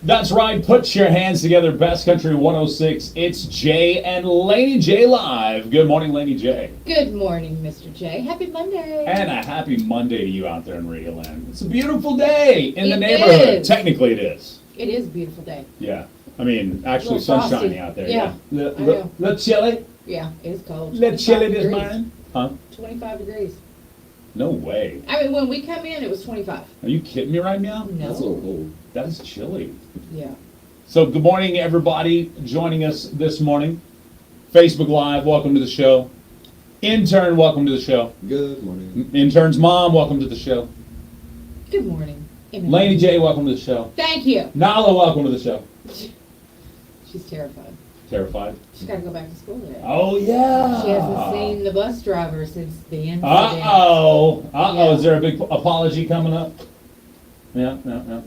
That's right. Put your hands together. Best Country 106. It's Jay and Laney J live. Good morning, Laney J. Good morning, Mr. J. Happy Monday. And a happy Monday to you out there in Radio Land. It's a beautiful day in the It neighborhood. is. Technically, it is. It is a beautiful day. Yeah. I mean, actually, Little sun's frosty. shining out there. Yeah, I know. Little chilly. Yeah, it's cold. Little 25 chilly this degrees. morning. Huh? 25 degrees. No way. I mean, when we come in, it was 25. Are you kidding me right now? No. That's a little cold. That is chilly. Yeah. So good morning, everybody joining us this morning. Facebook Live, welcome to the show. Intern, welcome to the show. Good morning. Intern's mom, welcome to the show. Good morning. Laney J, welcome to the show. Thank you. Nala, welcome to the show. She's terrified. Terrified? She's got to go back to school today. Oh, yeah. She hasn't seen the bus driver since the incident. Uh-oh. Uh-oh. Yeah. Is there a big apology coming up? Yeah.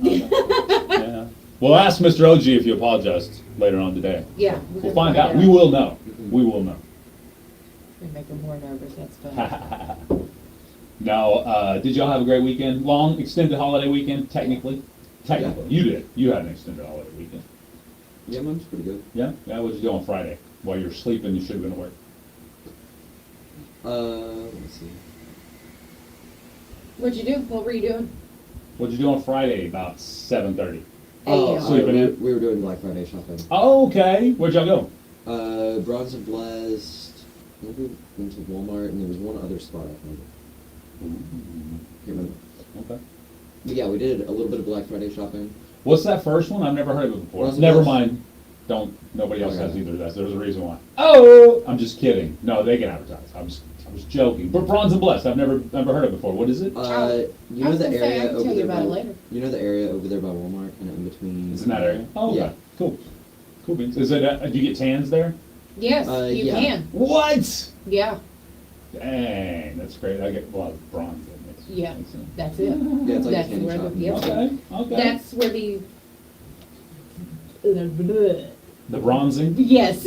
Yeah. We'll ask Mr. OG if you apologized later on today. Yeah. We'll find out. We will know. We will know. We make her more nervous. That's fun. Now, did y'all have a great weekend? Long, extended holiday weekend, technically? Technically. Yeah. You did. You had an extended holiday weekend. Yeah, mine's pretty good. Yeah? Yeah, what'd you do on Friday? While you were sleeping, you should have been at work. Let's see. What'd you do? What were you doing? What'd you do on Friday about 7:30? Hey, Sleeping we, in? we were doing Black Friday shopping. Oh, okay. Where'd y'all go? Bronze and Blessed. I think we went to Walmart, and there was one other spot, I think. Can't remember. Okay. But yeah, we did a little bit of Black Friday shopping. What's that first one? I've never heard of it before. Bronze and Never Blessed. mind. Nobody else Okay. has either of that. There's a reason why. Oh! I'm just kidding. No, they can advertise. I was joking. But Bronze and Blessed, I've never heard of it before. What is it? You I know was the gonna say, I area can over tell you there about it by later. You know the area over there by Walmart, kind of in between. It's in that area? Oh, okay. Yeah. Cool. Cool beans. Is it, do you get tans there? Yes, you yeah. can. What? Yeah. Dang, that's great. I get a lot of bronze in it. Yeah. Makes sense. That's it. Yeah, it's like That's a candy where shop. the- yep. Okay. That's where the The bronzing? yes.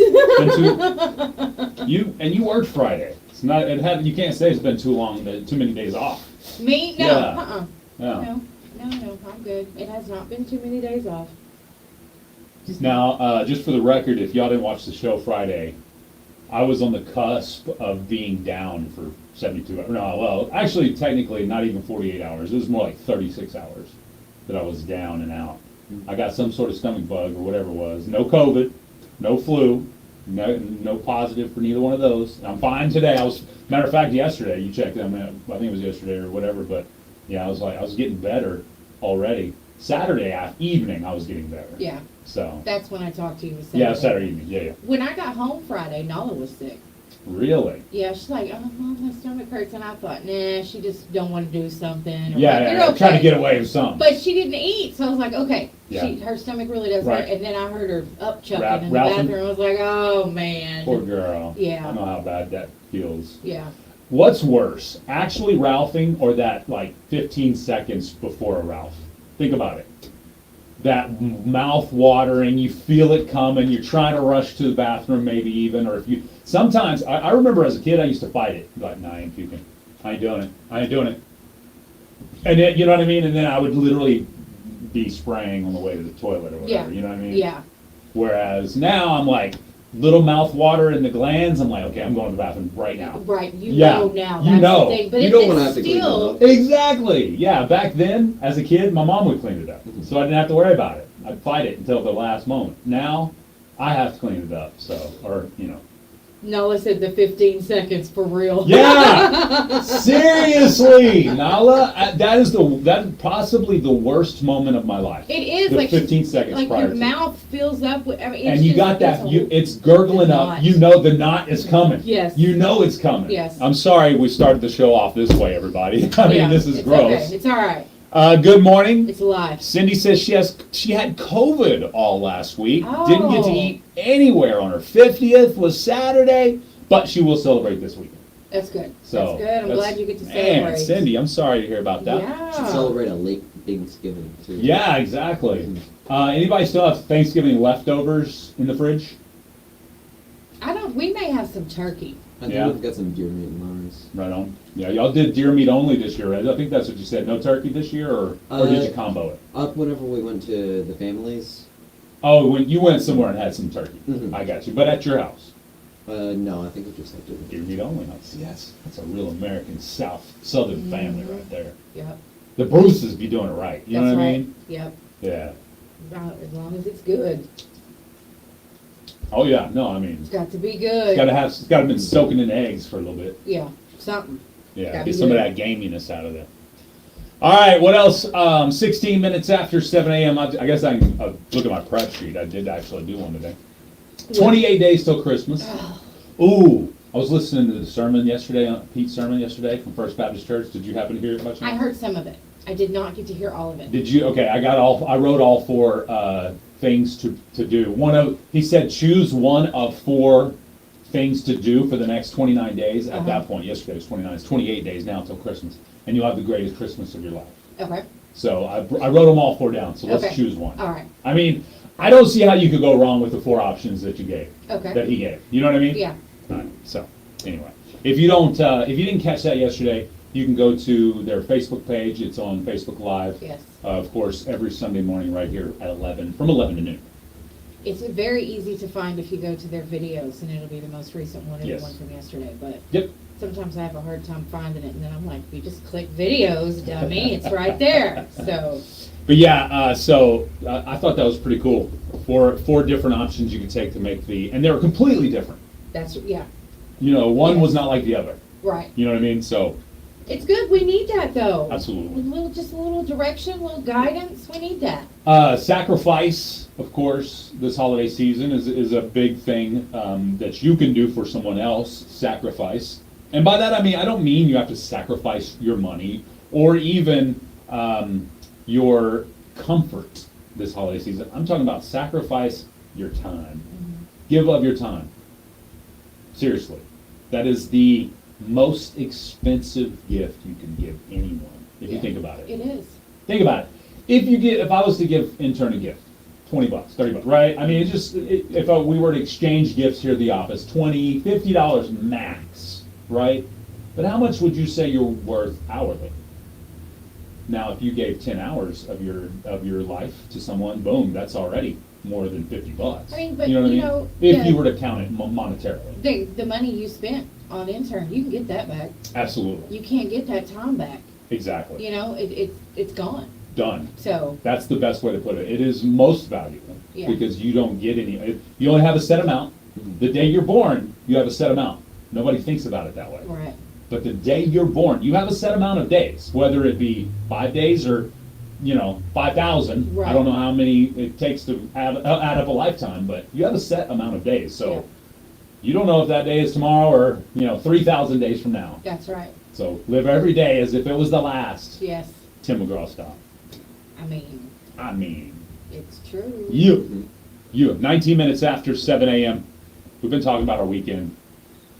You worked Friday. It's not. You can't say it's been too long. Too many days off. Me? No. Yeah. Yeah. No, I'm good. It has not been too many days off. Now, just for the record, if y'all didn't watch the show Friday, I was on the cusp of being down for 72 hours. No, well, actually, technically, not even 48 hours. It was more like 36 hours that I was down and out. I got some sort of stomach bug or whatever it was. No COVID, no flu, no positive for neither one of those. I'm fine today. Matter of fact, yesterday, you checked them out. I think it was yesterday or whatever, but yeah, I was getting better already. Saturday evening, I was getting better. Yeah. So. That's when I talked to you. Yeah, Saturday evening. Yeah. When I got home Friday, Nala was sick. Really? Yeah, she's like, oh, Mom, my stomach hurts. And I thought, nah, she just don't want to do something. Or Yeah, You're okay. trying to get away with something. But she didn't eat, so I was like, okay. Yeah. Her stomach really does Right. hurt. And then I heard her up chucking in the Ralphing? bathroom. I was like, oh, man. Poor girl. Yeah. I know how bad that feels. Yeah. What's worse, actually Ralphing or that like 15 seconds before a Ralph? Think about it. That mouth watering, you feel it coming, you're trying to rush to the bathroom maybe even, or if you, sometimes, I remember as a kid I used to fight it. Like, nah, I ain't puking. I ain't doing it. And then, you know what I mean? And then I would literally be spraying on the way to the toilet or whatever, Yeah. you know what I mean? Yeah. Whereas now I'm like, little mouth water in the glands, I'm like, okay, I'm going to the bathroom right now. Right. You Yeah, know now. you That's know. the thing. But You if don't it's wanna have to clean it still, up. Exactly. Yeah. Back then, as a kid, my mom would clean it up, so I didn't have to worry about it. I'd fight it until the last moment. Now, I have to clean it up. So, or Nala said the 15 seconds for real. Yeah. Seriously, Nala, that possibly the worst moment of my life. It is The like 15 seconds like prior your to. mouth fills up with. I mean, it's And you just, got that. It's, It's gurgling the up. knot. You know the knot is coming. Yes. You know it's coming. Yes. I'm sorry we started the show off this way, everybody. I mean, yeah, this is it's gross. Okay. It's all right. Good morning. It's live. Cindy says she had COVID all last week. Didn't get to Oh. eat anywhere on her 50th was Saturday, but she will celebrate this weekend. That's good. So that's good. I'm glad you get to Man, celebrate. Cindy, I'm sorry to hear about that. Should Yeah. celebrate a late Thanksgiving, too. Yeah, exactly. Anybody still have Thanksgiving leftovers in the fridge? We may have some turkey. I think Yeah. we've got some deer meat in ours. Right on. Yeah, y'all did deer meat only this year, right? I think that's what you said. No turkey this year, or did you combo it? Up whenever we went to the families. Oh, when you went somewhere and had some turkey. Mhm. I got you. But at your house, No, I think we just had to. deer meat only. See, that's a real American Southern family right there. Yep. The Bruces be doing it right. You know That's what I right. mean? Yep. Yeah. Right, as long as it's good. Oh yeah. No, I mean, It's got to be good. it's gotta been soaking in eggs for a little bit. Yeah, something. Yeah, Gotta get be some of good. that gaminess out of there. All right, what else? 16 minutes after 7 a.m. I guess I can look at my prep sheet. I did actually do one today. 28 days till Christmas. Ooh, I was listening to the sermon yesterday, Pete's sermon yesterday from First Baptist Church. Did you happen to hear it much? I heard some of it. I did not get to hear all of it. Did you? Okay, I wrote all 4 things to do. He said choose one of 4 things to do for the next 29 days. At that point, yesterday was 29. It's 28 days now until Christmas, and you'll have the greatest Christmas of your life. Okay. So I wrote them all 4 down. So let's Okay. choose one. All right. I mean, I don't see how you could go wrong with the 4 options that you gave. Okay. That he gave. You know what I mean? Yeah. All right. So anyway, if you didn't catch that yesterday, you can go to their Facebook page. It's on Facebook Live. Yes. Of course, every Sunday morning right here at 11, from 11 to noon. It's very easy to find if you go to their videos, and it'll be the most recent one or Yes. the one from yesterday. But Yep. sometimes I have a hard time finding it, and then I'm like, you just click videos, dummy. It's right there. So, But yeah, I thought that was pretty cool. 4 different options you could take to make and they were completely different. that's, yeah, You know, one Yes. was not like the other. right. You know what I mean? So It's good. We need that, though. absolutely. Just a little direction, a little guidance. We need that. Sacrifice, of course, this holiday season is a big thing that you can do for someone else. Sacrifice, and by that I mean I don't mean you have to sacrifice your money or even your comfort this holiday season. I'm talking about sacrifice your time. Give of your time. Seriously, that is the most expensive gift you can give anyone. If you Yeah, think about it. It is. Think about it. If I was to give intern a gift, $20, $30, right? I mean, if we were to exchange gifts here at the office, $20, $50 max, right? But how much would you say you're worth hourly? Now, if you gave 10 hours of your life to someone, boom, that's already more than $50. I mean, but, you know what I you mean? know, If yeah. you were to count it monetarily. The money you spent on intern, you can get that back. Absolutely. You can't get that time back. Exactly. You know, it's gone. Done. So, That's the best way to put it. It is most valuable Yeah. because you don't get any. You only have a set amount. The day you're born, you have a set amount. Nobody thinks about it that way. right. But the day you're born, you have a set amount of days, whether it be 5 days or 5,000. I Right. don't know how many it takes to add up a lifetime, but you have a set amount of days. So Yeah. you don't know if that day is tomorrow or 3,000 days from now. That's right. So live every day as if it was the last. Yes. Tim McGraw style. I mean, it's true. You. 19 minutes after 7 a.m. We've been talking about our weekend.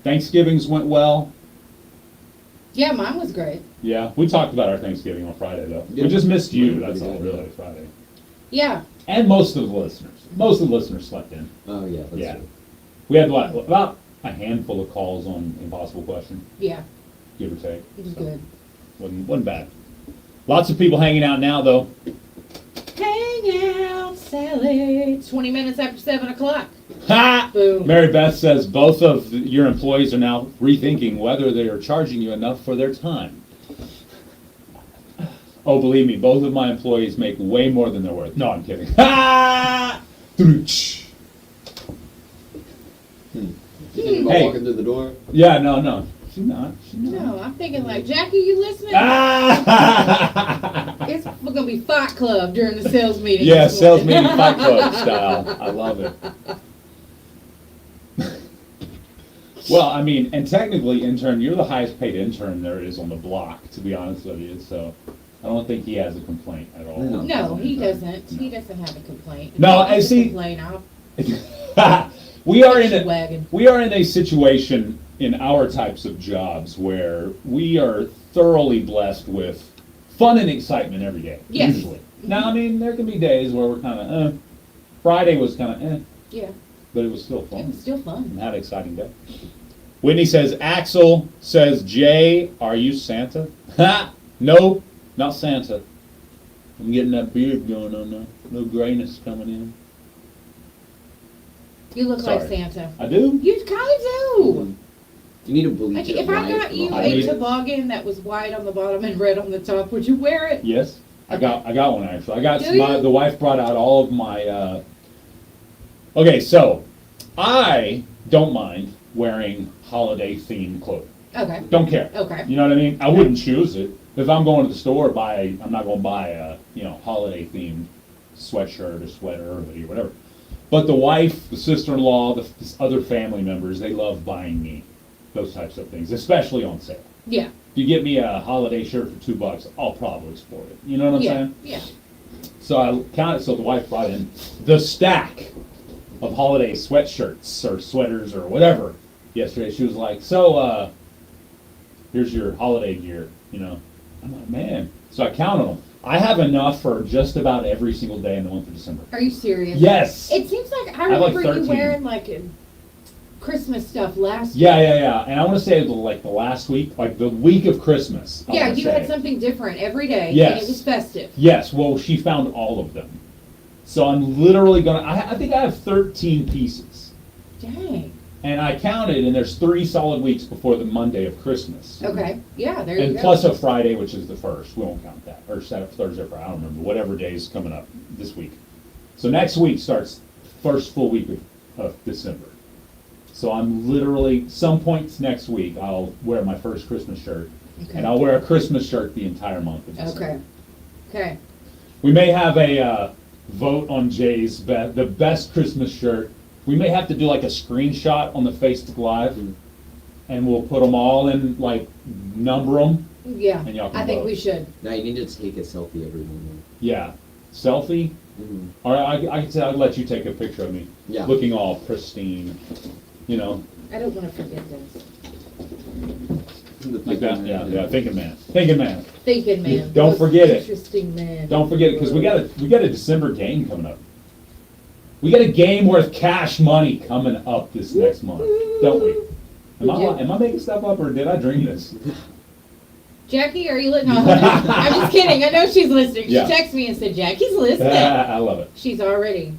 Thanksgivings went well. Yeah, mine was great. Yeah, we talked about our Thanksgiving on Friday, though. Yeah. We just missed you, Pretty that's all, good, really, yeah. Friday. Yeah. And most of the listeners. Most of the listeners slept in. Oh yeah, that's Yeah. true. We had, about a handful of calls on Impossible Question, Yeah. give or take. It was So, good. Wasn't bad. Lots of people hanging out now, though. Hang out, Sally. 20 minutes after 7 o'clock. Ha! Boom. Mary Beth says both of your employees are now rethinking whether they are charging you enough for their time. Oh, believe me, both of my employees make way more than they're worth. No, I'm kidding. Ha! You think about Hey. walking through the door? Yeah, no. She's not. No, I'm thinking like, Jackie, you listening? Ah! It's going to be Fight Club during the sales meeting. Yeah, sales meeting Fight Club style. I love it. Well, I mean, and technically, intern, you're the highest paid intern there is on the block, to be honest with you. So I don't think he has a complaint at all. No. No, he doesn't. No. He doesn't have a complaint. If No, he wants I to see- Complain, I'll we are fix in your wagon. we are in a situation in our types of jobs where we are thoroughly blessed with fun and excitement every day. Yes. Usually. Now, I mean, there can be days where we're kind of, Friday was kind of, Yeah. but it was still It fun. was still And fun. had an exciting day. Whitney says, Axel says, Jay, are you Santa? Ha! No, not Santa. I'm getting that beard going on now. No grayness coming in. You look like Sorry. Santa. I do? You kind of do. You need to bleach Like, it if I right got you I a need- toboggan that was white on the bottom and red on the top, would you wear it? Yes. I got one actually. I got Do you? the wife brought out all of my okay, so I don't mind wearing holiday themed clothing. Okay. Don't care. Okay. You know what I mean? I wouldn't choose it. If I'm going to the store, I'm not going to buy a, holiday themed sweatshirt or sweater or hoodie or whatever. But the wife, the sister-in-law, the other family members, they love buying me those types of things, especially on sale. Yeah. If you get me a holiday shirt for $2, I'll probably sport it. You know what I'm Yeah. saying? Yeah. So I counted, so the wife brought in the stack of holiday sweatshirts or sweaters or whatever yesterday. She was like, so, here's your holiday gear, I'm like, man. So I counted them. I have enough for just about every single day in the month of December. Are you serious? Yes! It seems like I have like remember you 13. wearing like Christmas stuff last Yeah. And I want to say like the last week, like the week of Christmas. I Yeah, wanna you say. had something different every day. Yes. And it was festive. Yes, well, she found all of them. So I'm literally I think I have 13 pieces. Dang. And I counted, and there's 3 solid weeks before the Monday of Christmas. Okay. Yeah, there you And go. plus a Friday, which is the first. We won't count that. Or Saturday, Thursday, Friday. I don't remember. Whatever day is coming up this week. So next week starts first full week of December. So I'm literally, some points next week, I'll wear my first Christmas shirt. Okay. And I'll wear a Christmas shirt the entire month of December. Okay. Okay. We may have a vote on Jay's the best Christmas shirt. We may have to do like a screenshot on the Facebook Live, and we'll put them all in, like, number them. Yeah. And y'all can I think vote. we should. Now you need to take a selfie every morning. Yeah. Selfie? Mm-hmm. Or I could say I'd let you take a picture of me. Yeah. Looking all pristine. I don't want to forget this. Like that. Yeah. Thinking man. Thinking man. Thinking man. Don't Most forget it. Interesting man. Don't forget it, because we got a December game coming up. We got a game worth cash money coming up this next month, don't we? Am I making stuff up, or did I dream this? Jackie, are you listening? No, I'm just kidding. I know she's listening. She Yeah. texted me and said, Jackie's listening. I love it. She's already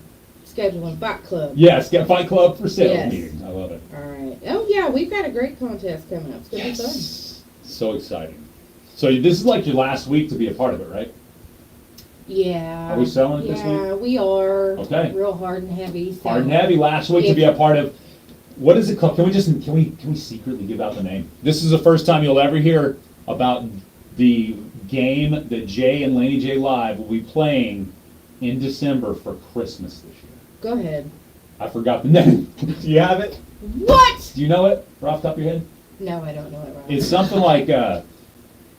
scheduling Fight Club. Yes, get Fight Club for sales Yes. meeting. I love it. All right. Oh, yeah, we've got a great contest coming up. It's going to be fun. Yes. So exciting. So this is like your last week to be a part of it, right? Yeah. Are we selling it this Yeah, we are. Okay. Real hard and heavy. So. Hard and heavy last week to be a part of. What is it called? Can we secretly give out the name? This is the first time you'll ever hear about the game that Jay and Laney J Live will be playing in December for Christmas this year. Go ahead. I forgot the name. Do you have it? What? Do you know it right off the top of your head? No, I don't know it right. It's something like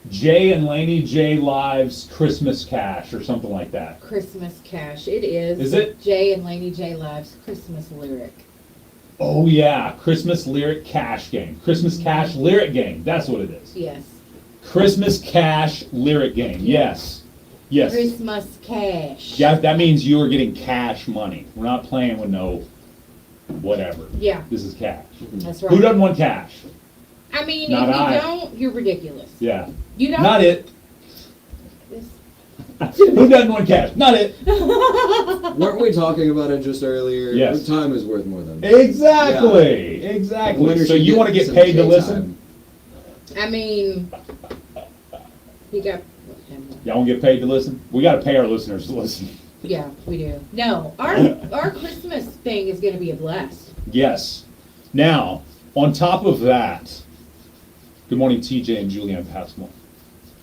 Jay and Laney J Live's Christmas Cash or something like that. Christmas Cash. It is. Is it? Jay and Laney J Live's Christmas Lyric. Oh yeah, Christmas Lyric Cash Game. Christmas Cash Lyric Game. That's what it is. Yes. Christmas Cash Lyric Game. Yes. Yes. Christmas Cash. Yeah, that means you are getting cash money. We're not playing with no whatever. Yeah, This is cash. that's right. Who doesn't want cash? I mean, Not if you I. don't, you're ridiculous. Yeah. You don't? Not it. This- Who doesn't want cash? Not it. Weren't we talking about it just earlier? Yes. Time is worth more than Exactly. Exactly. Winner So should you want to get some paid to J listen? time. I mean, he got. Y'all want to get paid to listen? We got to pay our listeners to listen. Yeah, we do. No, our Christmas thing is going to be a blast. Yes. Now, on top of that, good morning, TJ and Julianne Passmore.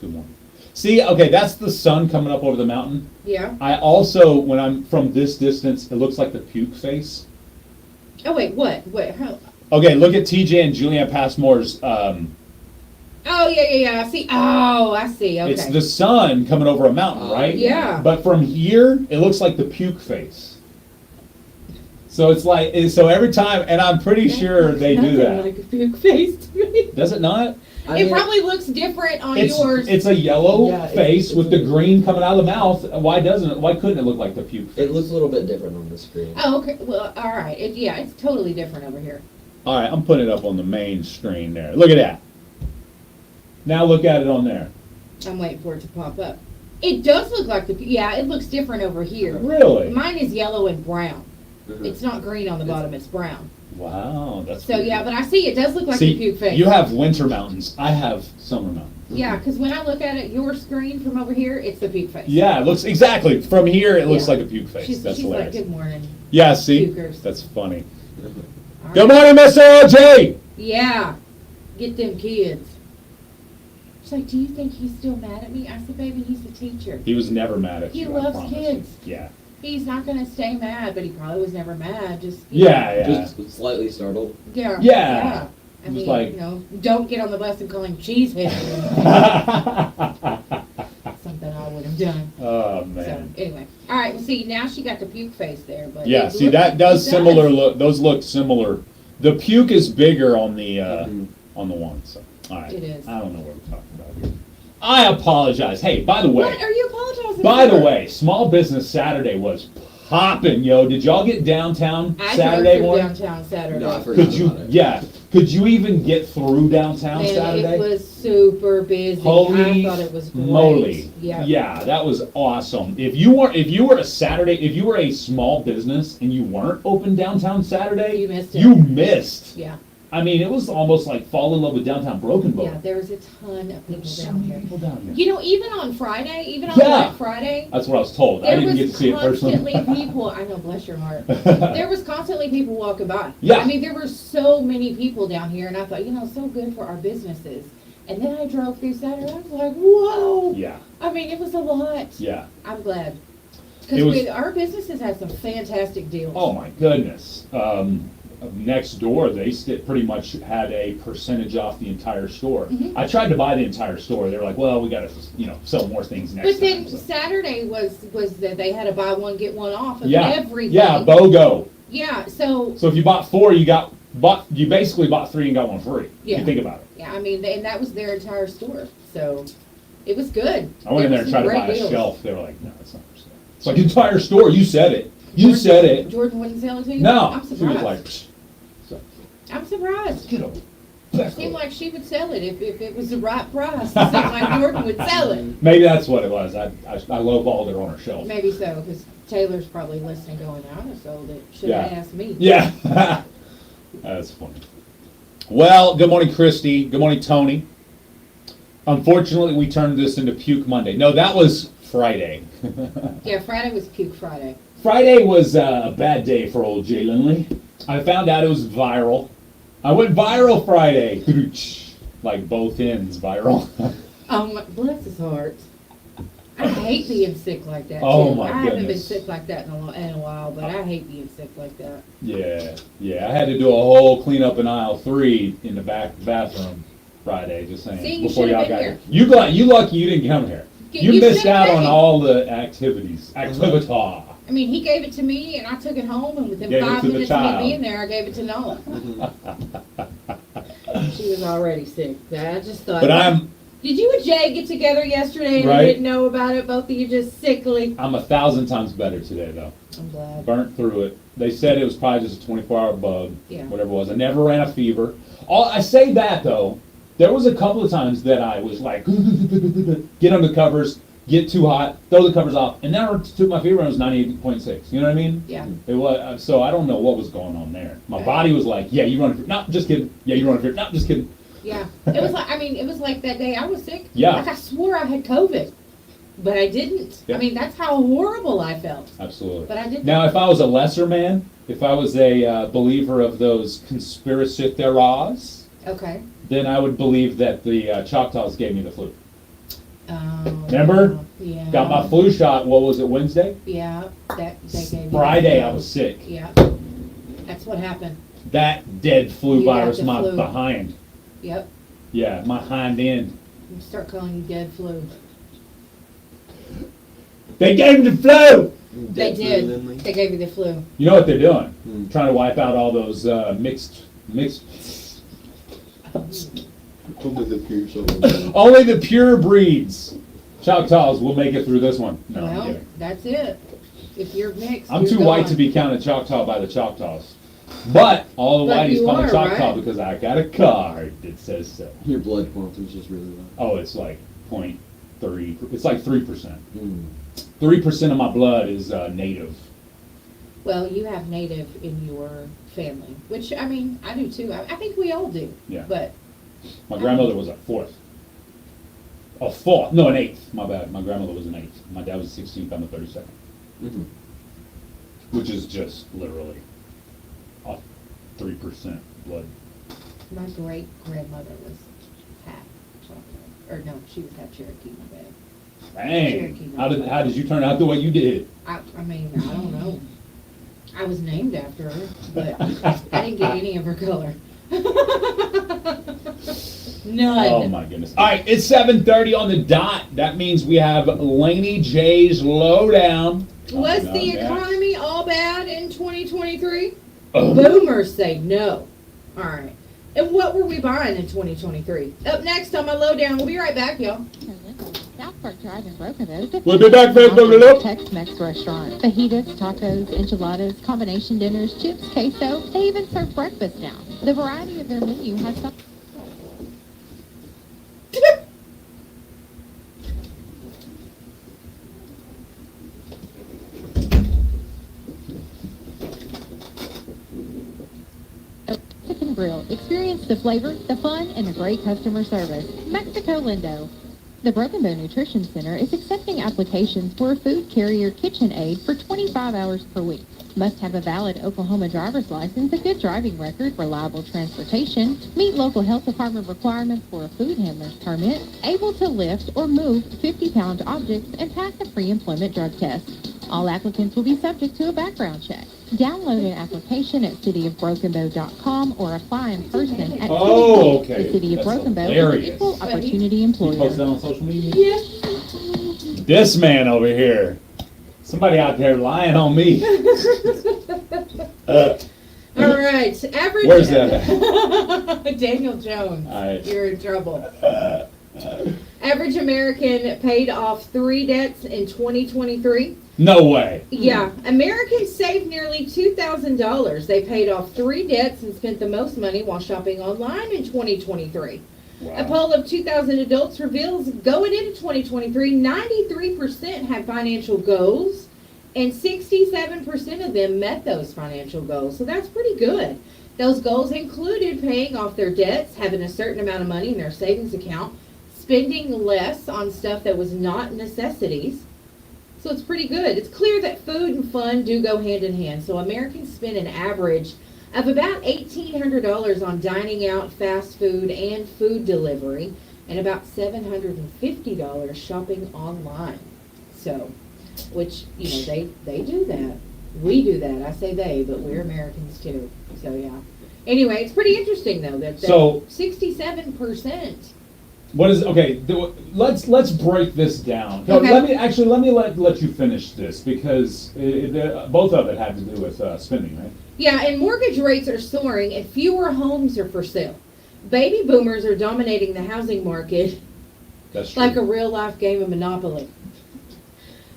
Good morning. See, okay, that's the sun coming up over the mountain. Yeah. I also, when I'm from this distance, it looks like the puke face. Oh wait, what? Wait, how? Okay, look at TJ and Julianne Passmore's. Oh yeah. I see. Oh, I see. Okay. It's the sun coming over a mountain, right? Yeah. But from here, it looks like the puke face. So it's like, so every time, and I'm pretty sure they do Nothing that. like a puke face to me. Does it not? I It mean, probably looks different on yours. It's a yellow Yeah, face it's with a- the green coming out of the mouth. Why couldn't it look like the puke face? It looks a little bit different on the screen. Oh, okay. Well, all right. It's totally different over here. All right, I'm putting it up on the main screen there. Look at that. Now look at it on there. I'm waiting for it to pop up. It does look like it looks different over here. Really? Mine is yellow and brown. Mhm. It's not green on the bottom, it's brown. Wow, that's So yeah, but I see it does look like See, the puke face. you have winter mountains. I have summer mountains. Yeah, because when I look at it, your screen from over here, it's the puke face. Yeah, it looks exactly from here. It looks Yeah. like a puke face. She's That's like, hilarious. good morning. Yeah, see, Pukers. that's funny. All Good right. morning, Mr. OJ. Yeah, get them kids. She's like, do you think he's still mad at me? I said, baby, he's the teacher. He was never mad at He you. I loves promise. kids. Yeah. He's not gonna stay mad, but he probably was never mad. Just Yeah, yeah. Just slightly startled. yeah, Yeah. I Just mean, like- don't get on the bus and call him cheesehead. Something I would have done. Oh So man. anyway, all right. Well, see, now she got the puke face there, but Yeah, it see looks- that does it similar look. Those look similar. The puke is bigger on the Mhm. on the one. So all right. It is. I don't know what we're talking about here. I apologize. Hey, by the way. What are you apologizing By the for? way, Small Business Saturday was popping, yo. Did y'all get downtown I Saturday drove through morning? downtown Saturday. No, I forgot Could you? about it. Yeah. Could you even get through downtown Man, Saturday? it was super busy. Holy I thought it was great. moly! Yeah. Yeah, that was awesome. If you were a small business and you weren't open downtown Saturday, You missed it. You missed. Yeah. I mean, it was almost like fall in love with downtown Broken Bow. Yeah. There was a ton of There people were so down many here. people down here. You know, even on Friday, even on Yeah. Black Friday, That's what I was told. I there didn't was get to see it constantly personally. people. I know, bless your heart. There was constantly people walking by. Yeah. I mean, there were so many people down here, and I thought, so good for our businesses. And then I drove through Saturday. I was like, whoa. Yeah, I mean, it was a lot. yeah. I'm glad. It was- Because our businesses have some fantastic deals. Oh my goodness. Next door, they pretty much had a percentage off the entire store. Mhm. I tried to buy the entire store. They were like, "Well, we got to, sell more things next But then time." So. Saturday was that they had a buy one get one off of Yeah, everything. yeah, BOGO. Yeah, so So if you bought four, you basically bought three and got one free. If Yeah. you think about it. yeah, I mean, and that was their entire store. So it was good. I went in there were and some tried to great buy a deals. shelf. They were like, "No, it's not for sale." It's like entire store. You said it. You said it. Jordan wouldn't sell it to you? No, I'm she was surprised. like, "Psh." So, I'm surprised. get over. It seemed like she would sell it if it was the right price. It seemed like Jordan would sell it. Maybe that's what it was. I lowballed it on her shelf. Maybe so, because Taylor's probably listening going, I would have sold it. Should Yeah. have asked me. Yeah. That's funny. Well, good morning, Christy. Good morning, Tony. Unfortunately, we turned this into Puke Monday. No, that was Friday. Yeah, Friday was Puke Friday. Friday was a bad day for old Jay Lindley. I found out it was viral. I went viral Friday. Like both ends viral. Bless his heart. I hate being sick like that. Oh, too. my I haven't been goodness. sick like that in a while, but I hate being sick like that. Yeah. I had to do a whole cleanup in aisle 3 in the bathroom Friday, just saying. See, you before should've y'all been got here. here. You lucky you didn't come here. You missed should've out on came. all the activities. Activita. I mean, he gave it to me, and I took it home, and within Gave it 5 to the minutes of me child. being there, I gave it to Nola. She was already sick. I just thought. But I'm Did you and Jay get together yesterday and Right. you didn't know about it? Both of you just sickly. 1,000 times better today, though. I'm glad. Burnt through it. They said it was probably just a 24-hour bug, Yeah. whatever it was. I never ran a fever. I say that, though. There was a couple of times that I was like, get under the covers, get too hot, throw the covers off, and then I took my fever and it was 98.6. You know what I mean? Yeah. It was, so I don't know what was going on there. My body was like, yeah, you run a fever. No, just kidding. Yeah, you run a fever. No, just kidding. Yeah. It was like, it was like that day I was sick. Yeah. Like I swore I had COVID, but I didn't. Yeah. I mean, that's how horrible I felt. Absolutely. But I didn't. Now, if I was a lesser man, if I was a believer of those conspiracy theories, Okay. then I would believe that the Choctaws gave me the flu. Remember? Remember? Yeah. Got my flu shot, what was it, Wednesday? Yeah. They gave me Friday, the I was sick. Yeah. That's what happened. That dead flu You got virus, the my flu. behind. Yep. Yeah, my hind end. I'm start calling you dead flu. They gave me the flu! They Dead flu, did. Lindley. They gave you the flu. You know what they're doing? Hmm. Trying to wipe out all those mixed. Only the pure Chevrolet. Only the pure breeds. Choctaws will make it through this one. No, I'm Well, kidding. that's it. If you're mixed, I'm you're too white gone. to be counted Choctaw by the Choctaws. But all the But whiteys you call me are, Choctaw right? because I got a card that says so. Your blood quantum is just really low. Oh, it's like 0.3. It's like 3%. Mm. 3% of my blood is native. Well, you have native in your family, which, I mean, I do too. I think we all do. Yeah. But, My grandmother was a fourth. A fourth. No, an eighth. My bad. My grandmother was an eighth. My dad was 16th. I'm the 32nd. Mm-hmm. Which is just literally a 3% blood. my great-grandmother was half chocolate. Or no, she was half Cherokee, my bad. Dang. How did you turn out the way you did? I mean, I don't know. I was named after her, but I didn't get any of her color. None. Oh my goodness. All right, it's 7:30 on the dot. That means we have Laney J's lowdown. Was Coming the up next. economy all bad in 2023? Oh. Boomers say no. All right. And what were we buying in 2023? Up next on my lowdown. We'll be right back, y'all. South Park Drive in Broken We'll be back, Facebook. Tex-Mex restaurant. Fajitas, tacos, enchiladas, combination dinners, chips, queso. They even serve breakfast now. The variety of their menu has some... Mexican Grill. Experience the flavor, the fun, and the great customer service. Mexico Lindo. The Broken Bow Nutrition Center is accepting applications for a food carrier kitchen aid for 25 hours per week. Must have a valid Oklahoma driver's license, a good driving record, reliable transportation, meet local health department requirements for a food handler's permit, able to lift or move 50-pound objects, and pass a pre-employment drug test. All applicants will be subject to a background check. Download an application at cityofbrokenbow.com or apply in person at Oh, okay. the City of That's Broken Bow is an hilarious. equal opportunity You post that employer. on social media? Yes. This man over here. Somebody out there lying on me. All right. Average. Where's that Daniel Jones. All right. You're in trouble. Average American paid off 3 debts in 2023. No way. Yeah, Americans saved nearly $2,000. They paid off 3 debts and spent the most money while shopping online in 2023. A Wow. poll of 2,000 adults reveals going into 2023, 93% had financial goals, and 67% of them met those financial goals. So that's pretty good. Those goals included paying off their debts, having a certain amount of money in their savings account, spending less on stuff that was not necessities. So it's pretty good. It's clear that food and fun do go hand in hand. So Americans spend an average of about $1,800 on dining out, fast food, and food delivery, and about $750 shopping online. So, which, they do that. We do that. I say they, but we're Americans too. So, yeah. Anyway, it's pretty interesting, though, that So- 67%. What is okay? Let's break this down. No, Okay. let me let you finish this because both of it had to do with spending, right? Yeah, and mortgage rates are soaring and fewer homes are for sale. Baby boomers are dominating the housing market That's true. like a real life game of Monopoly.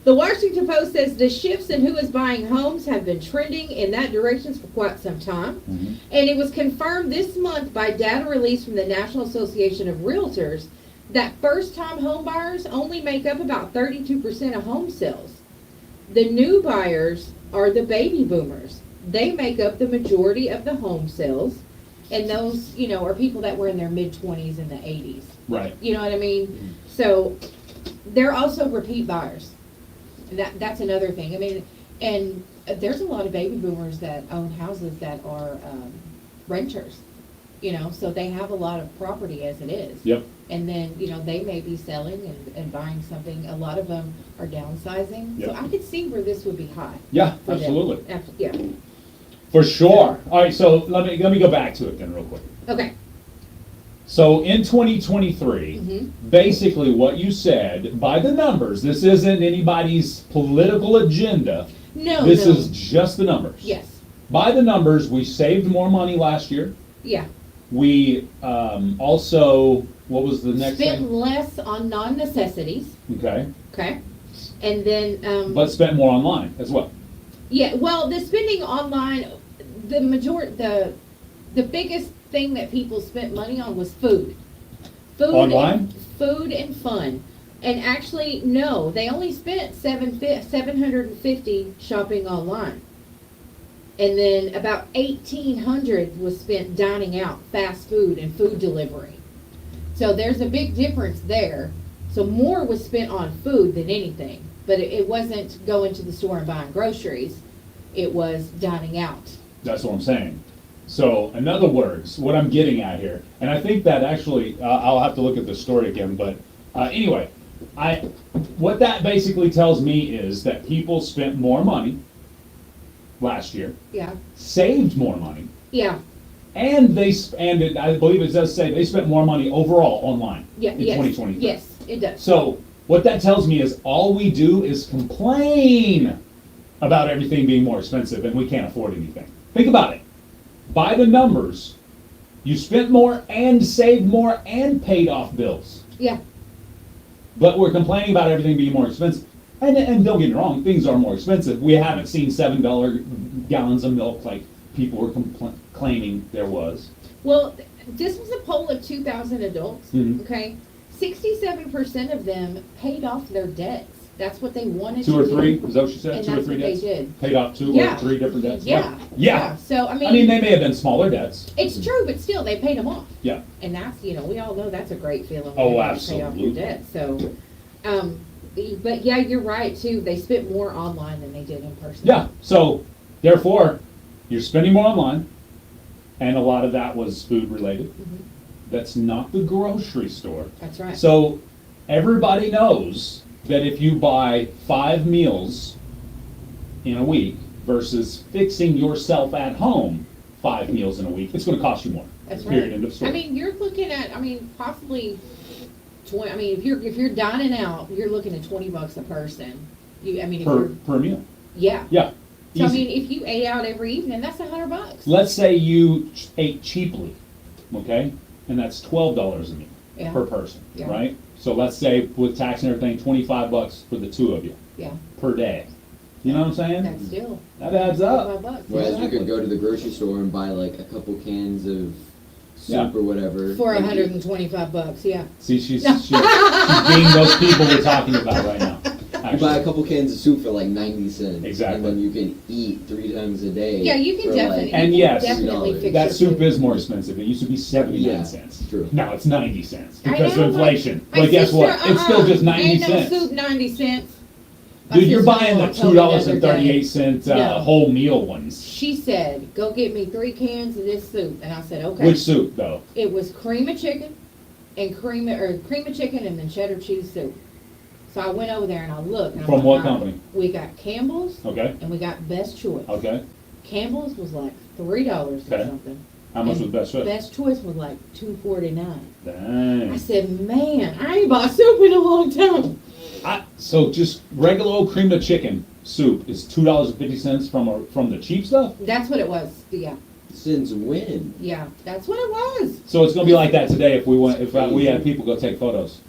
The Washington Post says the shifts in who is buying homes have been trending in that direction for quite some time. Mhm. And it was confirmed this month by data released from the National Association of Realtors that first-time home buyers only make up about 32% of home sales. The new buyers are the baby boomers. They make up the majority of the home sales. And those, are people that were in their mid-20s and the 80s. Right. You know what I mean? So they're also repeat buyers. That's another thing. I mean, and there's a lot of baby boomers that own houses that are renters, so they have a lot of property as it is. Yep. And then, they may be selling and buying something. A lot of them are downsizing. So Yep. I could see where this would be high. Yeah, for them. absolutely. Yeah. For sure. All right, so let me go back to it then real quick. Okay. So in 2023, Mhm. basically what you said by the numbers. This isn't anybody's political agenda. No, This no. is just the numbers. Yes. By the numbers, we saved more money last year. Yeah. We also, what was the next Spent thing? less on non-necessities, Okay, okay? And then, but spent more online as well. yeah, well, the spending online, the biggest thing that people spent money on was food. Food Online? and, food and fun. And actually, no, they only spent $750 shopping online. And then about $1,800 was spent dining out, fast food and food delivery. So there's a big difference there. So more was spent on food than anything, but it wasn't going to the store and buying groceries. It was dining out. That's what I'm saying. So, in other words, what I'm getting at here, and I think that actually, I'll have to look at the story again, but anyway, what that basically tells me is that people spent more money last year, Yeah, saved more money, yeah, and I believe it does say they spent more money overall online yeah, in yes, 2023. yes, it does. So, what that tells me is all we do is complain about everything being more expensive and we can't afford anything. Think about it. By the numbers, you spent more and saved more and paid off bills. Yeah, But we're complaining about everything being more expensive. And don't get me wrong, things are more expensive. We haven't seen $7 gallons of milk like people were claiming there was. well, this was a poll of 2,000 adults, Mhm. okay? 67% of them paid off their debts. That's what they wanted to Two or do. three, is that what you said? And Two or that's three what they debts? did. Paid off two Yeah. or three different debts? Yeah. Yeah. So, I mean, they may have been smaller debts. it's true, but still, they paid them off. Yeah. And that's, we all know that's a great feeling. Oh, when you pay off your absolutely. debt. So, but yeah, you're right too. They spent more online than they did in person. Yeah, so therefore, you're spending more online, and a lot of that was food related. Mhm. That's not the grocery store. That's right. So everybody knows that if you buy 5 meals in a week versus fixing yourself at home 5 meals in a week, it's going to cost you more. That's Period. right. End of story. I mean, you're looking at, possibly 20. I mean, if you're dining out, you're looking at $20 a person. If per you're, meal. yeah. Yeah. So Easy. if you ate out every evening, that's $100. Let's say you ate cheaply, okay, and that's $12 a meal Yeah. per person, Yeah. right? So let's say with tax and everything, $25 for the two of you Yeah. per day. You know what I'm saying? That's still That adds up. $5. Whereas you Exactly. could go to the grocery store and buy like a couple cans of soup Yeah. or whatever. For Like, $125. Yeah. See, she's being those people we're talking about right now. You buy a Actually. couple cans of soup for like 90 cents. Exactly. And then you can eat 3 times a day. Yeah, you can for, definitely. Like, And you can yes, definitely $3. fix That your soup food. is more expensive. It used to be 79 Yeah, cents. true. Now it's 90 cents I because know, of inflation. my But guess sister, what? It's still just 90 ain't cents. no soup 90 cents. My Dude, you're sister-in-law buying the told me other day, $2.38 No. whole meal ones. She said, go get me 3 cans of this soup. And I said, okay. Which soup, though? It was cream of chicken and cream of chicken and then cheddar cheese soup. So I went over there and I looked. And I'm From like, what all right, company? We got Campbell's Okay, and we got Best Choice. okay. Campbell's was like $3 or Okay. something. How much And was Best Choice? Best Choice was like $2.49. I Dang. said, man, I ain't bought soup in a long time. So just regular old cream of chicken soup is $2.50 from the cheap stuff? That's what it was. Yeah, Since when? yeah, that's what it was. So it's gonna be like that today if we had people go take photos.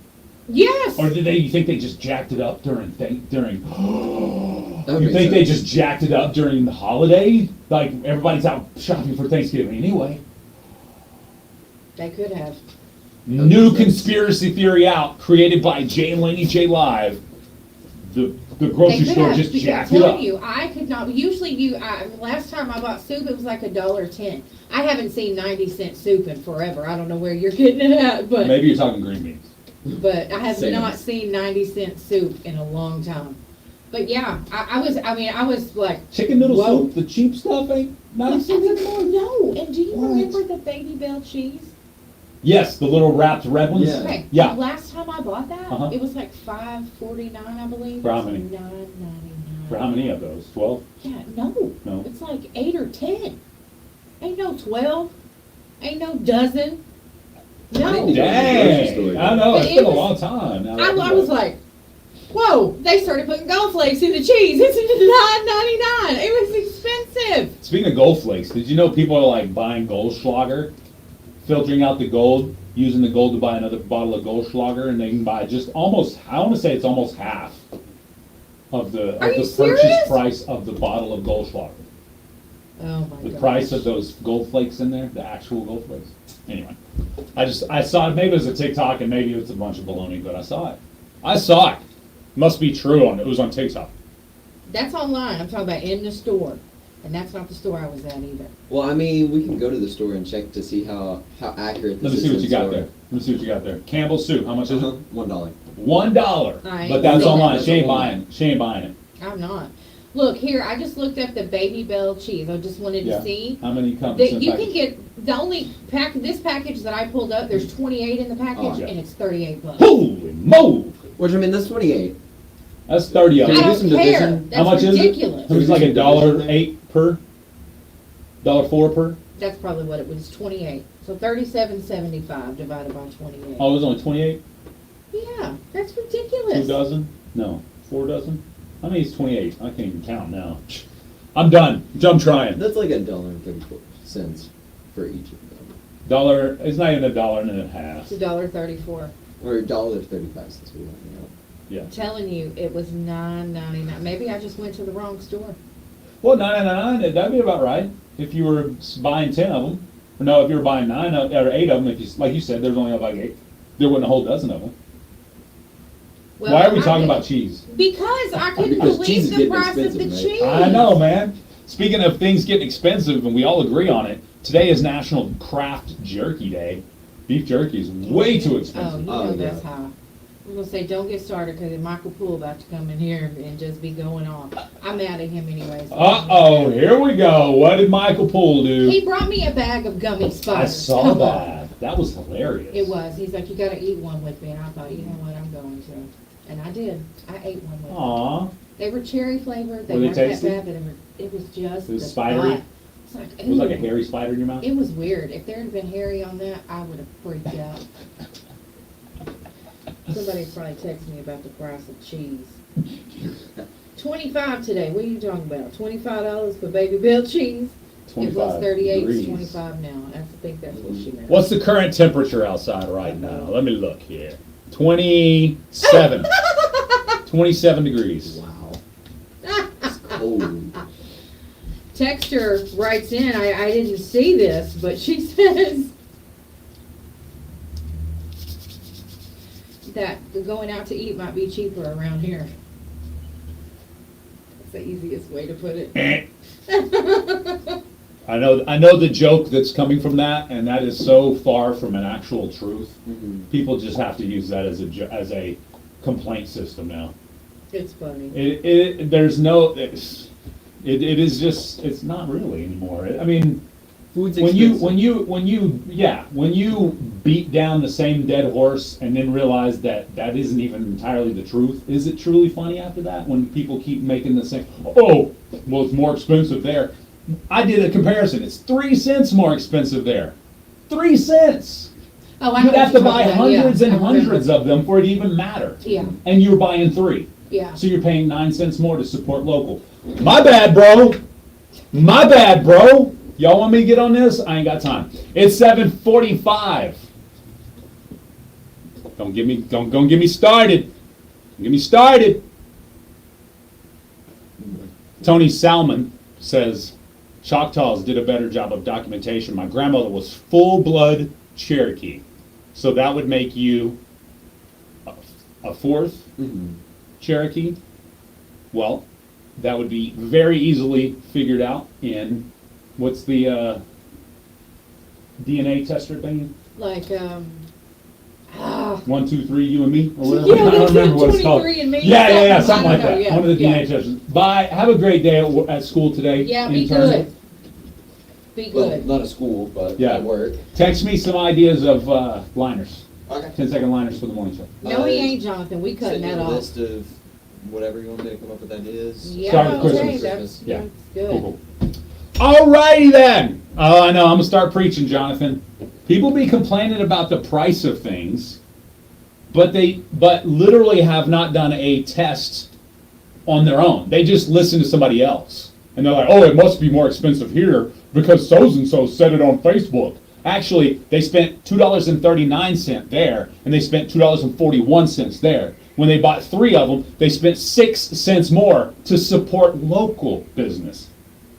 Yes. Or you think they just jacked it up during That you makes think they sense. just jacked it up during the holiday? Like everybody's out shopping for Thanksgiving anyway. They could have. New conspiracy theory out, created by Jay and Laney J Live. The They grocery could store have. just I'm jacked it telling up. you, I could not. Usually, last time I bought soup, it was like $1.10. I haven't seen 90-cent soup in forever. I don't know where you're getting it at, but Maybe you're talking green beans. I have Same. not seen 90-cent soup in a long time. But yeah, I was like, Chicken noodle Whoa. soup, the cheap stuff ain't not anymore. no. And do you What? remember the Baby Bell cheese? Yes, the little wrapped red ones. Yeah. Okay. Yeah. Last time I bought that, Uh-huh. it was like $5.49, I believe. For how It's many? $9.99. For how many of those? 12? Yeah, no. No. It's like 8 or 10. Ain't no 12. Ain't no dozen. I No. need to go to the grocery store. Dang! I know, But it's it been a was- long time. now that I think was about it. like, whoa, they started putting gold flakes in the cheese. It's $9.99. It was expensive. Speaking of Gold Flakes, did you know people are like buying Goldschlager filtering out the gold, using the gold to buy another bottle of Goldschlager, and they can buy just almost, I want to say it's almost half of the Are you purchase serious? price of the bottle of Goldschlager. Oh my god. The price of those gold flakes in there, the actual gold flakes. Anyway, I saw it, maybe it was a TikTok and maybe it's a bunch of baloney, but I saw it. I saw it. Must be true, it was on TikTok. That's online. I'm talking about in the store. And that's not the store I was at either. Well, I mean, we can go to the store and check to see how accurate Let this me is. see what you got in-store. there. Let me see what you got there. Campbell's soup, how much is it? $1. $1. I ain't But that's seen online. it. She ain't That's buying. She ain't buying it. I'm not. Look, here, I just looked up the Baby Bell cheese. I just wanted Yeah. to see. How many comes That in you package? can get, the only this package that I pulled up, there's 28 in the package, Oh, yeah. and it's 38 bucks. Holy moly! Which, I mean, that's 28. That's 30 of I Can we it. do don't some care. division? That's How much is it? ridiculous. It was like $1.08 per? $1.04 per? That's probably what it was, 28. So 37.75 divided by 28. Oh, it was only 28? Yeah, that's 2 ridiculous. dozen? No, 4 dozen? How many is 28? I can't even count now. I'm done. I'm trying. That's like $1.34 for each of them. Dollar, it's not even $1.50. It's $1.34. Or $1.35 since we went out. Yeah. I'm telling you, it was $9.99. Maybe I just went to the wrong store. Well, $9.99, that'd be about right. If you were buying 10 of them. Or no, if you were buying 9 or 8 of them, if you, like you said, there's only like 8. There wasn't a whole dozen of them. Well, Why are we I talking did- about cheese? Because I couldn't Because cheese believe is the getting price of the expensive, cheese. right? I know, man. Speaking of things getting expensive, and we all agree on it, today is National Craft Jerky Day. Beef jerky is way too Oh, expensive. you Oh, know yeah. that's high. I'm gonna say, don't get started, because Michael Poole about to come in here and just be going on. I'm mad at him anyway. so- Uh-oh, here we go. What did Michael Poole do? He brought me a bag of gummy spiders. I saw Come on. that. That was hilarious. It was. He's like, you gotta eat one with me. And I thought, you know what, I'm going to. And I did. I ate one with him. Aw. They were cherry flavored. They Were they weren't that tasty? bad, but it was just It was the spidery? thought. It's like, It was like a ooh. hairy spider in your mouth? It was weird. If there had been hairy on that, I would have freaked out. Somebody probably texted me about the price of cheese. 25 today. What are you talking about? $25 for Baby Bell cheese? It was 38. It's degrees. 25 now. I think that's what she meant. What's the current temperature outside right now? Let me look here. 27. 27 degrees. Wow. It's cold. Texter writes in, I didn't see this, but she says that going out to eat might be cheaper around here. That's the easiest way to put it. Eh. I know the joke that's coming from that, and that is so far from an actual truth. Mhm. People just have to use that as a complaint system now. It's funny. There's no, it is just, it's not really anymore. I mean, Food's when expensive. you beat down the same dead horse and then realize that isn't even entirely the truth, is it truly funny after that when people keep making the same, oh, well, it's more expensive there. I did a comparison. It's 3 cents more expensive there. 3 cents. Oh, I know You'd what have to you're buy talking about. Yeah, hundreds and I remember. hundreds of them for it to even matter. Yeah, And you're buying 3. yeah. So you're paying 9 cents more to support local. My bad, bro. My bad, bro. Y'all want me to get on this? I ain't got time. It's 7:45. Don't get me started. Get me started. Tony Salmon says, Choctaws did a better job of documentation. My grandmother was full-blood Cherokee. So that would make you a fourth Mhm. Cherokee. Well, that would be very easily figured out in, what's the DNA tester thing? Like, 1, 2, 3, you and me, or whatever. Yeah, I don't that's remember what it's called. 23andMe, Yeah, something, something I like don't know, that. yeah, One of the yeah. DNA testers. Bye. Have a great day at school today. Yeah, be intern. good. Be Well, good. not at school, but Yeah. at work. Text me some ideas of liners. Okay. 10-second liners for the morning show. No, he ain't, Jonathan. We cutting Send you that a off. list of whatever you want me to come up with ideas. Yeah, Start with okay, Christmas. that's, Yeah. that's good. Cool, cool. Alrighty then. Oh, I know. I'm gonna start preaching, Jonathan. People be complaining about the price of things, but literally have not done a test on their own. They just listen to somebody else, and they're like, "Oh, it must be more expensive here because so and so said it on Facebook." Actually, they spent $2.39 there, and they spent $2.41 there. When they bought 3 of them, they spent 6 cents more to support local business.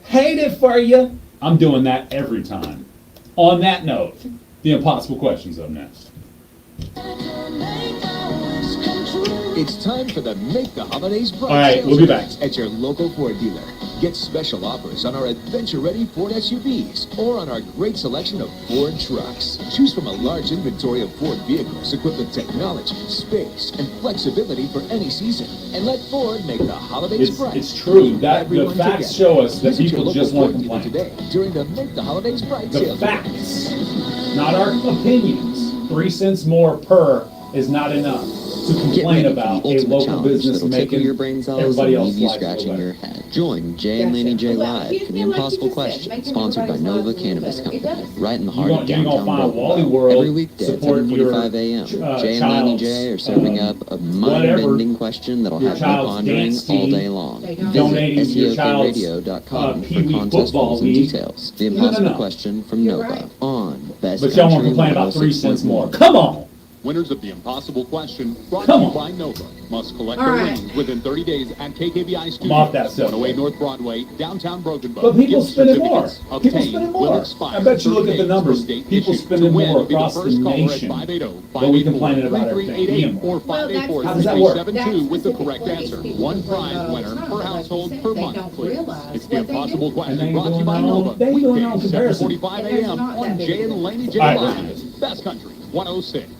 Hate it for you. I'm doing that every time. On that note, the impossible questions up next. It's time for the Make the Holidays Bright All right, sales we'll be back. event at your local Ford dealer. Get special offers on our adventure-ready Ford SUVs or on our great selection of Ford trucks. Choose from a large inventory of Ford vehicles equipped with technology, space, and flexibility for any season. And let Ford make the holidays bright. It's true. That the Everyone facts together. show us that Visit your people local just want to Ford dealer complain. today during the Make the Holidays Bright The sales event. facts, not our opinions. 3 cents more per is not enough to Get complain ready for about the a ultimate local challenge business that'll tickle making your brain cells everybody and else leave you life a little scratching better. your head. Join Jay and Gotcha. Laney J Well, live here's for the like you Impossible just said, Question, make sponsored by everybody's Nova lives a little Cannabis better. It Company, does. right in the You're heart of gonna downtown find Wally Brokenbow. World Every weekday at supporting your 7:45 a.m. Jay and Laney child's, J are serving up a mind-bending question that'll your have you child's pondering dance all team, day long. They don't. donating Visit your child's SEOKradio.com for Pee-wee contest football rules and league. details. The No, no, Impossible no. Question from You're Nova right. on Best But y'all want to Country complain about 3 cents more. 106.1. Come on. Winners of the Impossible Question, brought Come to you on. by Nova, must collect All their right. winnings within 30 days at KKBI Studios, off that stuff. 108 North Broadway, downtown Broken Bow. But people Gift spending more. certificates People obtained spending will more. expire I bet you look 30 at the days numbers. from date People issued. spending To win, more be the across the first caller at nation. 580, But we complaining about everything 3388 being or more. Well, that's 584 How does that work? 3372 with the That correct specific answer. place people One complain prize about all winner the time, per but like you household said, per they month, don't please. realize It's the what they do. Impossible And Question, they brought to you doing by their own- Nova. they doing their own Weekdays, comparison. 7:45 And there's a.m. not that on big Jay of a and Laney J All right, Live. listen. Best Country 106.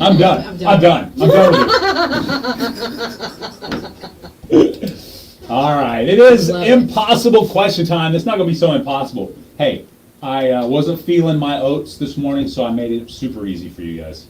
I'm done. I'm done. I'm done. I'm done with you. All right. It is Love it. impossible question time. It's not going to be so impossible. Hey, I wasn't feeling my oats this morning, so I made it super easy for you guys.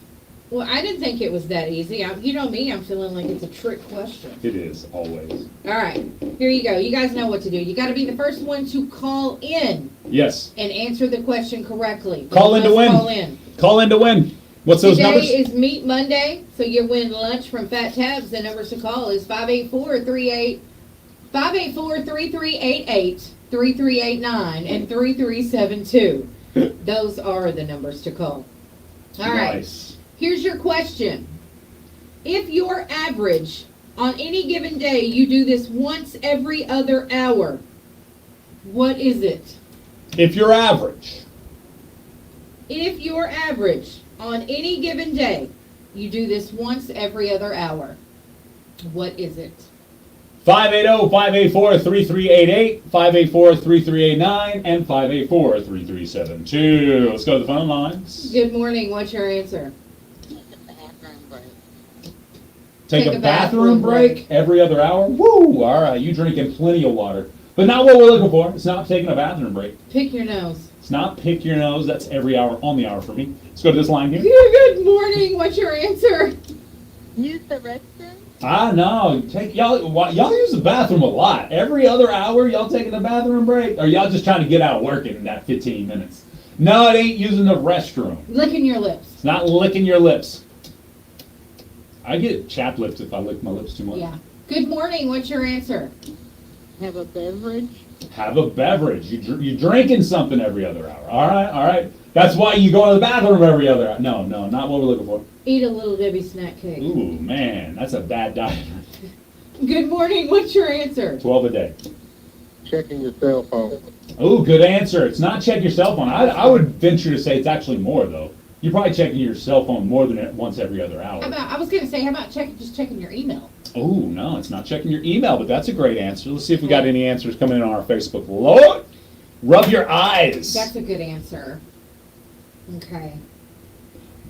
Well, I didn't think it was that easy. You know me, I'm feeling like it's a trick question. It is, always. All right, here you go. You guys know what to do. You got to be the first one to call in Yes. and answer the question correctly. Call in to Must win. Call in. Call in to win. What's those Today numbers? is Meat Monday, so you win lunch from Fat Tabs. The numbers to call is 584-3388, 3389, and 3372. Those are the numbers to call. All right. Nice. Here's your question. If your average on any given day, you do this once every other hour, what is it? If you're average, If your average on any given day, you do this once every other hour, what is it? 580-584-3388, 584-3389, and 584-3372. Let's go to the phone lines. Good morning. What's your answer? Take a bathroom break every other hour. Woo! All right, you drinking plenty of water. But not what we're looking for. It's not taking a bathroom break. Pick your nose. It's not pick your nose. That's every hour on the hour for me. Let's go to this line here. Good morning. What's your answer? Use the restroom? No. Y'all use the bathroom a lot. Every other hour, y'all taking a bathroom break? Or y'all just trying to get out working in that 15 minutes? No, it ain't using the restroom. Licking your lips. It's not licking your lips. I get chapped lips if I lick my lips too much. Yeah. Good morning. What's your answer? Have a beverage? Have a beverage. You're drinking something every other hour. All right. That's why you go to the bathroom every other hour. No, not what we're looking for. Eat a little Debbie snack cake. Ooh, man, that's a bad diet. Good morning. What's your answer? 12 a day. Checking your cell phone. Ooh, good answer. It's not check your cell phone. I would venture to say it's actually more, though. You're probably checking your cell phone more than once every other hour. I was going to say, how about just checking your email? Oh, no, it's not checking your email, but that's a great answer. Let's see if we got any answers coming in on our Facebook. Lord, rub your eyes. That's a good answer. Okay.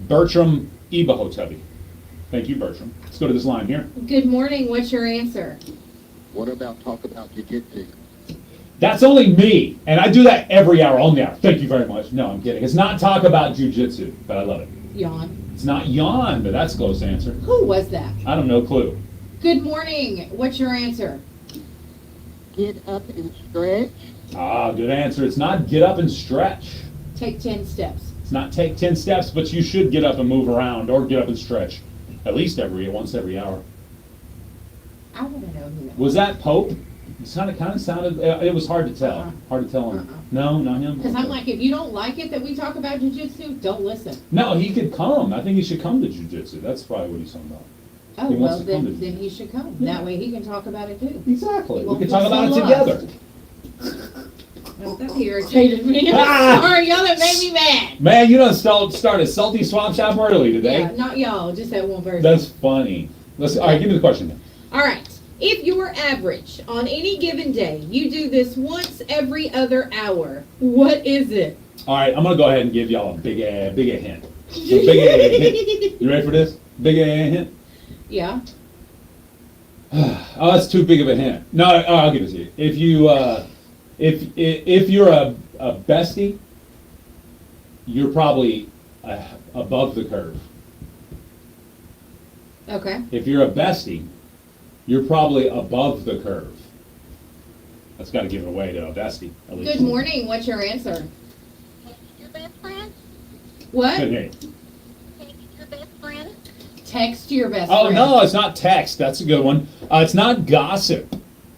Bertram Ibahotubby. Thank you, Bertram. Let's go to this line here. Good morning. What's your answer? What about talk about jiu-jitsu? That's only me, and I do that every hour, on the hour. Thank you very much. No, I'm kidding. It's not talk about jujitsu, but I love it. Yawn. It's not yawn, but that's a close answer. Who was that? I don't know, clue. Good morning. What's your answer? Get up and stretch? Ah, good answer. It's not get up and stretch. Take 10 steps. It's not take 10 steps, but you should get up and move around or get up and stretch. At least once every hour. I want to know who that Was that Pope? It kind of sounded. It was hard to tell. Uh-uh. Hard to tell him. Uh-uh. No, not him. Because I'm like, if you don't like it that we talk about jujitsu, don't listen. No, he could come. I think he should come to jujitsu. That's probably what he's talking about. Oh, He wants well, to come to then jujitsu. he should come. Yeah. That way he can talk about it too. Exactly. He We won't could feel talk about it so together. Well, that irritated me. Ah! I'm sorry, y'all that made me mad. Man, you done started Salty Swap Shop early today. Yeah, not y'all, just that one person. That's funny. All right, give me the question then. All right. If your average on any given day, you do this once every other hour, what is it? All right, I'm gonna go ahead and give y'all a big hint. A big hint. You ready for this? Big hint. Yeah. Oh, that's too big of a hint. No, I'll give it to you. If you if you're a bestie, you're probably above the curve. Okay. If you're a bestie, you're probably above the curve. That's got to give it away to a bestie. At least. Good morning. What's your answer? Your best friend? What? Good name. Your best friend? Text your best Oh friend. no, it's not text. That's a good one. It's not gossip.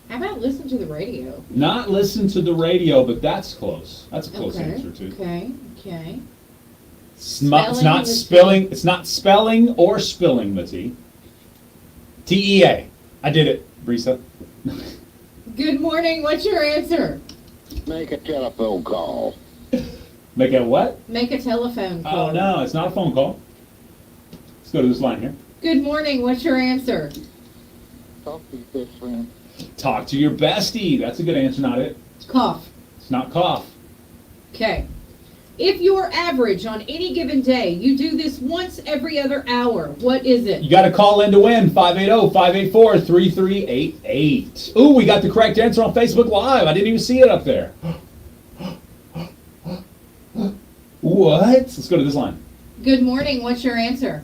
How about listen to the radio? Not listen to the radio, but that's close. That's a close Okay. answer too. Okay. It's not Spelling the spilling. It's not spelling or spilling the tea. TEA. I did it, Brisa. Good morning. What's your answer? Make a telephone call. Make a what? Make a telephone call. Oh no, it's not a phone call. Let's go to this line here. Good morning. What's your answer? Talk to your best friend. Talk to your bestie. That's a good answer, not it. Cough. It's not cough. Okay. If your average on any given day, you do this once every other hour, what is it? You got to call in to win. 580-584-3388. Ooh, we got the correct answer on Facebook Live. I didn't even see it up there. What? Let's go to this line. Good morning. What's your answer?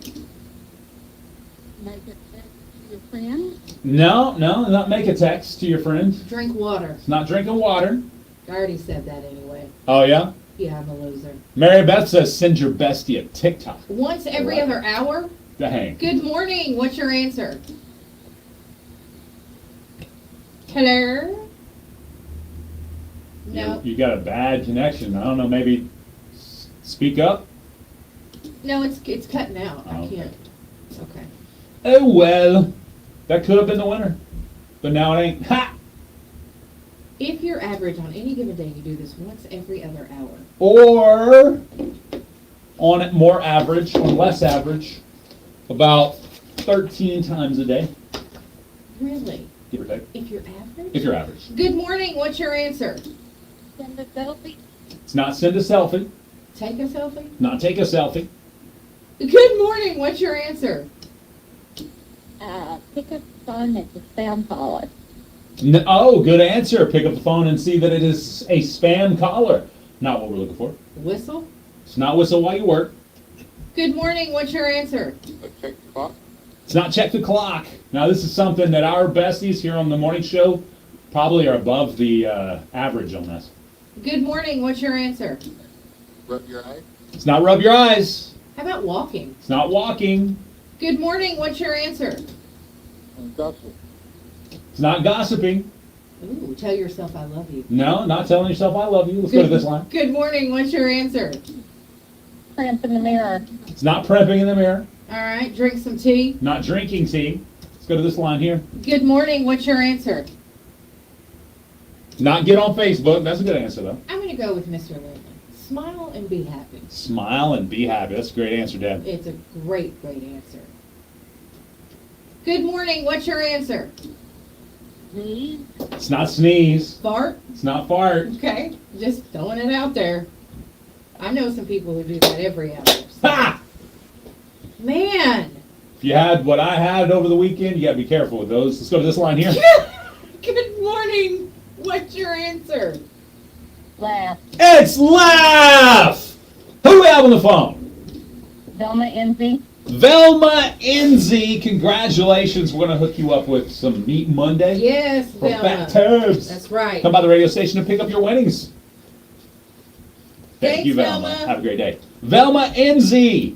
Make it to your friend? No, not make a text to your friend. Drink water. It's not drinking water. I already said that anyway. Oh, yeah? Yeah, I'm a loser. Mary Beth says send your bestie a TikTok. Once every other hour? Dang. Good morning. What's your answer? Hello? No. You got a bad connection. I don't know, maybe speak up? No, it's cutting out. Oh, I okay. can't. It's okay. Oh, well. That could have been the winner. But now it ain't. Ha! If your average on any given day, you do this once every other hour. Or on it more average, on less average, about 13 times a day, Really? give or take, If you're average? if you're average. Good morning. What's your answer? Send a selfie? It's not send a selfie, Take a selfie? not take a selfie. Good morning. What's your answer? Pick up the phone at the spam caller. Oh, good answer. Pick up the phone and see that it is a spam caller. Not what we're looking for. Whistle? It's not whistle while you work. Good morning. What's your answer? Check the clock. It's not check the clock. Now, this is something that our besties here on the morning show probably are above the average on this. Good morning. What's your answer? Rub your eyes. It's not rub your eyes. How about walking? It's not walking. Good morning. What's your answer? And gossip. It's not gossiping. Ooh, tell yourself I love you. No, not telling yourself I love you. Let's go to this line. Good morning. What's your answer? Cramp in the mirror. It's not primping in the mirror. All right. Drink some tea. Not drinking tea. Let's go to this line here. Good morning. What's your answer? Not get on Facebook. That's a good answer, though. I'm going to go with Mr. Lincoln. Smile and be happy. Smile and be happy. That's a great answer, Deb. It's a great answer. Good morning. What's your answer? Sneeze. It's not sneeze. Fart? It's not fart. Okay. Just throwing it out there. I know some people who do that every hour. So. Ha! Man. If you had what I had over the weekend, you got to be careful with those. Let's go to this line here. Good morning. What's your answer? Laugh. It's laugh! Who do we have on the phone? Velma Envy. Velma Enzy, congratulations. We're going to hook you up with some Meat Monday. Yes, For Velma. Fat Turbs. That's right. Come by the radio station and pick up your winnings. Thank Thanks, you, Velma. Velma. Have a great day. Velma Enzy,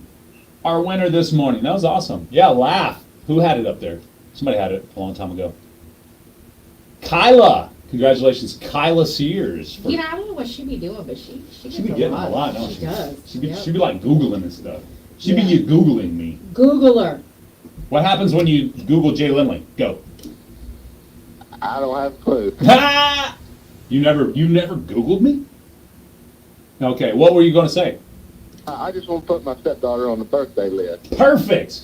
our winner this morning. That was awesome. Yeah, laugh. Who had it up there? Somebody had it a long time ago. Kyla. Congratulations, Kyla Sears. You know, I don't know what she be doing, but she gets She be getting a lot, don't she? She does. She be, Yep. she be like Googling and stuff. She Yeah. be Googling me. Googler. What happens when you Google Jay Lindley? Go. I don't have a clue. You never Googled me? Okay, what were you going to say? I just want to put my stepdaughter on the birthday list. Perfect.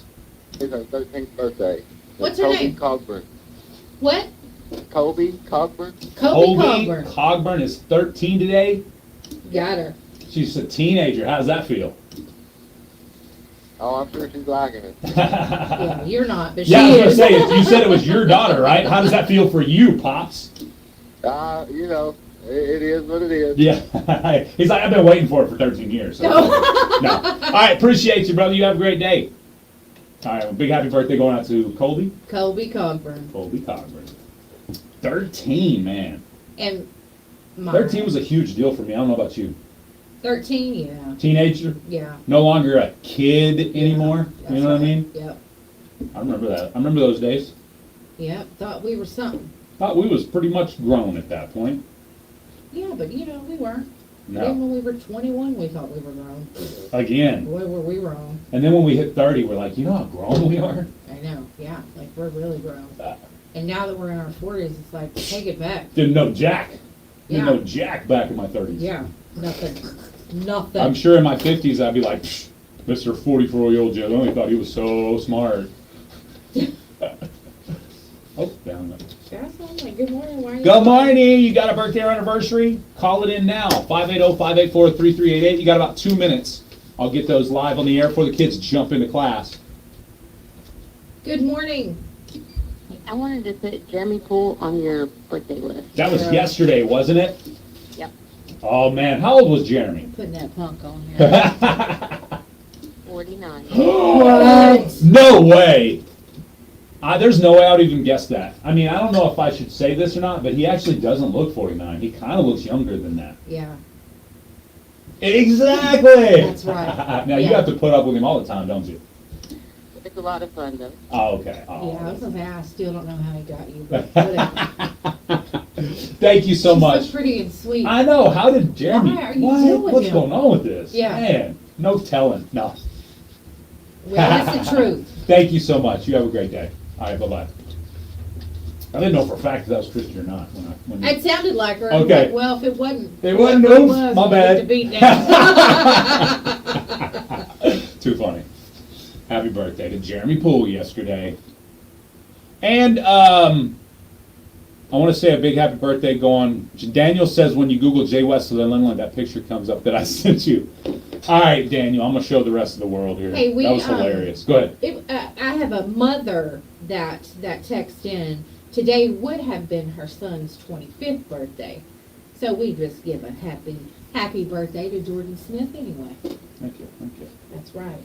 It's her 13th birthday. What's her Kobe name? Cogburn. What? Kobe Cogburn? Kobe Colby Cogburn. Cogburn is 13 today. Got her. She's a teenager. How does that feel? Oh, I'm sure she's liking it. Yeah, you're not, but Yeah, I was she gonna is. say, you said it was your daughter, right? How does that feel for you, Pops? You know, it is what it is. Yeah. He's like, I've been waiting for it for 13 years. So. No. No. All right, appreciate you, brother. You have a great day. All right, well, big happy birthday going out to Colby. Kobe Cogburn. Colby Cogburn. 13, man. And my 13 was a huge deal for me. I don't know about you. 13, yeah. Teenager, Yeah. no longer a kid anymore. That's You know what I right. mean? Yep. I remember that. I remember those days. Yep. Thought we were something. Thought we was pretty much grown at that point. Yeah, but you know, we weren't. Even No. when we were 21, we thought we were grown. Again. Boy, were we wrong. And then when we hit 30, we're like, you know how grown we are? I know. Yeah. Like, we're really grown. Uh, And now that we're in our 40s, it's like, take it back. Didn't know Jack. Didn't Yeah. know Jack back in my 30s. Yeah. Nothing. Nothing. I'm sure in my 50s I'd be like, "Psh, Mr. 44-year-old Joe only thought he was so smart. Oh, down there. That's all. Like, good morning. Why are you Good morning. You got a birthday or anniversary? Call it in now. 580-584-3388. You got about 2 minutes. I'll get those live on the air before the kids jump into class. Good morning. I wanted to put Jeremy Poole on your birthday list. That was Yeah. yesterday, wasn't it? Yep. Oh, man. How old was Jeremy? Putting that punk on here. 49. What? No way. There's no way I would even guess that. I mean, I don't know if I should say this or not, but he actually doesn't look 49. He kind of looks younger than that. Yeah. Exactly. That's right. Now, you Yeah. have to put up with him all the time, don't you? It's a lot of fun, though. Oh, okay. Oh, Yeah, I was gonna say, I still don't know how he got you, but whatever. Thank you so She's much. so pretty and sweet. I know. How did Jeremy? Why are you doing What's him? going on with this? Yeah. Man, no telling. No. Well, that's the truth. Thank you so much. You have a great day. All right. Bye bye. I didn't know for a fact if that was Christian or not when It sounded like her. I was Okay. like, well, if it wasn't. It wasn't. whoever it Oops, was, my we bad. get to beat down. Too funny. Happy birthday to Jeremy Poole yesterday. And I want to say a big happy birthday going. Daniel says when you Google Jay Wesley Lindland, that picture comes up that I sent you. All right, Daniel, I'm going to show the rest of the world here. Hey, that was hilarious. Go ahead. I have a mother that texted in. Today would have been her son's 25th birthday. So we just give a happy birthday to Jordan Smith anyway. Thank you. Thank you. That's right.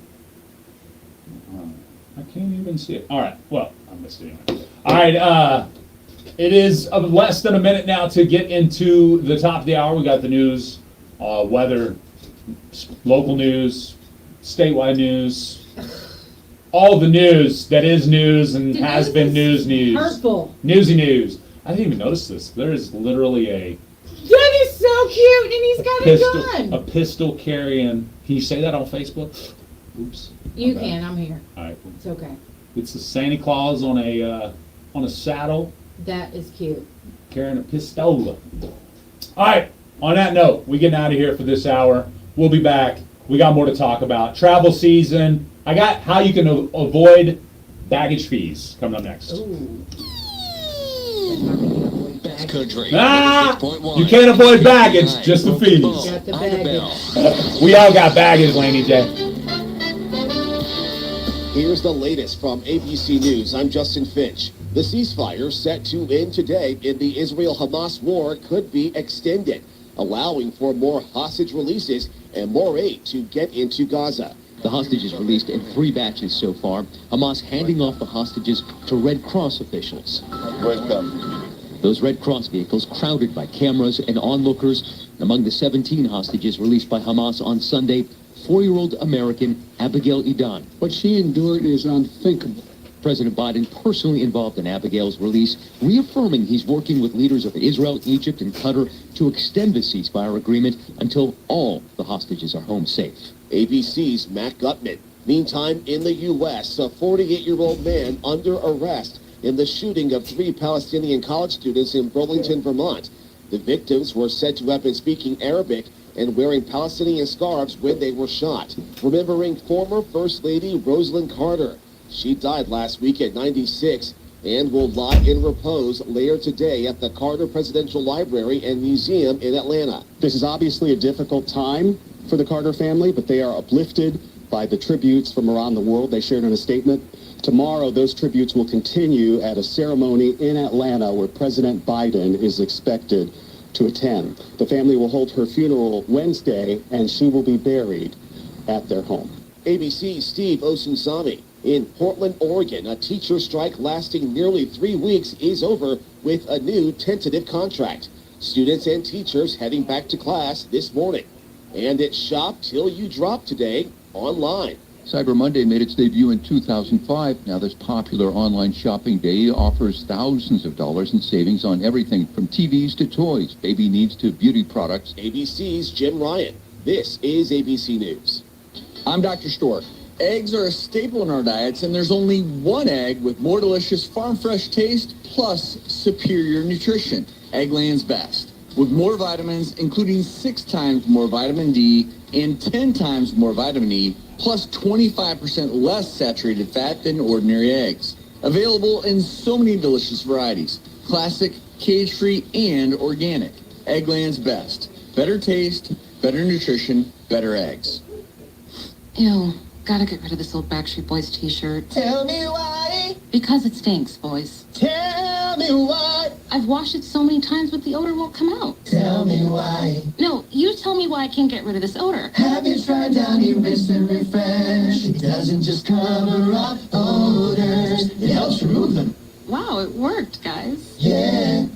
I can't even see it. All right. Well, I missed it anyway. All right. It is less than a minute now to get into the top of the hour. We got the news, weather, local news, statewide news, all the news that is news and The has news been is news. Hurtful. Newsy news. I didn't even notice this. There is literally a That is so cute, and he's got a gun. pistol carrying. Can you say that on Facebook? Oops. You My bad. can. I'm here. All right. It's okay. It's a Santa Claus on a saddle That is cute. carrying a pistol. All right. On that note, we getting out of here for this hour. We'll be back. We got more to talk about. Travel season. I got how you can avoid baggage fees coming up next. Ooh. Best country. Ah! 96.1. You can't avoid baggage, just the fees. Got the baggage. We all got baggage, Laney J. Here's the latest from ABC News. I'm Justin Finch. The ceasefire set to end today in the Israel-Hamas war could be extended, allowing for more hostage releases and more aid to get into Gaza. The hostages released in 3 batches so far. Hamas handing off the hostages to Red Cross officials. Those Red Cross vehicles crowded by cameras and onlookers. Among the 17 hostages released by Hamas on Sunday, 4-year-old American Abigail Edan. What she endured is unthinkable. President Biden personally involved in Abigail's release, reaffirming he's working with leaders of Israel, Egypt, and Qatar to extend the ceasefire agreement until all the hostages are home safe. ABC's Matt Gutman. Meantime, in the U.S., a 48-year-old man under arrest in the shooting of 3 Palestinian college students in Burlington, Vermont. The victims were said to have been speaking Arabic and wearing Palestinian scarves when they were shot. Remembering former First Lady Rosalind Carter. She died last week at 96 and will lie in repose later today at the Carter Presidential Library and Museum in Atlanta. This is obviously a difficult time for the Carter family, but they are uplifted by the tributes from around the world. They shared in a statement. Tomorrow, those tributes will continue at a ceremony in Atlanta where President Biden is expected to attend. The family will hold her funeral Wednesday, and she will be buried at their home. ABC's Steve Osunsami. In Portland, Oregon, a teacher strike lasting nearly 3 weeks is over with a new tentative contract. Students and teachers heading back to class this morning. And it's Shop Till You Drop today online. Cyber Monday made its debut in 2005. Now this popular online shopping day offers thousands of dollars in savings on everything from TVs to toys, baby needs to beauty products. ABC's Jim Ryan. This is ABC News. I'm Dr. Stork. Eggs are a staple in our diets, and there's only one egg with more delicious farm fresh taste plus superior nutrition. Eggland's Best. With more vitamins, including 6 times more vitamin D and 10 times more vitamin E, plus 25% less saturated fat than ordinary eggs. Available in so many delicious varieties. Classic, cage-free, and organic. Eggland's Best. Better taste, better nutrition, better eggs. Ew, gotta get rid of this old Backstreet Boys t-shirt. Tell me why. Because it stinks, boys. Tell me why. I've washed it so many times, but the odor won't come out. Tell me why. No, you tell me why I can't get rid of this odor. Have you tried Downy Rinse and Refresh? It doesn't just cover up odors, it helps remove them. Wow, it worked, guys. Yeah.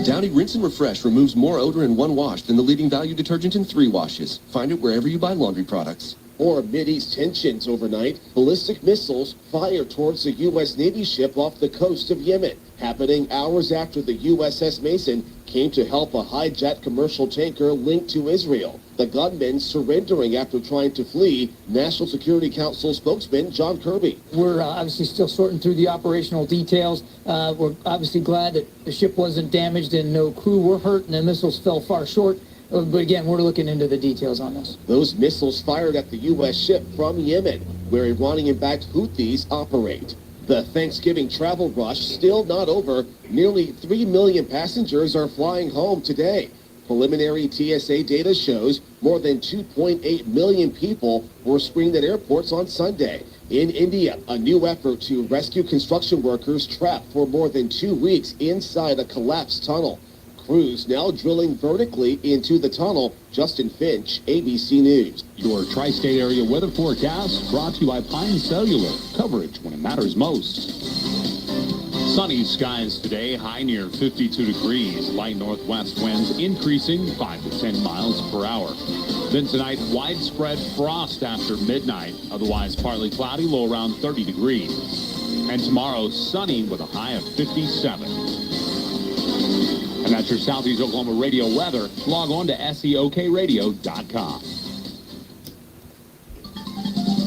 Downy Rinse and Refresh removes more odor in 1 wash than the leading value detergent in 3 washes. Find it wherever you buy laundry products. Or Mideast tensions overnight. Ballistic missiles fired towards the U.S. Navy ship off the coast of Yemen, happening hours after the USS Mason came to help a hijacked commercial tanker linked to Israel. The gunmen surrendering after trying to flee. National Security Council spokesman John Kirby. We're obviously still sorting through the operational details. We're obviously glad that the ship wasn't damaged and no crew were hurt and the missiles fell far short. But again, we're looking into the details on this. Those missiles fired at the U.S. ship from Yemen, where Iranian-backed Houthis operate. The Thanksgiving travel rush still not over. Nearly 3 million passengers are flying home today. Preliminary TSA data shows more than 2.8 million people were screened at airports on Sunday. In India, a new effort to rescue construction workers trapped for more than 2 weeks inside a collapsed tunnel. Crews now drilling vertically into the tunnel. Justin Finch, ABC News. Your tri-state area weather forecast brought to you by Pine Cellular. Coverage when it matters most. Sunny skies today, high near 52 degrees. Light northwest winds increasing 5 to 10 miles per hour. Then tonight, widespread frost after midnight. Otherwise, partly cloudy, low around 30 degrees. And tomorrow, sunny with a high of 57. And that's your Southeast Oklahoma radio weather. Log on to SEOKradio.com.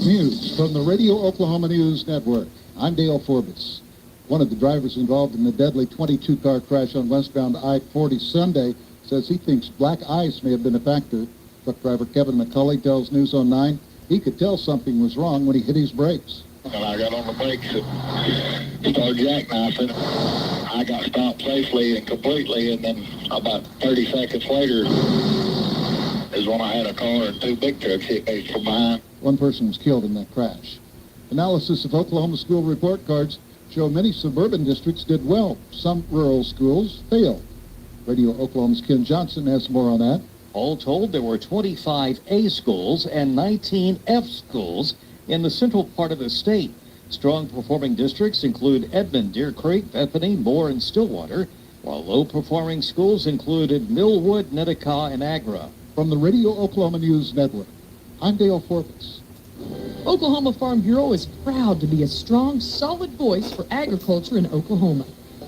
News from the Radio Oklahoma News Network. I'm Dale Forbes. One of the drivers involved in the deadly 22-car crash on westbound I-40 Sunday says he thinks black ice may have been a factor. Truck driver Kevin McCulley tells News on 9 he could tell something was wrong when he hit his brakes. And I got on the brakes and started jackknifing. I got stopped safely and completely, and then about 30 seconds later is when I had a car and 2 big trucks hit me from behind. One person was killed in that crash. Analysis of Oklahoma school report cards show many suburban districts did well. Some rural schools failed. Radio Oklahoma's Ken Johnson has more on that. All told, there were 25 A schools and 19 F schools in the central part of the state. Strong performing districts include Edmond, Deer Creek, Bethany, Moore, and Stillwater, while low performing schools included Millwood, Netticaw, and Agra. From the Radio Oklahoma News Network, I'm Dale Forbes. Oklahoma Farm Bureau is proud to be a strong, solid voice for agriculture in Oklahoma.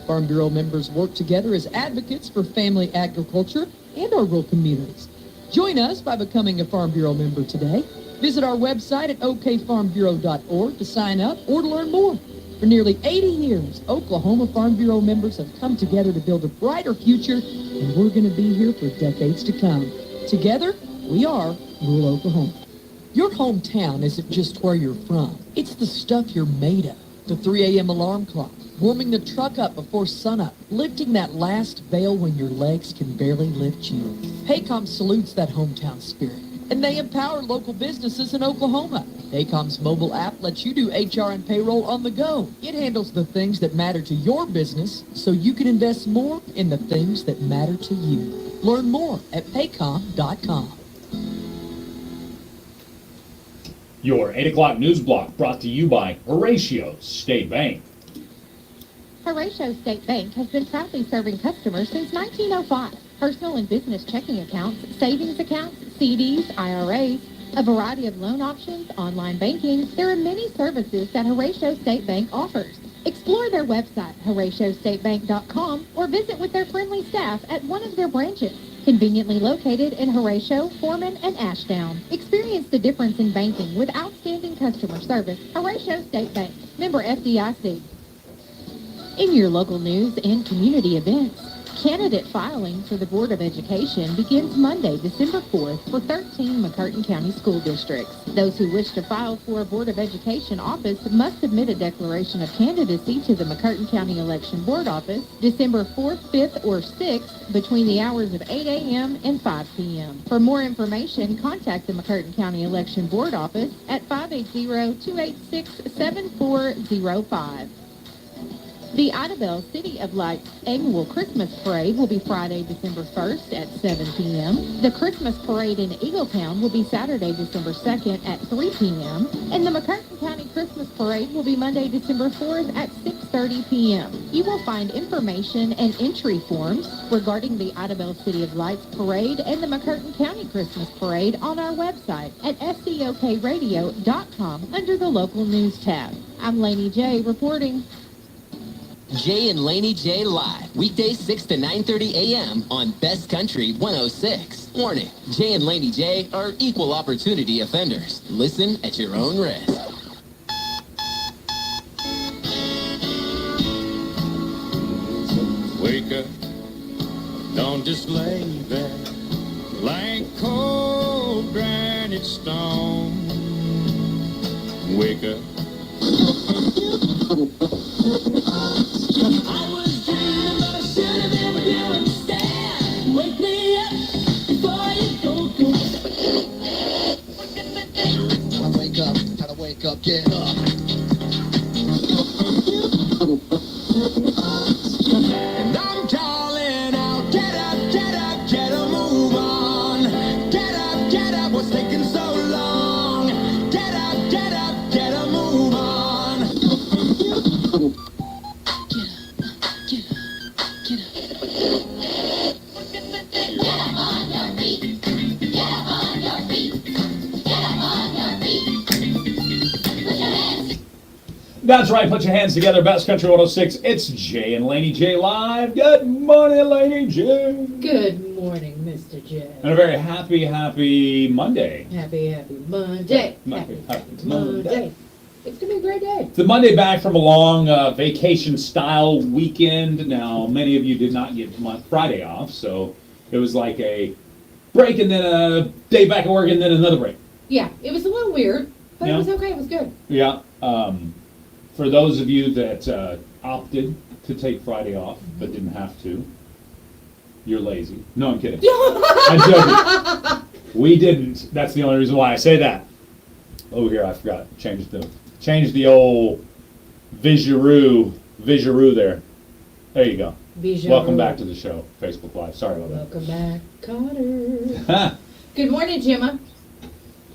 Farm Bureau members work together as advocates for family agriculture and our rural communities. Join us by becoming a Farm Bureau member today. Visit our website at okfarmbureau.org to sign up or to learn more. For nearly 80 years, Oklahoma Farm Bureau members have come together to build a brighter future, and we're going to be here for decades to come. Together, we are rural Oklahoma. Your hometown isn't just where you're from. It's the stuff you're made of. The 3 a.m. alarm clock, warming the truck up before sunup, lifting that last bale when your legs can barely lift you. Paycom salutes that hometown spirit, and they empower local businesses in Oklahoma. Paycom's mobile app lets you do HR and payroll on the go. It handles the things that matter to your business so you can invest more in the things that matter to you. Learn more at paycom.com. Your 8 o'clock news block brought to you by Horatio State Bank. Horatio State Bank has been proudly serving customers since 1905. Personal and business checking accounts, savings accounts, CDs, IRAs, a variety of loan options, online banking. There are many services that Horatio State Bank offers. Explore their website, HoratioStateBank.com, or visit with their friendly staff at one of their branches. Conveniently located in Horatio, Foreman, and Ashdown. Experience the difference in banking with outstanding customer service. Horatio State Bank, member FDIC. In your local news and community events, candidate filing for the Board of Education begins Monday, December 4th for 13 McCurtain County school districts. Those who wish to file for a Board of Education office must submit a declaration of candidacy to the McCurtain County Election Board office December 4th, 5th, or 6th between the hours of 8 a.m. and 5 p.m. For more information, contact the McCurtain County Election Board office at 580-286-7405. The Idabel City of Lights annual Christmas Parade will be Friday, December 1st at 7 p.m. The Christmas Parade in Eagletown will be Saturday, December 2nd at 3 p.m. And the McCurtain County Christmas Parade will be Monday, December 4th at 6:30 p.m. You will find information and entry forms regarding the Idabel City of Lights Parade and the McCurtain County Christmas Parade on our website at scokradio.com under the local news tab. I'm Laney J reporting. Jay and Laney J live, weekdays 6 to 9:30 a.m. on Best Country 106. Warning, Jay and Laney J are equal opportunity offenders. Listen at your own risk. Wake up, don't just lay there like cold granite stone. Wake up. I was dreaming, but I should have been with you instead. Wake me up before you go. Gotta wake up, get up. And I'm calling out, get up, get a move on. Get up, what's taking so long? Get up, get a move on. That's right, put your hands together, Best Country 106. It's Jay and Laney J live. Good morning, Laney J. Good morning, Mr. J. And a very happy Monday. Happy Monday. Happy Monday. It's going to be a great day. It's the Monday back from a long vacation-style weekend. Now, many of you did not get Friday off, so it was like a break and then a day back at work and then another break. Yeah, it was a little weird, but Yeah. it was okay. It was good. Yeah. For those of you that opted to take Friday off but didn't have to, you're lazy. No, I'm kidding. I'm joking. We didn't. That's the only reason why I say that. Oh, here, I forgot. Change the old visual there. There you go. Visual. Welcome back to the show, Facebook Live. Sorry about Welcome back, Carter. that. Good morning, Gemma.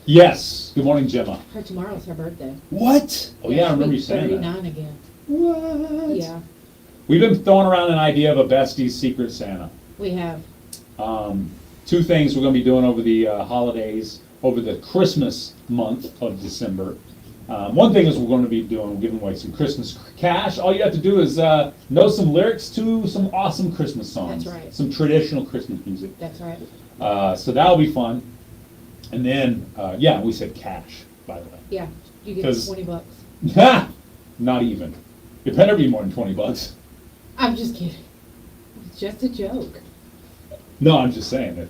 Yes. Good morning, Gemma. Tomorrow's her birthday. What? Oh, yeah, I remember you saying that. 39 again. What? Yeah, We've been throwing around an idea of a Bestie's Secret Santa. we have. Two things we're going to be doing over the holidays. over the Christmas month of December. One thing is we're going to be giving away some Christmas cash. All you have to do is know some lyrics to some awesome Christmas songs. That's right. Some traditional Christmas music. That's right. So that'll be fun. And then, yeah, we said cash, by the way. Yeah, you get 'Cause- $20. Ha! Not even. It better be more than $20. I'm just kidding. It's just a joke. No, I'm just saying that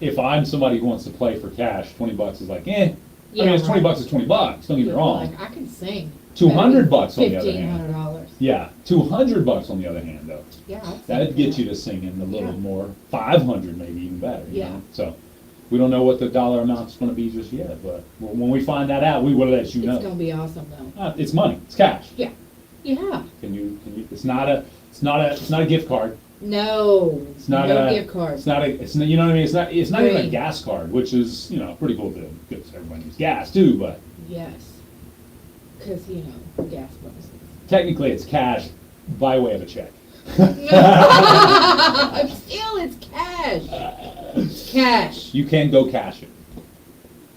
if I'm somebody who wants to play for cash, $20 is like, eh. I mean, it's $20 is $20. Don't get me wrong. Like, I can sing. $200 on the other hand. $1,500. Yeah, $200 on the other hand, though. Yeah, I'd That'd sing get for you to singing a little more. 500 maybe even better. You Yeah. know? So we don't know what the dollar amount's going to be just yet, but when we find that out, we will let you know. It's gonna be awesome though. It's money. It's cash. Yeah. Yeah. Can you? It's not a gift card. No. It's not no a gift card. It's not a. It's you know what I mean. It's not even a Green. gas card, which is pretty cool too, because everybody needs gas too. But Yes. Because gas prices. technically, it's cash by way of a check. Still, it's cash. Cash. You can go cash it.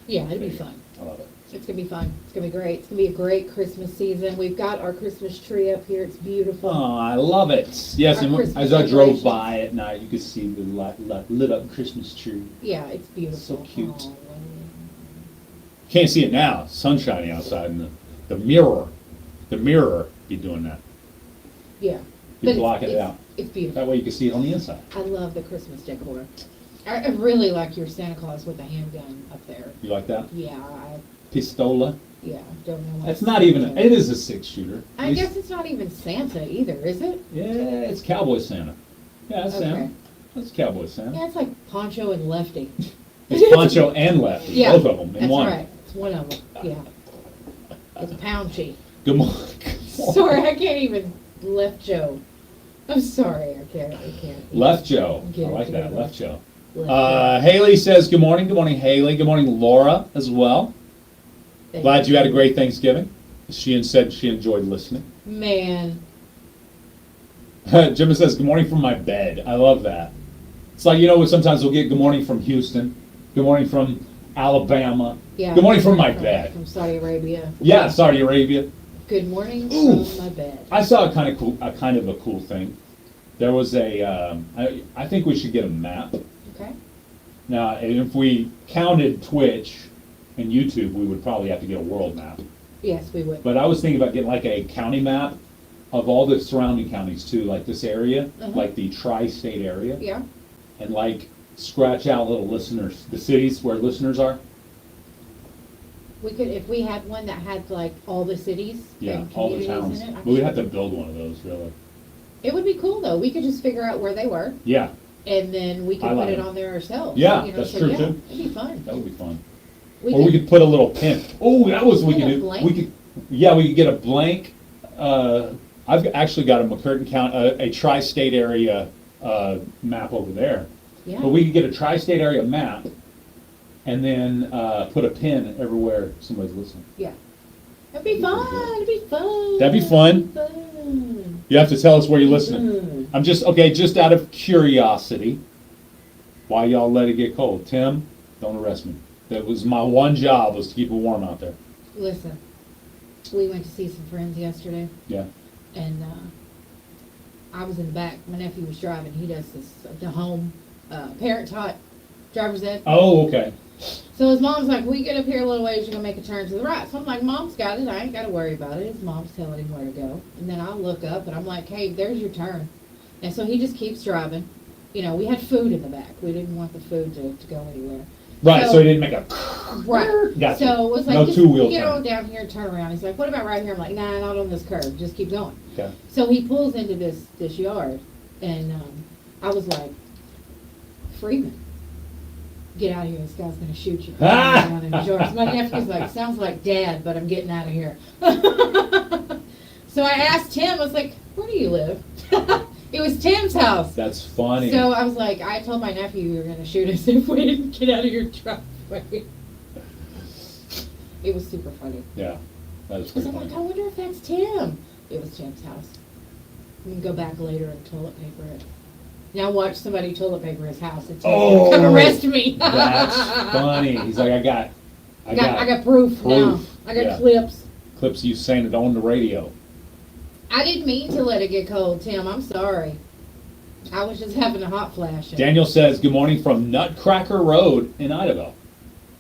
Yeah, it'd be fun. I love it. It's gonna be fun. It's gonna be great. It's gonna be a great Christmas season. We've got our Christmas tree up here. It's beautiful. Oh, I love it. Yes, Our and Christmas as I drove decorations. by at night, you could see the lit up Christmas tree. Yeah, it's beautiful. So cute. Can't see it now. Sun's shining outside, and the mirror be doing that. Yeah. Be But blocking it it's- out. It's beautiful. That way you can see it on the inside. I love the Christmas decor. I really like your Santa Claus with the handgun up there. You like that? Yeah, Pistola. don't know why. It's not even. It is a 6-shooter. I guess it's not even Santa either, is it? Yeah, it's Cowboy Santa. Yeah, that's Santa. Okay. That's Cowboy Santa. Yeah, it's like Poncho and Lefty. It's Poncho and Lefty, Yeah, both of them in that's one. right. It's one of them. Yeah. It's Pounchy. Good morning. Sorry, I can't even left Joe. I'm sorry, I can't. Left Joe. Get I it like that. together. Left Joe. Left Haley says good morning. Good morning, Haley. Good morning, Laura, as well. Glad you had a great Thanksgiving. She said she enjoyed listening. Man, Jimmy says good morning from my bed. I love that. It's like, sometimes we'll get good morning from Houston. Good morning from Alabama. yeah. Good morning from my bed. From Saudi Arabia. Yeah, Saudi Arabia. Good morning Ooh. from my bed. I saw a kind of a cool thing. There was I think we should get a map. Okay. Now, and if we counted Twitch and YouTube, we would probably have to get a world map. Yes, we would. But I was thinking about getting like a county map of all the surrounding counties too, like this area, like the tri-state area, Yeah. and like scratch out little listeners, the cities where listeners are. We could, if we had one that had like all the cities Yeah, and all the communities towns. in it. But we'd have to build one of those, really. It would be cool though. We could just figure out where they were, Yeah, and then we could I like put it it. on there ourselves. Yeah, you know, that's so true, yeah, too. It'd be fun. that would be fun. We Or we could- could put a little pin. Oh, that was what we Put could a do. blank? We could get a blank. I've actually got a McCurtain County, a tri-state area map over there. Yeah. But we could get a tri-state area map, and then put a pin everywhere somebody's listening. Yeah. It'd be fun. It'd be fun. That'd be fun. Fun. You have to tell us where you're listening. Mm. I'm just out of curiosity. Why y'all let it get cold? Tim, don't arrest me. That was my one job, was to keep it warm out there. Listen, we went to see some friends yesterday, Yeah. and I was in the back. My nephew was driving. He does the home parent-taught driver's ed. Oh, okay. So his mom's like, "We get up here a little ways, you're gonna make a turn to the right." So I'm like, "Mom's got it. I ain't got to worry about it." His mom's telling him where to go, and then I look up and I'm like, "Hey, there's your turn." And so he just keeps driving. We had food in the back. We didn't want the food to go anywhere. Right, so he didn't make a. Right. Gotcha. So it was like, No just two-wheel get turn. on down here and turn around. He's like, "What about right here?" I'm like, "Nah, not on this curve. Just keep going." Okay. So he pulls into this yard, and I was like, "Freeman, get out of here. This guy's going to shoot you." Down in his yard. My nephew's like, "Sounds like Dad, but I'm getting out of here." So I asked Tim, I was like, "Where do you live?" It was Tim's house. That's funny. So I was like, I told my nephew you were going to shoot us if we didn't get out of your driveway. It was super funny. Yeah, that was Because pretty I'm like, funny. I wonder if that's Tim. It was Tim's house. We can go back later and toilet paper it. Now watch somebody toilet paper his house and Oh, come arrest me. That's funny. He's like, I got proof now. I got Yeah. clips. Clips of you saying it on the radio. I didn't mean to let it get cold, Tim. I'm sorry. I was just having a hot flash. Daniel says, good morning from Nutcracker Road in Idaho.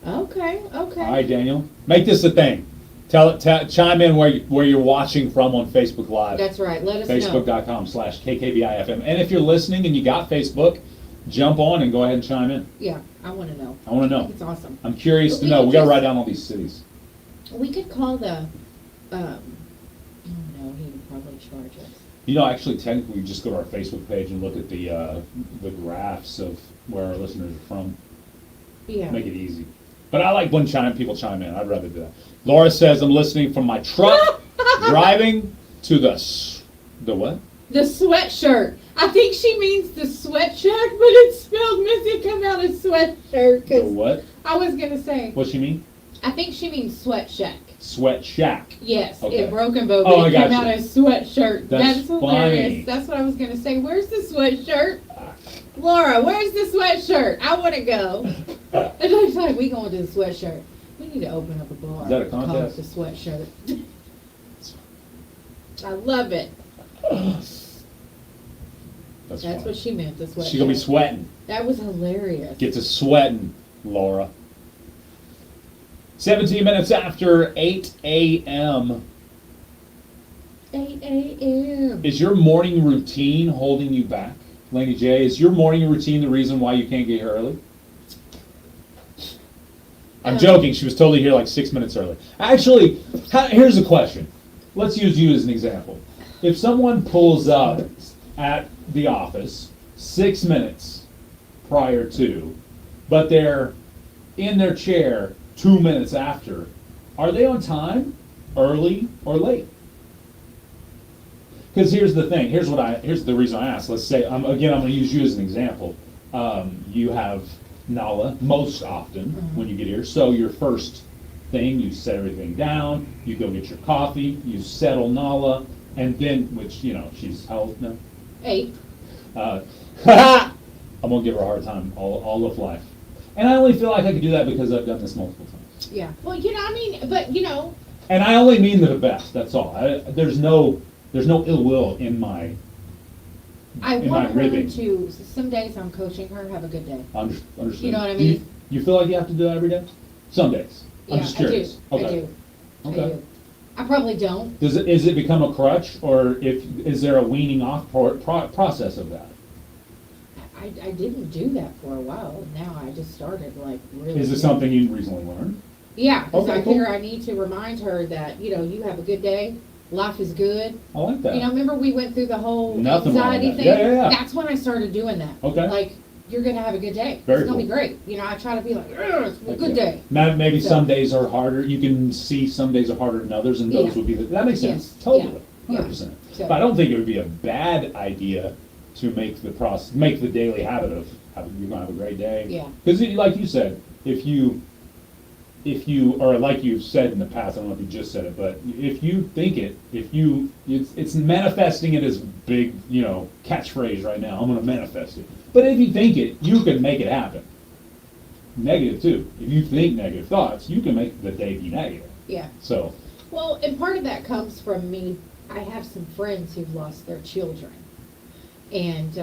Okay. All right, Daniel. Make this a thing. Chime in where you're watching from on Facebook Live. That's right. Let us know. Facebook.com/KKBIFM. And if you're listening and you got Facebook, jump on and go ahead and chime in. Yeah, I want to know. I want to know. It's awesome. I'm curious to We know. could We got to just- write down all these cities. We could call the, oh no, he would probably charge us. You know, actually, technically, we just go to our Facebook page and look at the graphs of where our listeners are from. Yeah. Make it easy. But I like when people chime in. I'd rather do that. Laura says, I'm listening from my truck, driving to the what? The sweatshirt. I think she means the sweatshirt, but it's spelled missing come out as sweatshirt. The what? I was going to say. What's she mean? I think she means sweat shack. Sweat shack. Yes, Okay. in Broken Bow, Oh, but I it got came out you. as sweatshirt. That's hilarious. funny. That's what I was going to say. Where's the sweatshirt? Laura, where's the sweatshirt? I want to go. And I was like, we going to the sweatshirt. We need to open up a bar. Is that a Call it contest? the sweatshirt. I love it. That's what she meant, the sweatshirt. She's going to be sweating. That was hilarious. Get to sweating, Laura. 17 minutes after 8 a.m. 8 a.m. Is your morning routine holding you back? Laney J, is your morning routine the reason why you can't get here early? I'm joking. She was totally here like 6 minutes early. Actually, here's a question. Let's use you as an example. If someone pulls up at the office 6 minutes prior to, but they're in their chair 2 minutes after, are they on time, early, or late? Because here's the thing. Here's the reason I asked. Let's say, I'm going to use you as an example. You have Nala most often when you get here. So your first thing, you set everything down, you go get your coffee, you settle Nala, and then, which, she's how old now? 8. I'm going to give her a hard time all of life. And I only feel like I could do that because I've done this multiple times. Yeah. Well, but And I only mean the best, that's all. There's no ill will in my I in want my her ribbing. to, some days I'm coaching her, have a good day. Understood. You know what I Do mean? You feel like you have to do that every day? Some days. I'm Yeah, just curious. I Okay. do. Okay. I do. I probably don't. Is it become a crutch, or is there a weaning off process of that? I didn't do that for a while. Now I just started like really. Is it something you recently learned? Yeah, because Okay, I cool. figure I need to remind her that, you have a good day, life is good. I like that. Remember we went through the whole Nothing wrong with anxiety that. thing? Yeah. That's when I started doing that. Okay. Like, you're going to have a good day. Very it's going to be cool. great. I try to be like, it's a good Yeah. day. Maybe So- some days are harder. You can see some days are harder than others, and those Yeah. would be that makes sense. Yes. Totally. Yeah. 100%. So- But I don't think it would be a bad idea to make the daily habit of you're going to have a great day. Yeah. Because like you said, if you, or like you've said in the past, I don't know if you just said it, but if you think it's manifesting it as big, catchphrase right now. I'm going to manifest it. But if you think it, you can make it happen. Negative too. If you think negative thoughts, you can make the day be negative. Yeah. So, Well, and part of that comes from me. I have some friends who've lost their children. And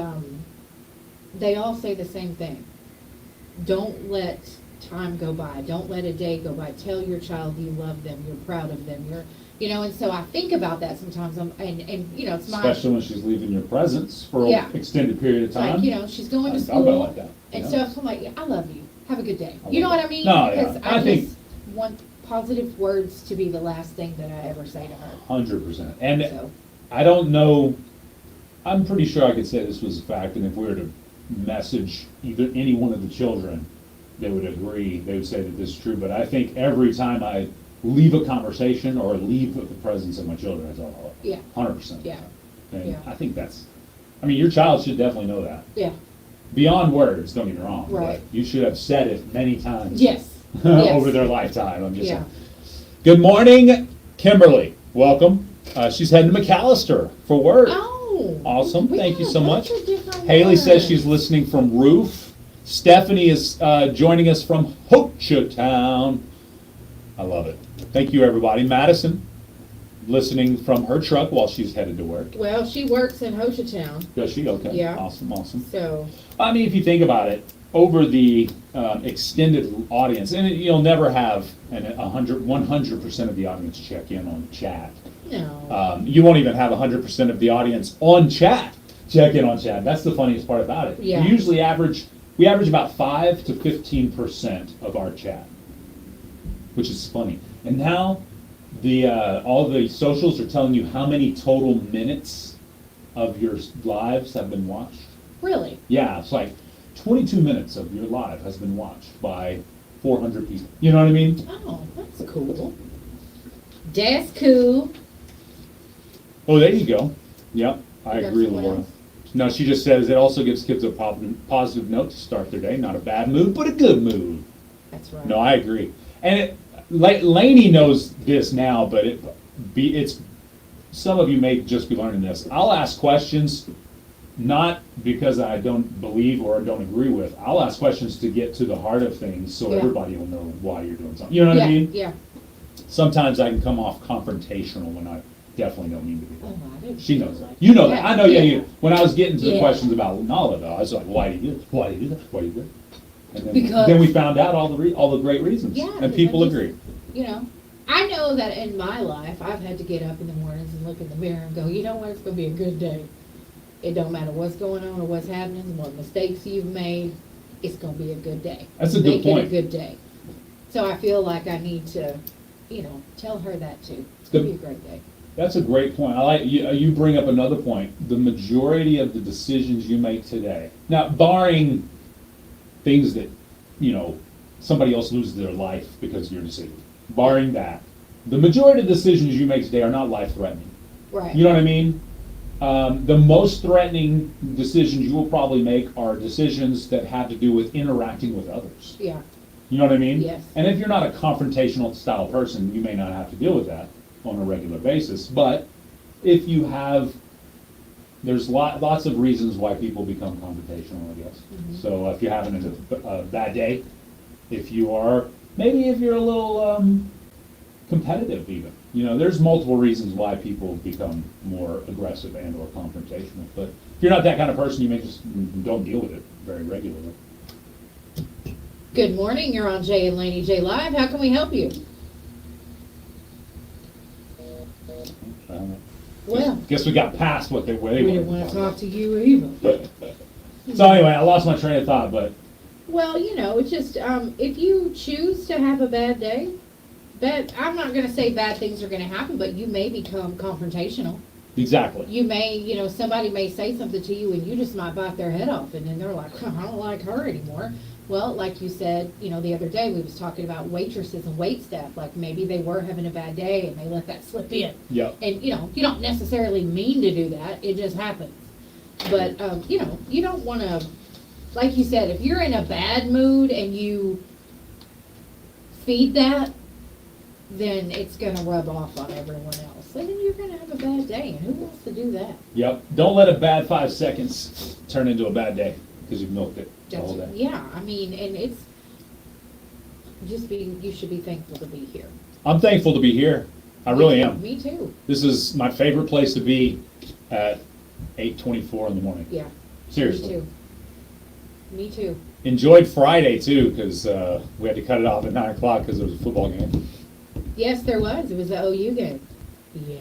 they all say the same thing. Don't let time go by. Don't let a day go by. Tell your child you love them. You're proud of them. And so I think about that sometimes. It's my. especially when she's leaving your presence for Yeah. an extended period of time. Like, she's going to I school. bet like that. And Yeah. stuff. So I'm like, I love you. Have a good day. I You know love what I that. mean? No, yeah. Because I I think- just want positive words to be the last thing that I ever say to her. 100%. And So. I don't know, I'm pretty sure I could say this was a fact, and if we were to message either any one of the children, they would agree, they would say that this is true, but I think every time I leave a conversation or leave the presence of my children, I tell them, Yeah. 100%. Yeah. And Yeah. I think your child should definitely know that. Yeah. Beyond words, don't get me wrong. Right. But you should have said it many times. Yes. Yes. Over their lifetime, I'm just Yeah. saying. Good morning, Kimberly. Welcome. She's heading to McAllister for work. Oh, Oh. Awesome. Thank you so much. That's a different Haley says one. she's listening from Roof. Stephanie is joining us from Ho Chi Town. I love it. Thank you, everybody. Madison, listening from her truck while she's headed to work. Well, she works in Ho Chi Town, Does she? Okay. Yeah. Awesome, awesome. so, I mean, if you think about it, over the extended audience, and you'll never have 100% of the audience check in on chat. no. You won't even have 100% of the audience on chat check in on chat. That's the funniest part about it. Yeah. We average about 5 to 15% of our chat, which is funny. And now all the socials are telling you how many total minutes of your lives have been watched. Really? Yeah, it's like 22 minutes of your live has been watched by 400 people. You know what I mean? Oh, that's cool. That's cool. Oh, there you go. Yep, I You got agree, someone Laura. else? No, she just says it also gives kids a positive note to start their day. Not a bad mood, but a good mood. That's right. No, I agree. And Laney knows this now, but it's some of you may just be learning this. I'll ask questions, not because I don't believe or don't agree with. I'll ask questions to get to the heart of things, so Yeah. everybody will know why you're doing something. You know what yeah, I mean? Yeah. Sometimes I can come off confrontational when I definitely don't mean to be. Oh, I didn't She feel knows that. like You know that. I know. Yeah. Yeah. When I was getting to the Yeah. questions about Nala, though, I was like, "Why do you do this? Why do you do that? Why do you do that?" And then, Because- then we found out all the great reasons, Yeah, and people I just- agree. You know, I know that in my life, I've had to get up in the mornings and look in the mirror and go, you know what, it's going to be a good day. It don't matter what's going on or what's happening, what mistakes you've made, it's going to be a good day. That's a good Make point. it a good day. So I feel like I need to, tell her that too. It's Good. going to be a great day. That's a great point. I like you bring up another point. The majority of the decisions you make today, now barring things that somebody else loses their life because of your decision, barring that, the majority of the decisions you make today are not life-threatening. Right. You know what I mean? The most threatening decisions you will probably make are decisions that have to do with interacting with others. Yeah. You know what I mean? Yes. And if you're not a confrontational style person, you may not have to deal with that on a regular basis. But if you have, there's lots of reasons why people become confrontational, I guess. Mhm. So if you're having a bad day, if you're a little competitive even, there's multiple reasons why people become more aggressive and or confrontational. But if you're not that kind of person, you may just don't deal with it very regularly. Good morning. You're on Jay and Laney J Live. How can we help you? Well, Guess we got past what they were. we didn't want to talk to you either. So anyway, I lost my train of thought, but Well, it's just, if you choose to have a bad day, I'm not gonna say bad things are gonna happen, but you may become confrontational. exactly. You may, somebody may say something to you and you just might bite their head off and then they're like, I don't like her anymore. Well, like you said, the other day we was talking about waitresses and wait staff, like maybe they were having a bad day and they let that slip in. Yep. And, you don't necessarily mean to do that, it just happens. But, you don't wanna, like you said, if you're in a bad mood and you feed that, then it's gonna rub off on everyone else. And then you're gonna have a bad day, and who wants to do that? Yep. Don't let a bad 5 seconds turn into a bad day because you've milked it the whole day. Yeah, I mean, and it's, you should be thankful to be here. I'm thankful to be here. I really am. Me too. This is my favorite place to be at 8:24 in the morning. Yeah. Seriously. Me too. Enjoyed Friday too because we had to cut it off at 9 o'clock because it was a football game. Yes, there was. It was the OU game. Yeah.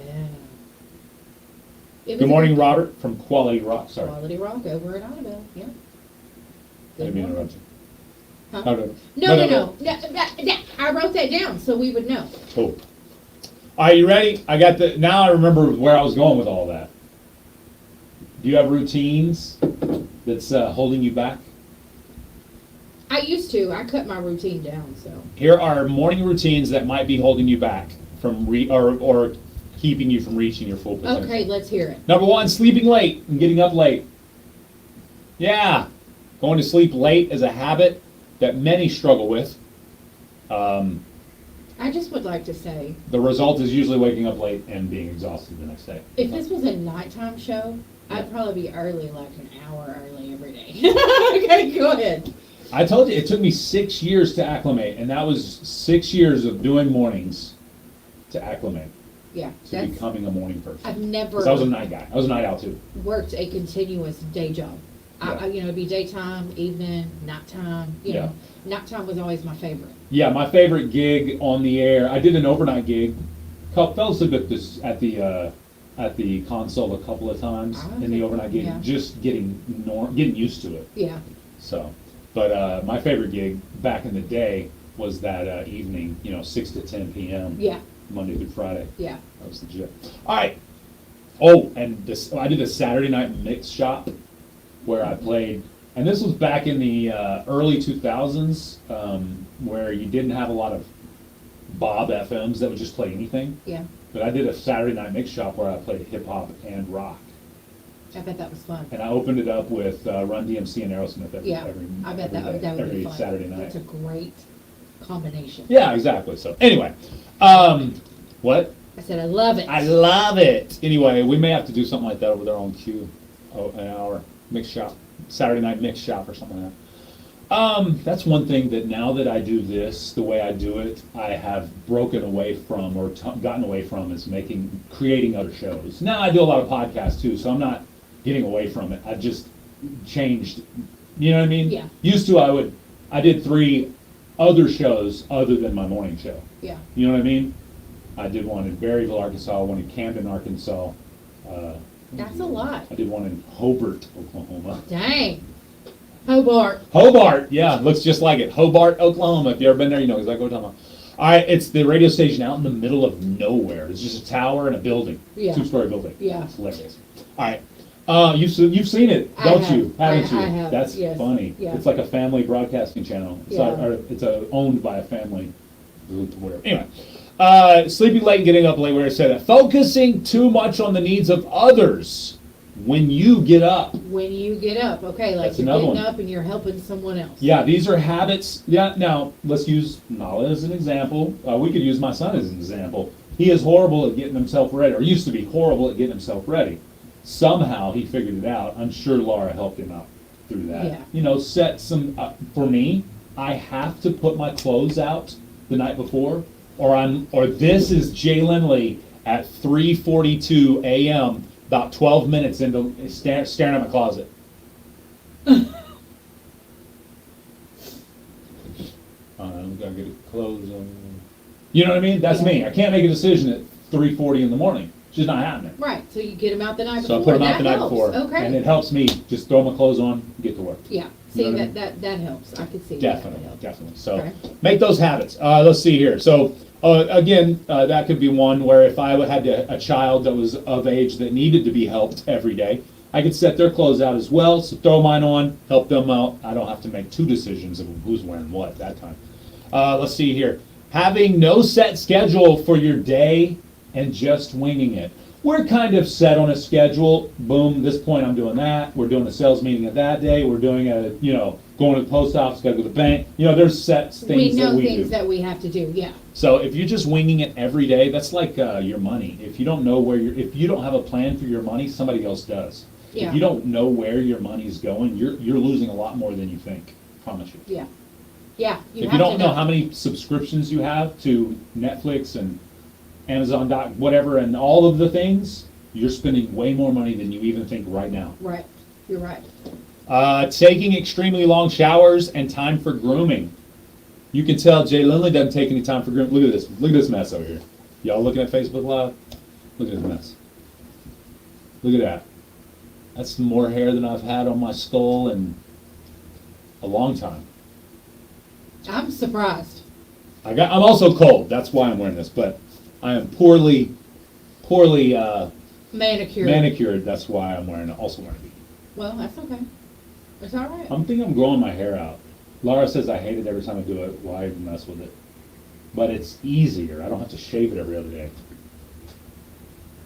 Good morning, Robert from Quality Rock. Sorry. Quality Rock over at Annabelle. Yeah. I didn't mean to interrupt you. Huh? Oh, No. I wrote that down so we would know. Cool. Are you ready? Now I remember where I was going with all that. Do you have routines that's holding you back? I used to. I cut my routine down, so. Here are morning routines that might be holding you back from or keeping you from reaching your full potential. Okay, let's hear it. Number one, sleeping late and getting up late. Yeah, going to sleep late is a habit that many struggle with. I just would like to say, The result is usually waking up late and being exhausted the next day. if this was a nighttime show, I'd probably be early, like an hour early every day. Okay, go ahead. I told you, it took me 6 years to acclimate, and that was 6 years of doing mornings to acclimate Yeah, to that's, becoming a morning person. I've never 'Cause I was a night guy. I was a night owl too. worked a continuous day job. Yeah. It'd be daytime, evening, nighttime, Yeah. Nighttime was always my favorite. Yeah, my favorite gig on the air. I did an overnight gig. Fell asleep at the console a couple of times in the overnight gig, Yeah. just getting used to it. Yeah. So, but my favorite gig back in the day was that evening, 6 to 10 p.m. Yeah. Monday through Friday. Yeah. That was legit. All right. Oh, and I did a Saturday night mix shop where I played, and this was back in the early 2000s, where you didn't have a lot of Bob FMs that would just play anything. Yeah. But I did a Saturday night mix shop where I played hip hop and rock. I bet that was fun. And I opened it up with Run DMC and Aerosmith every I bet that would be every fun. Saturday night. That's a great combination. Yeah, exactly. So anyway, what? I said I love it. I love it. Anyway, we may have to do something like that over there on Q, an hour mix shop, Saturday night mix shop or something like that. That's one thing that now that I do this the way I do it, I have broken away from or gotten away from is creating other shows. Now I do a lot of podcasts too, so I'm not getting away from it. I've just changed. You know what I mean? Yeah. Used to I did 3 other shows other than my morning show. Yeah. You know what I mean? I did one in Berryville, Arkansas, one in Camden, Arkansas. That's a lot. I did one in Hobart, Oklahoma. Dang. Hobart. Hobart, yeah, looks just like it. Hobart, Oklahoma. If you've ever been there, you know exactly what I'm talking about. All right, it's the radio station out in the middle of nowhere. It's just a tower and a building, Yeah. 2-story building. Yeah. It's hilarious. All right, you've seen it, I don't have. you? Haven't you? I have, That's yes. funny. Yeah. It's like a family broadcasting channel. It's Yeah. it's owned by a family group or whatever. Anyway, sleeping late and getting up late, where I said that. Focusing too much on the needs of others when you get up. When you get up, okay, like That's you're another getting one. up and you're helping someone else. Yeah, these are habits. Yeah, now let's use Nala as an example. We could use my son as an example. He is horrible at getting himself ready, or used to be horrible at getting himself ready. Somehow he figured it out. I'm sure Laura helped him out through that. Yeah. Set some, for me, I have to put my clothes out the night before, or this is Jay Lindley at 3:42 a.m., about 12 minutes into staring at my closet. Gotta get clothes on. You know what I mean? That's me. I can't make a decision at 3:40 in the morning. It's just not happening. Right, so you get them out the night So I before. put them out the That night helps. before, Okay. and it helps me just throw my clothes on, and get to work. Yeah, You see, know what I mean? that helps. I could see that. Definitely, That helps. definitely. So Okay. make those habits. Let's see here. So again, that could be one where if I had a child that was of age that needed to be helped every day, I could set their clothes out as well. So throw mine on, help them out. I don't have to make 2 decisions of who's wearing what that time. Let's see here. Having no set schedule for your day and just winging it. We're kind of set on a schedule. Boom, this point I'm doing that. We're doing a sales meeting at that day. We're doing going to the post office, got to go to the bank. There's set things We know that we things do. that we have to do, yeah. So if you're just winging it every day, that's like your money. If you don't know if you don't have a plan for your money, somebody else does. Yeah. If you don't know where your money's going, you're losing a lot more than you think. Promise you. Yeah. Yeah. If you don't know how many subscriptions you have to Netflix and Amazon whatever and all of the things, you're spending way more money than you even think right now. Right, you're right. Taking extremely long showers and time for grooming. You can tell Jay Lindley doesn't take any time for grooming. Look at this. Look at this mess over here. Y'all looking at Facebook Live? Look at this mess. Look at that. That's more hair than I've had on my skull in a long time. I'm surprised. I'm also cold. That's why I'm wearing this. But I am poorly manicured. That's why I'm also wearing it. Well, that's okay. It's all right. I'm thinking I'm growing my hair out. Laura says I hate it every time I do it. Why mess with it? But it's easier. I don't have to shave it every other day.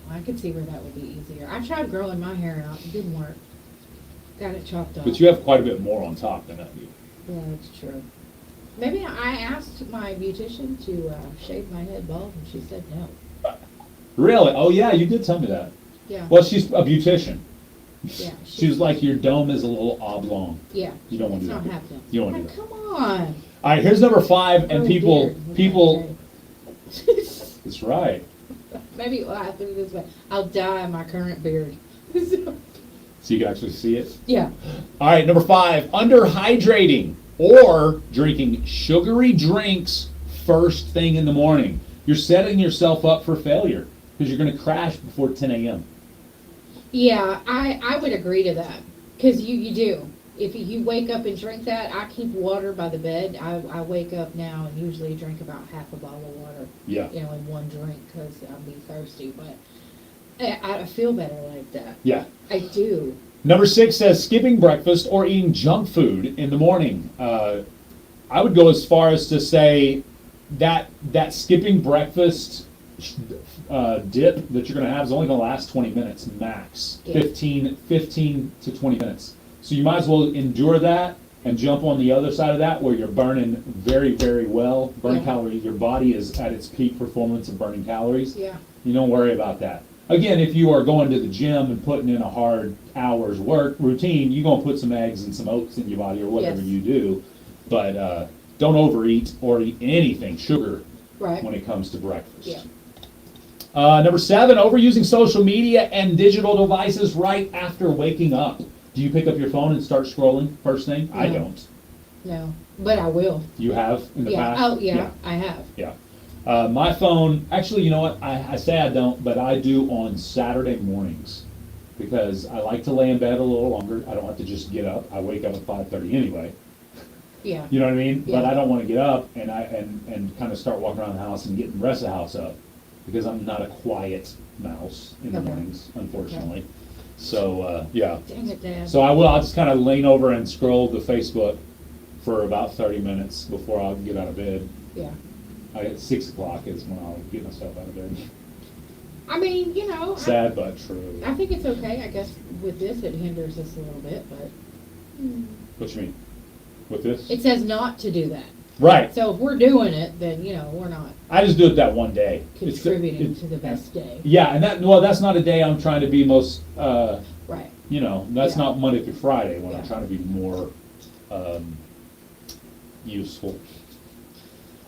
I could see where that would be easier. I tried growing my hair out. It didn't work. Got it chopped off. But you have quite a bit more on top than I do. Yeah, that's true. Maybe I asked my beautician to shave my head bald, and she said no. Really? Oh yeah, you did tell me that. Yeah. Well, she's a beautician. Yeah. She was like, your dome is a little oblong. Yeah. You don't want to It's do not that. happening. You don't want to do that. Come on. All right, here's number 5, and Oh, people, dear. that's right. Maybe I put it this way. I'll dye my current beard. So you can actually see it. Yeah. All right, number 5, underhydrating or drinking sugary drinks first thing in the morning. You're setting yourself up for failure because you're going to crash before 10 a.m. Yeah, I would agree to that. Because you do. If you wake up and drink that, I keep water by the bed. I wake up now and usually drink about half a bottle of water. Yeah. You know, in one drink because I'll be thirsty. But I feel better like that. Yeah. I do. Number 6 says skipping breakfast or eating junk food in the morning. I would go as far as to say that skipping breakfast dip that you're going to have is only going to last 20 minutes max. Yeah. 15 to 20 minutes. So you might as well endure that and jump on the other side of that where you're burning very, very well. Burning calories. Your body is at its peak performance of burning calories. Yeah. You don't worry about that. Again, if you are going to the gym and putting in a hard hour's work routine, you're going to put some eggs and some oats in your body or whatever Yes. you do. But don't overeat or eat anything sugar Right. when it comes to breakfast. Yeah. Number 7, overusing social media and digital devices right after waking up. Do you pick up your phone and start scrolling first thing? I No. don't. No. But I will. You have in the Yeah. past? Oh, yeah, I have. Yeah. My phone, actually, you know what? I say I don't, but I do on Saturday mornings because I like to lay in bed a little longer. I don't have to just get up. I wake up at 5:30 anyway. Yeah. You know what I mean? Yeah. But I don't want to get up and kind of start walking around the house and getting the rest of the house up because I'm not a quiet mouse in the Okay. mornings, unfortunately. So, yeah. Dang it, Dad. So I'll just kind of lean over and scroll the Facebook for about 30 minutes before I'll get out of bed. Yeah. At 6 o'clock is when I'll get myself out of bed. I mean, you know. Sad but true. I think it's okay. I guess with this, it hinders us a little bit, but. What you mean? With this? It says not to do that. Right. So if we're doing it, then, you know, we're not I just do it that one day. contributing to the best day. Yeah, and that's not a day I'm trying to be most, Right. you know, that's Yeah. not Monday through Friday when I'm Yeah. trying to be more useful.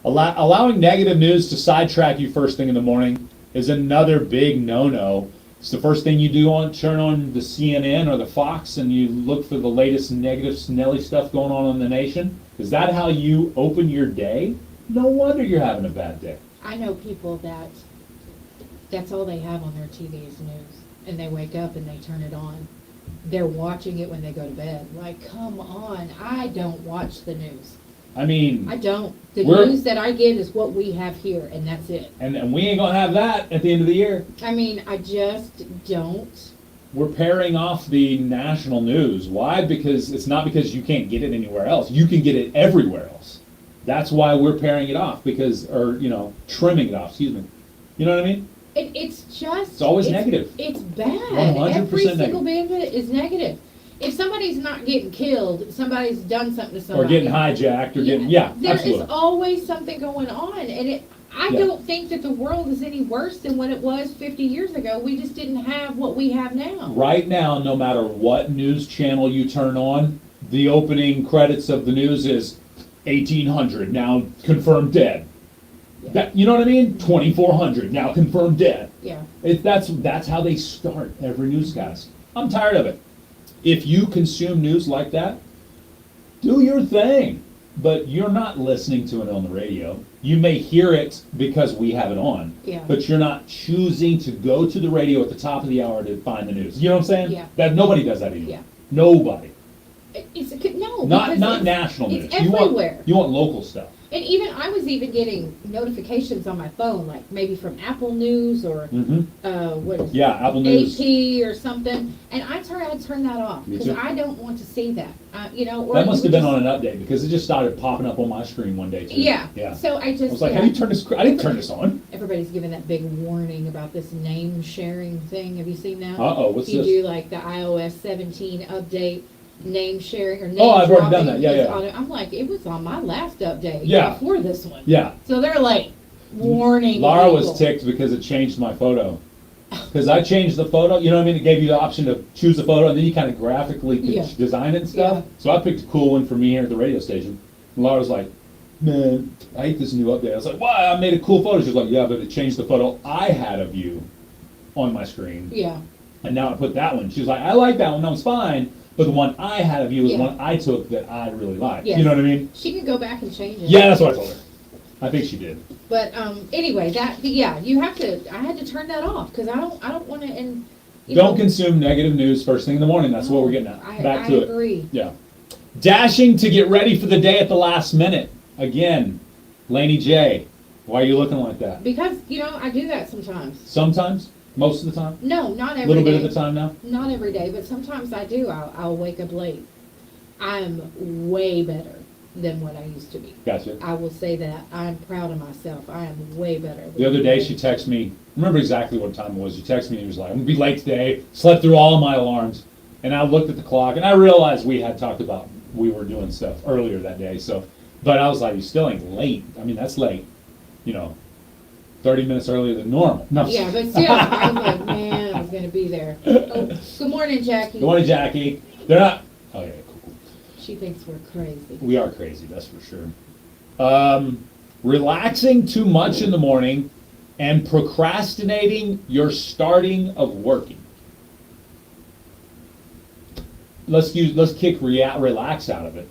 Allowing negative news to sidetrack you first thing in the morning is another big no-no. It's the first thing you do turn on the CNN or the Fox and you look for the latest negative Snelly stuff going on in the nation. Is that how you open your day? No wonder you're having a bad day. I know people that's all they have on their TV is news. And they wake up and they turn it on. They're watching it when they go to bed. Like, come on. I don't watch the news. I mean, I don't. The We're- news that I get is what we have here, and that's it. and we ain't gonna have that at the end of the year. I mean, I just don't. We're pairing off the national news. Why? Because it's not because you can't get it anywhere else. You can get it everywhere else. That's why we're pairing it off trimming it off, excuse me. You know what I mean? It's just. It's always negative. It's bad. 100% Every single negative. bit of it is negative. If somebody's not getting killed, somebody's done something to somebody. Or getting hijacked or getting, There absolutely. is always something going on, and I Yeah. don't think that the world is any worse than what it was 50 years ago. We just didn't have what we have now. Right now, no matter what news channel you turn on, the opening credits of the news is 1800, now confirmed dead. That, you know what I mean? 2400, now confirmed dead. Yeah. That's how they start every newscast. I'm tired of it. If you consume news like that, do your thing. But you're not listening to it on the radio. You may hear it because we have it on. Yeah. But you're not choosing to go to the radio at the top of the hour to find the news. You know what I'm saying? Yeah. That nobody does that anymore. Yeah. Nobody. No, Not because not it's- national news. It's everywhere. You want local stuff. And I was even getting notifications on my phone, like maybe from Apple News or what is it? Yeah, Apple News. AP or something. And I turn that off Me because too. I don't want to see that. Or That must you have been just- on an update because it just started popping up on my screen one day too. Yeah. Yeah. So I just was like, how do you turn this? I didn't turn this on. Everybody's giving that big warning about this name sharing thing. Have you seen that? Uh-oh, what's if you this? do like the iOS 17 update, name sharing or name Oh, I've already done dropping that. Yeah, is yeah. on it. I'm like, it was on my last update Yeah. before this one. Yeah. So they're like warning Laura was people. ticked because it changed my photo. Because I changed the photo, you know what I mean? It gave you the option to choose a photo, and then you kind of graphically could Yeah. design it and stuff. So I picked a cool one for me here at the radio station. And Laura's like, man, I hate this new update. I was like, why? I made a cool photo. She's like, yeah, but it changed the photo I had of you on my screen. Yeah. And now I put that one. She was like, I like that one. That was fine. But the one I had of you was Yeah. one I took that I really liked. Yes. You know what I mean? She can go back and change it. Yeah, that's what I told her. I think she did. But anyway, you have to. I had to turn that off because I don't want to. And Don't consume negative news first thing in the morning. That's what we're getting at. Back to it. I agree. Yeah. Dashing to get ready for the day at the last minute. Again, Laney J. Why are you looking like that? Because I do that sometimes. Sometimes? Most of the time? No, not every day. A little bit of the time now? Not every day, but sometimes I do. I'll wake up late. I'm way better than what I used to be. Gotcha. I will say that. I'm proud of myself. I am way better. The other day she texted me, I remember exactly what time it was. She texted me and he was like, I'm going to be late today. Slept through all my alarms. And I looked at the clock and I realized we had talked about we were doing stuff earlier that day. But I was like, you still ain't late. I mean, that's late. 30 minutes earlier than normal. No. Yeah, but still, I was like, man, I was going to be there. Oh, good morning, Jackie. Good morning, Jackie. They're not. Oh, yeah, cool. She thinks we're crazy. We are crazy, that's for sure. Relaxing too much in the morning and procrastinating your starting of working. Let's kick relax out of it,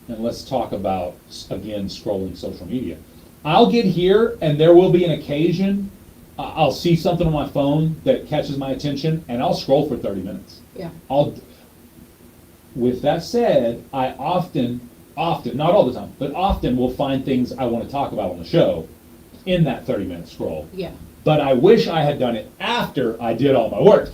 and let's talk about, again, scrolling social media. I'll get here, and there will be an occasion, I'll see something on my phone that catches my attention, and I'll scroll for 30 minutes. Yeah. With that said, I often, not all the time, but often will find things I want to talk about on the show in that 30-minute scroll. Yeah. But I wish I had done it after I did all my work.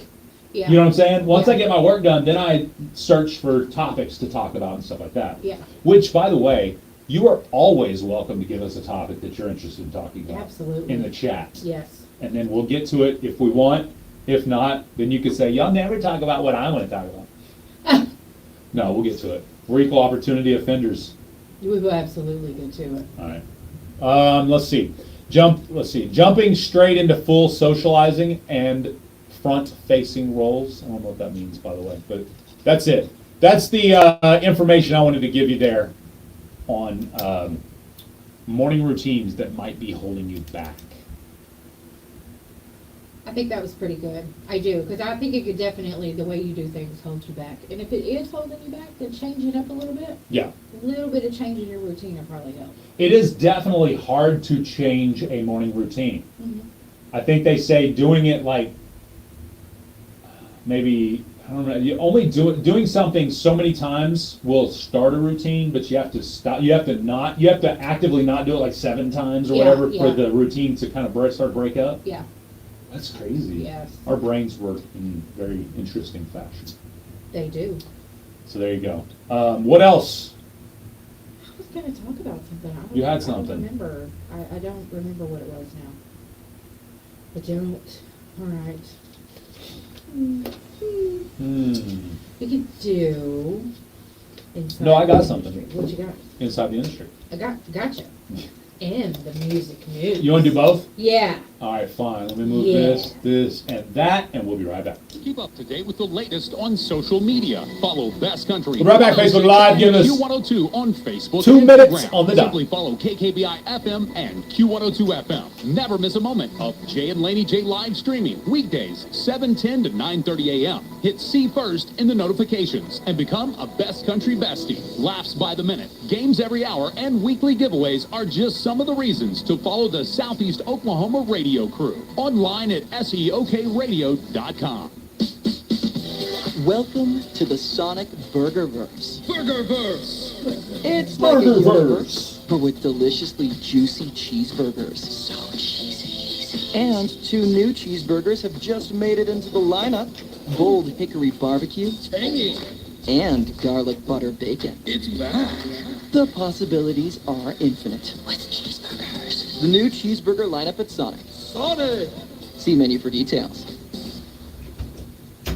Yeah. You know what I'm saying? Once I get my work done, then I search for topics to talk about and stuff like that. Yeah. Which, by the way, you are always welcome to give us a topic that you're interested in talking about. Absolutely. In the chat. Yes. And then we'll get to it if we want. If not, then you can say, y'all never talk about what I want to talk about. No, we'll get to it. We're equal opportunity offenders. We will absolutely get to it. All right. Let's see. Jumping straight into full socializing and front-facing roles. I don't know what that means, by the way, but that's it. That's the information I wanted to give you there on morning routines that might be holding you back. I think that was pretty good. I do, because I think it could definitely, the way you do things, hold you back. And if it is holding you back, then change it up a little bit. Yeah. A little bit of change in your routine will probably help. It is definitely hard to change a morning routine. Mm-hmm. I think they say doing it like maybe, I don't know, you only doing something so many times will start a routine, but you have to stop. You have to actively not do it like 7 times or whatever for the routine to kind of break up. Yeah. That's crazy. Yes. Our brains work in very interesting fashion. They do. So there you go. What else? I was going to talk about something. You had something. I don't remember what it was now. I don't. All right. We could do. No, I got something. What you got? Inside the industry. Gotcha. And the music news. You want to do both? Yeah. All right, fine. Let me move this, and that, and we'll be right back. Keep up to date with the latest on social media. Follow Best Country. We'll be right back, Facebook Live. Give us Q102 on Facebook. 2 and minutes Instagram. on the dot. Simply follow KKBI FM and Q102 FM. Never miss a moment of Jay and Laney J live streaming weekdays 7:10 to 9:30 a.m. Hit C first in the notifications and become a Best Country bestie. Laughs by the minute, games every hour, and weekly giveaways are just some of the reasons to follow the Southeast Oklahoma radio crew. Online at seokradio.com. Welcome to the Sonic Burgerverse. Burgerverse! It's like a universe, but with deliciously juicy cheeseburgers. So cheesy. And 2 new cheeseburgers have just made it into the lineup. Bold Hickory Barbecue. Tangy. And garlic butter bacon. It's back. The possibilities are infinite. With cheeseburgers. The new cheeseburger lineup at Sonic. Sonic! See menu for details.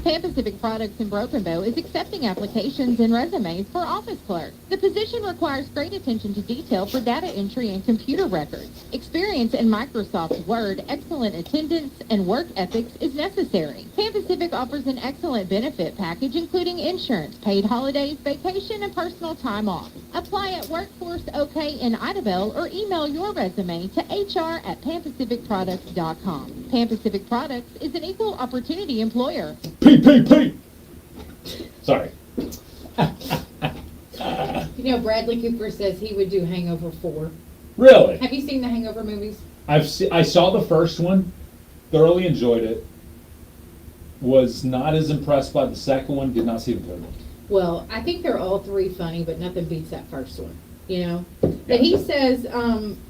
Pan Pacific Products in Broken Bow is accepting applications and resumes for office clerk. The position requires great attention to detail for data entry and computer records. Experience in Microsoft Word, excellent attendance, and work ethics is necessary. Pan Pacific offers an excellent benefit package including insurance, paid holidays, vacation, and personal time off. Apply at Workforce OK in Idabel or email your resume to hr@panpacificproducts.com. Pan Pacific Products is an equal opportunity employer. PPP! Sorry. You know, Bradley Cooper says he would do Hangover 4. Really? Have you seen the Hangover movies? I saw the first one, thoroughly enjoyed it, was not as impressed by the second one, did not see the third one. Well, I think they're all three funny, but nothing beats that first one, you know? But he says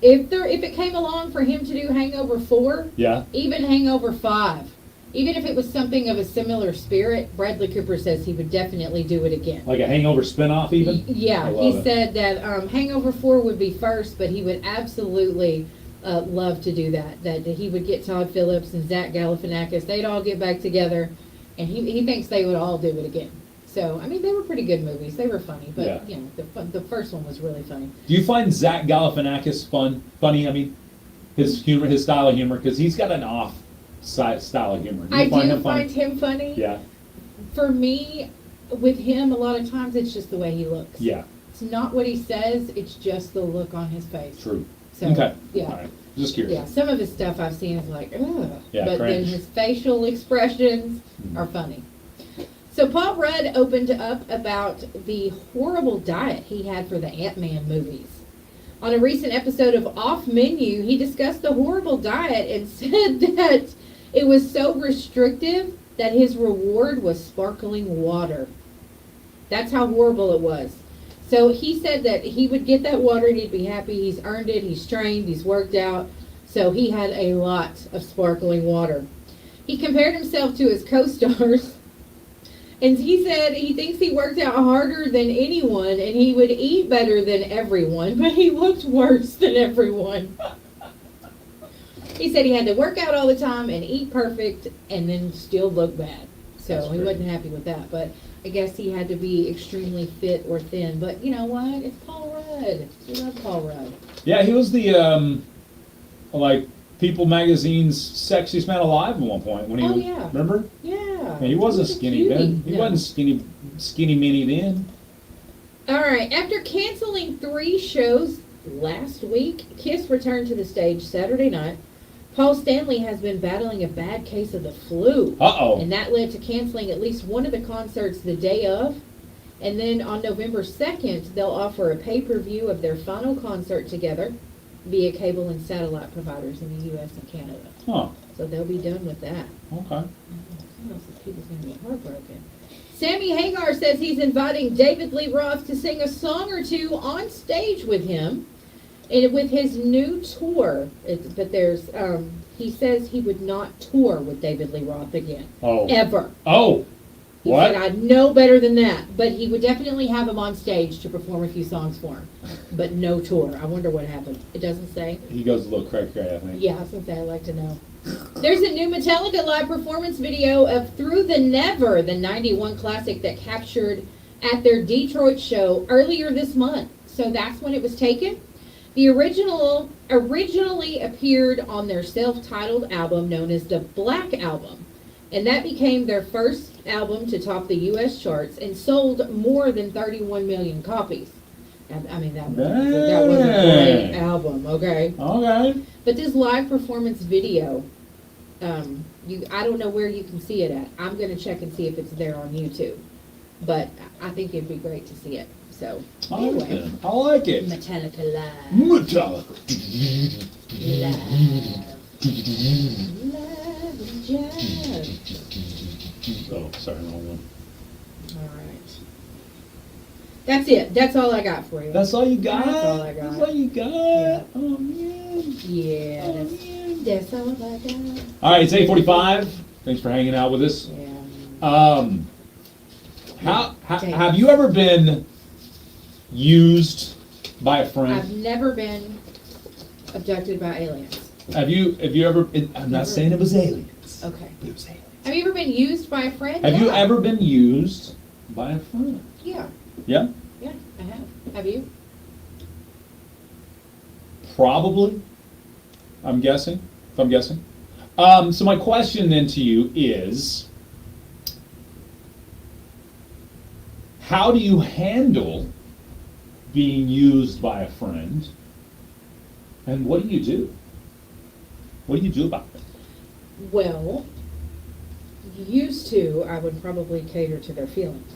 if it came along for him to do Hangover 4, Yeah. even Hangover 5, even if it was something of a similar spirit, Bradley Cooper says he would definitely do it again. Like a Hangover spinoff even? Yeah, he said that Hangover 4 would be first, but he would absolutely love to do that. That he would get Todd Phillips and Zach Galifianakis, they'd all get back together, and he thinks they would all do it again. So, I mean, they were pretty good movies. They were funny, but, you know, the first one was really funny. Do you find Zach Galifianakis funny? I mean, his humor, his style of humor, because he's got an off style of humor. I do find him funny. Yeah. For me, with him, a lot of times it's just the way he looks. Yeah. It's not what he says, it's just the look on his face. True. So, okay. Yeah. All right. Just curious. Yeah, some of his stuff I've seen is like, ugh. Yeah, but then cringe. his facial expressions are funny. So Paul Rudd opened up about the horrible diet he had for the Ant-Man movies. On a recent episode of Off Menu, he discussed the horrible diet and said that it was so restrictive that his reward was sparkling water. That's how horrible it was. So he said that he would get that water and he'd be happy. He's earned it, he's trained, he's worked out. So he had a lot of sparkling water. He compared himself to his co-stars. And he said he thinks he worked out harder than anyone and he would eat better than everyone, but he looked worse than everyone. He said he had to work out all the time and eat perfect and then still look bad. So he wasn't happy with that. But I guess he had to be extremely fit or thin. But you know what? It's Paul Rudd. We love Paul Rudd. Yeah, he was the, like, People Magazine's Sexiest Man Alive at one point. When he was, yeah. Remember? Yeah. He wasn't skinny then. He No. wasn't skinny mini then. All right. After canceling 3 shows last week, Kiss returned to the stage Saturday night. Paul Stanley has been battling a bad case of the flu. Uh-oh. And that led to canceling at least one of the concerts the day of. And then on November 2nd, they'll offer a pay-per-view of their final concert together via cable and satellite providers in the U.S. and Canada. Huh. So they'll be done with that. Okay. People's going to be heartbroken. Sammy Hagar says he's inviting David Lee Roth to sing a song or two on stage with him, and with his new tour. But there's, he says he would not tour with David Lee Roth again. Oh. Ever. Oh. He What? said, I know better than that, but he would definitely have him on stage to perform a few songs for him, but no tour. I wonder what happened. It doesn't say. He goes a little cray-cray, I think. Yeah, I was going to say, I'd like to know. There's a new Metallica live performance video of Through the Never, the 91 classic that captured at their Detroit show earlier this month. So that's when it was taken. The originally appeared on their self-titled album known as the Black Album. And that became their first album to top the U.S. charts and sold more than 31 million copies. I mean, that was a great album, okay? Okay. But this live performance video, I don't know where you can see it at. I'm going to check and see if it's there on YouTube. But I think it'd be great to see it. So, anyway. I like it. Metallica Live. Metallica. Live and jive. Oh, sorry, wrong one. All right. That's it. That's all I got for you. That's all you got? That's all I got. That's all you got? Yeah. Oh, man. Yeah, that's all I got. All right, it's 8:45. Thanks for hanging out with us. Have you ever been used by a friend? I've never been abducted by aliens. Have you ever? I'm not saying it was aliens. Okay. It was aliens. Have you ever been used by a friend? Have you Yeah. ever been used by a friend? Yeah. Yeah? Yeah, I have. Have you? Probably. I'm guessing. If I'm guessing. So my question then to you is, how do you handle being used by a friend? And what do you do? What do you do about it? Well, used to, I would probably cater to their feelings.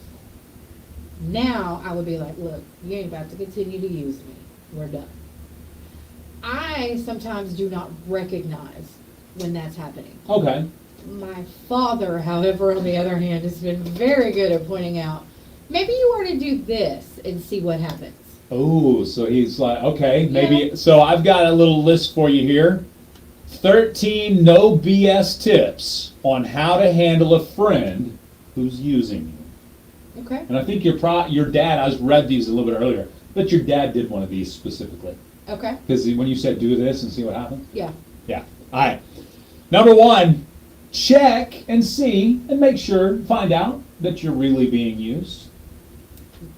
Now, I would be like, look, you ain't about to continue to use me. We're done. I sometimes do not recognize when that's happening. Okay. My father, however, on the other hand, has been very good at pointing out, maybe you ought to do this and see what happens. Oh, so he's like, okay, maybe. So I've got a little list for you here. 13 no BS tips on how to handle a friend who's using you. Okay. And I think your dad, I read these a little bit earlier, but your dad did one of these specifically. Okay. Because when you said do this and see what happens? Yeah. Yeah. All right. Number one, check and see and make sure, find out that you're really being used.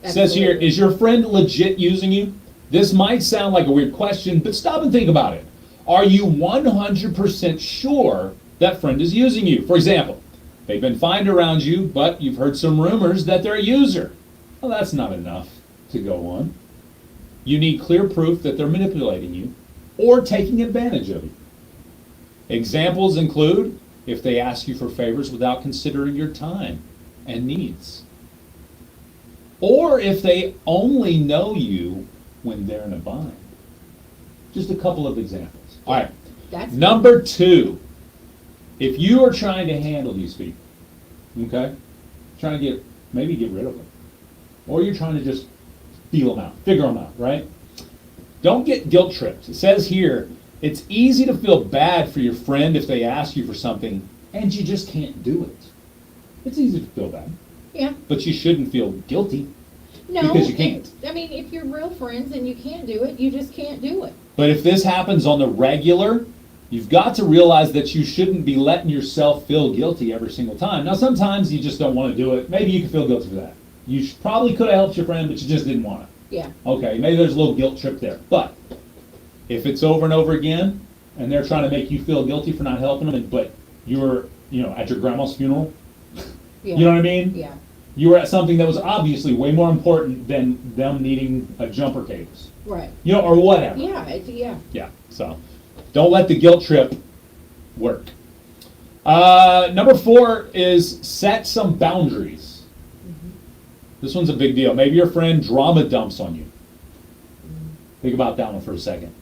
Says here, is your friend legit using you? This might sound like a weird question, but stop and think about it. Are you 100% sure that friend is using you? For example, they've been fine around you, but you've heard some rumors that they're a user. Well, that's not enough to go on. You need clear proof that they're manipulating you or taking advantage of you. Examples include if they ask you for favors without considering your time and needs. Or if they only know you when they're in a bind. Just a couple of examples. All right. That's Number two, if you are trying to handle these people, okay, trying to maybe get rid of them, or you're trying to just feel them out, figure them out, right? Don't get guilt tripped. It says here, it's easy to feel bad for your friend if they ask you for something and you just can't do it. It's easy to feel bad. Yeah. But you shouldn't feel guilty No. because you can't. I mean, if you're real friends and you can't do it, you just can't do it. But if this happens on the regular, you've got to realize that you shouldn't be letting yourself feel guilty every single time. Now, sometimes you just don't want to do it. Maybe you can feel guilty for that. You probably could have helped your friend, but you just didn't want to. Yeah. Okay, maybe there's a little guilt trip there. But if it's over and over again, and they're trying to make you feel guilty for not helping them, but you're, at your grandma's funeral, Yeah. you know what I mean? Yeah. You were at something that was obviously way more important than them needing a jumper cables. Right. Or whatever. Yeah. Yeah. Yeah, so don't let the guilt trip work. Number 4 is set some boundaries. This one's a big deal. Maybe your friend drama dumps on you. Think about that one for a second.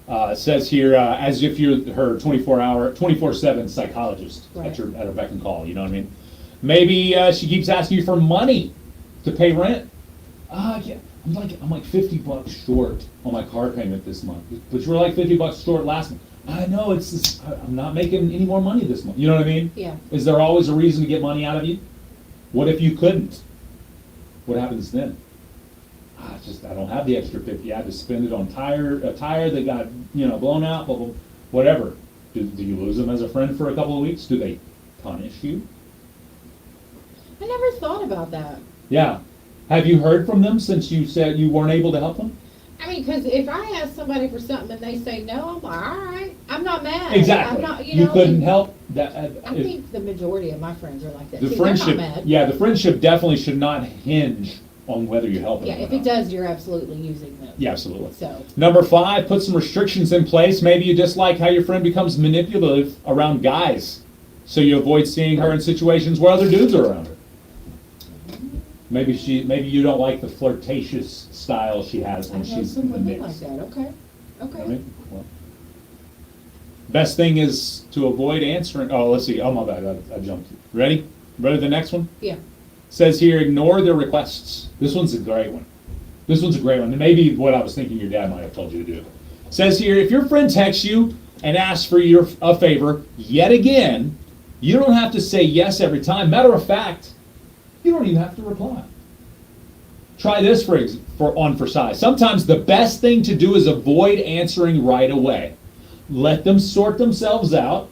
It says here, as if you're her 24/7 psychologist at her beck and call, you know what I mean? Maybe she keeps asking you for money to pay rent. Yeah, I'm like $50 short on my car payment this month. But you were like $50 short last month. I know, I'm not making any more money this month. You know what I mean? Yeah. Is there always a reason to get money out of you? What if you couldn't? What happens then? I don't have the extra 50. I had to spend it on a tire that got, blown out, blah, blah, whatever. Do you lose them as a friend for a couple of weeks? Do they punish you? I never thought about that. Yeah. Have you heard from them since you said you weren't able to help them? I mean, because if I ask somebody for something and they say no, I'm like, all right, I'm not mad. Exactly. I'm not, you couldn't help that. I think the majority of my friends are like that. The too. friendship, They're not mad. yeah, the friendship definitely should not hinge on whether you're helping Yeah, them. if it does, you're absolutely using them. Yeah, absolutely. So. Number 5, put some restrictions in place. Maybe you dislike how your friend becomes manipulative around guys, so you avoid seeing her in situations where other dudes are around her. Maybe you don't like the flirtatious style she has when she's in the mix. Like that. Okay. Okay. I mean, well, best thing is to avoid answering. Oh, let's see. Oh my bad, I jumped. Ready? Ready for the next one? Yeah. Says here, ignore their requests. This one's a great one. And maybe what I was thinking your dad might have told you to do. Says here, if your friend texts you and asks for a favor yet again, you don't have to say yes every time. Matter of fact, you don't even have to reply. Try this for size. Sometimes the best thing to do is avoid answering right away. Let them sort themselves out.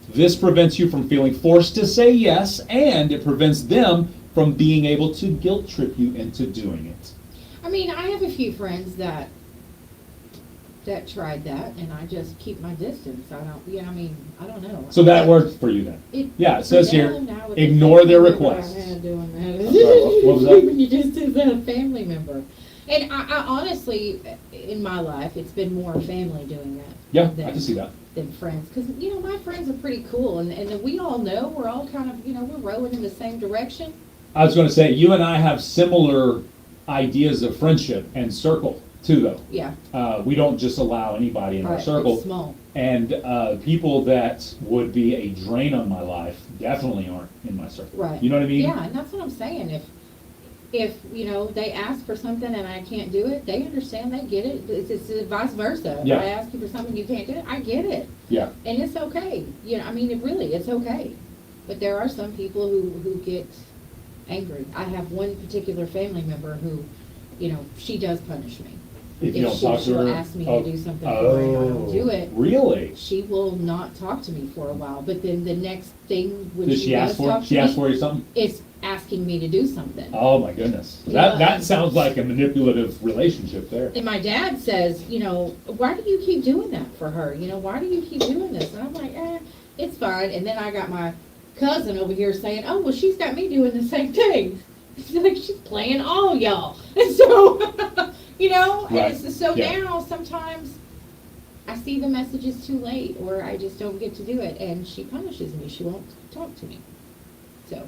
This prevents you from feeling forced to say yes, and it prevents them from being able to guilt trip you into doing it. I mean, I have a few friends that tried that, and I just keep my distance. I don't know. So that worked for you then? Yeah, it says here, ignore their requests. Doing that. I'm sorry, what was that? When you just is a family member. And I honestly, in my life, it's been more family doing that. Yeah, I can see that. Than friends. Because, my friends are pretty cool, and we all know we're all kind of, we're rowing in the same direction. I was going to say, you and I have similar ideas of friendship and circle, too, though. Yeah. We don't just allow anybody in our circle. It's small. And people that would be a drain on my life definitely aren't in my circle. Right. You know what I mean? Yeah, and that's what I'm saying. If they ask for something and I can't do it, they understand, they get it. It's vice versa. Yeah. If I ask you for something you can't do it, I get it. Yeah. And it's okay. It's okay. But there are some people who get angry. I have one particular family member who, she does punish me. If you don't talk to her? She'll ask me to do something for her and I don't do it. Really? She will not talk to me for a while, but then the next thing when Does she she does ask for talk to she ask me, for you something? it's asking me to do something. Oh my goodness. Yeah. That sounds like a manipulative relationship there. And my dad says, why do you keep doing that for her? Why do you keep doing this? And I'm like, it's fine. And then I got my cousin over here saying, oh, well, she's got me doing the same thing. It's like she's playing all y'all. And so, Right. and so Yeah. now sometimes I see the messages too late or I just don't get to do it. And she punishes me. She won't talk to me. So.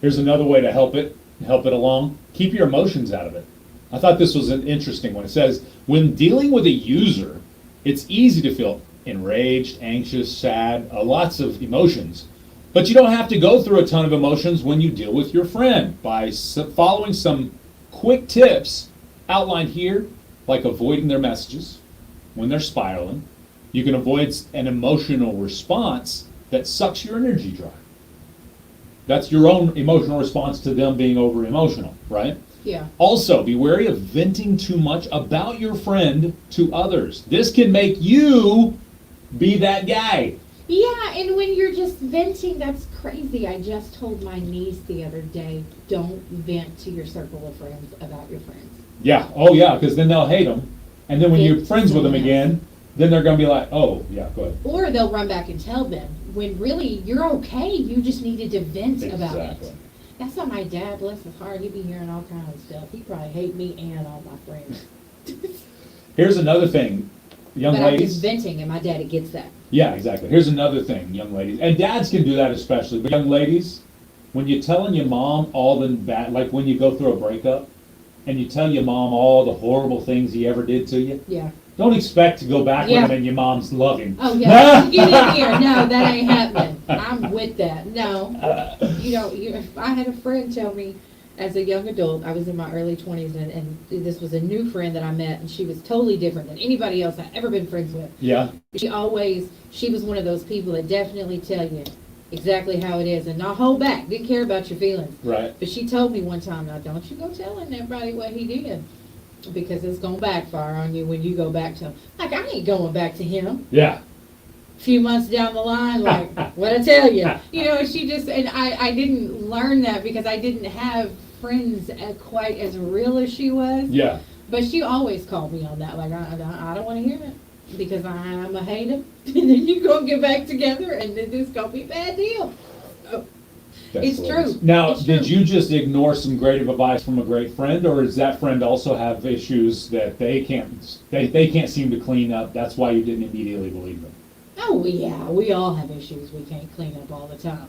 Here's another way to help it along. Keep your emotions out of it. I thought this was an interesting one. It says, when dealing with a user, it's easy to feel enraged, anxious, sad, lots of emotions. But you don't have to go through a ton of emotions when you deal with your friend. By following some quick tips outlined here, like avoiding their messages when they're spiraling, you can avoid an emotional response that sucks your energy dry. That's your own emotional response to them being over emotional, right? Yeah. Also, be wary of venting too much about your friend to others. This can make you be that guy. Yeah, and when you're just venting, that's crazy. I just told my niece the other day, don't vent to your circle of friends about your friends. Yeah, oh yeah, because then they'll hate them. And then when you're friends with them again, then they're going to be like, oh, yeah, go ahead. Or they'll run back and tell them, when really, you're okay. You just needed to vent about it. That's why my dad, bless his heart, he'd be hearing all kinds of stuff. He probably hate me and all my friends. Here's another thing, young but ladies. I'm just venting, and my daddy gets that. Yeah, exactly. Here's another thing, young ladies. And dads can do that especially. But young ladies, when you're telling your mom all the bad, like when you go through a breakup, and you tell your mom all the horrible things he ever did to you, Yeah. don't expect to go back with him and your mom's loving. Oh, yeah. Get in here. No, that ain't happening. I'm with that. No. I had a friend tell me as a young adult, I was in my early 20s, and this was a new friend that I met, and she was totally different than anybody else I'd ever been friends with. Yeah. She was one of those people that definitely tell you exactly how it is and not hold back, didn't care about your feelings. Right. But she told me one time, now don't you go telling everybody what he did, because it's going to backfire on you when you go back to him. Like, I ain't going back to him. Yeah. A few months down the line, like, what'd I tell you? And I didn't learn that because I didn't have friends quite as real as she was. Yeah. But she always called me on that. Like, I don't want to hear it because I'm a hate him. And then you go get back together and then it's going to be a bad deal. Oh. It's true. Now, did you just ignore some great advice from a great friend, or does that friend also have issues that they can't seem to clean up? That's why you didn't immediately believe them. Oh, yeah. We all have issues we can't clean up all the time.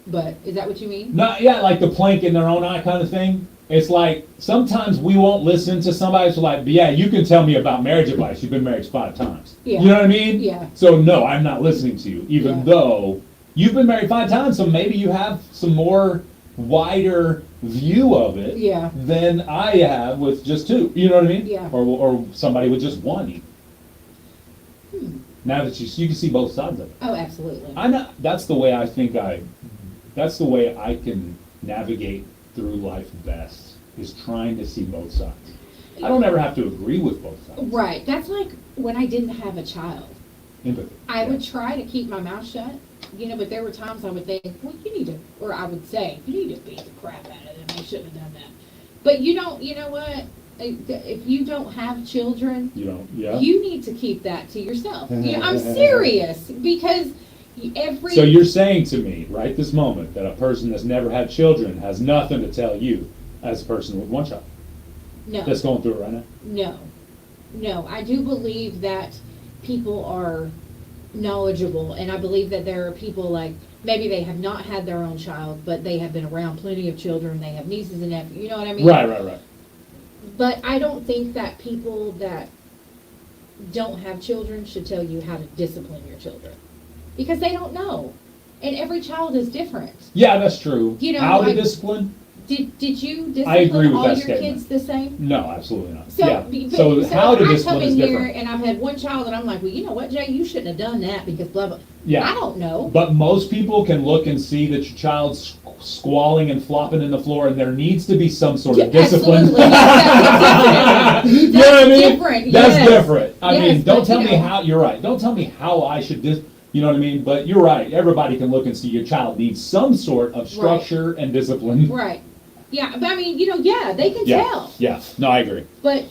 But is that what you mean? No, yeah, like the plank in their own eye kind of thing. It's like sometimes we won't listen to somebody who's like, yeah, you can tell me about marriage advice. You've been married 5 times. Yeah. You know what I mean? Yeah. So no, I'm not listening to you, even though you've been married 5 times. So maybe you have some more wider view of it than I have with just 2. You know what I mean? Yeah. Or somebody with just 1 even. Now that you can see both sides of it. Oh, absolutely. That's the way that's the way I can navigate through life best, is trying to see both sides. I don't ever have to agree with both sides. Right. That's like when I didn't have a child. empathy. I would try to keep my mouth shut, but there were times I would think, well, you need to, or I would say, you need to beat the crap out of them. They shouldn't have done that. But you know what? If you don't have children, you need to keep that to yourself. I'm serious, because So you're saying to me, right this moment, that a person that's never had children has nothing to tell you as a person with one child? No. That's going through it right now? No. I do believe that people are knowledgeable, and I believe that there are people like, maybe they have not had their own child, but they have been around plenty of children, they have nieces and nephews, you know what I mean? Right. But I don't think that people that don't have children should tell you how to discipline your children, because they don't know, and every child is different. Yeah, that's true. How to discipline? Did you I agree discipline with all that your statement. kids the same? No, absolutely not. So, yeah. So how to I discipline come is in here different. and I've had one child and I'm like, well, you know what, Jay, you shouldn't have done that because blah blah. Yeah. I don't know. But most people can look and see that your child's squalling and flopping in the floor, and there needs to be some sort of discipline. Absolutely. That's you know what I mean? different. That's Yes. different. I Yes, mean, don't but, tell me how. You're right. Don't tell me how I should you know what I mean? But you're right. Everybody can look and see your child needs some sort of structure and discipline. Right. Yeah, but I mean, they can tell. Yeah. No, I agree. But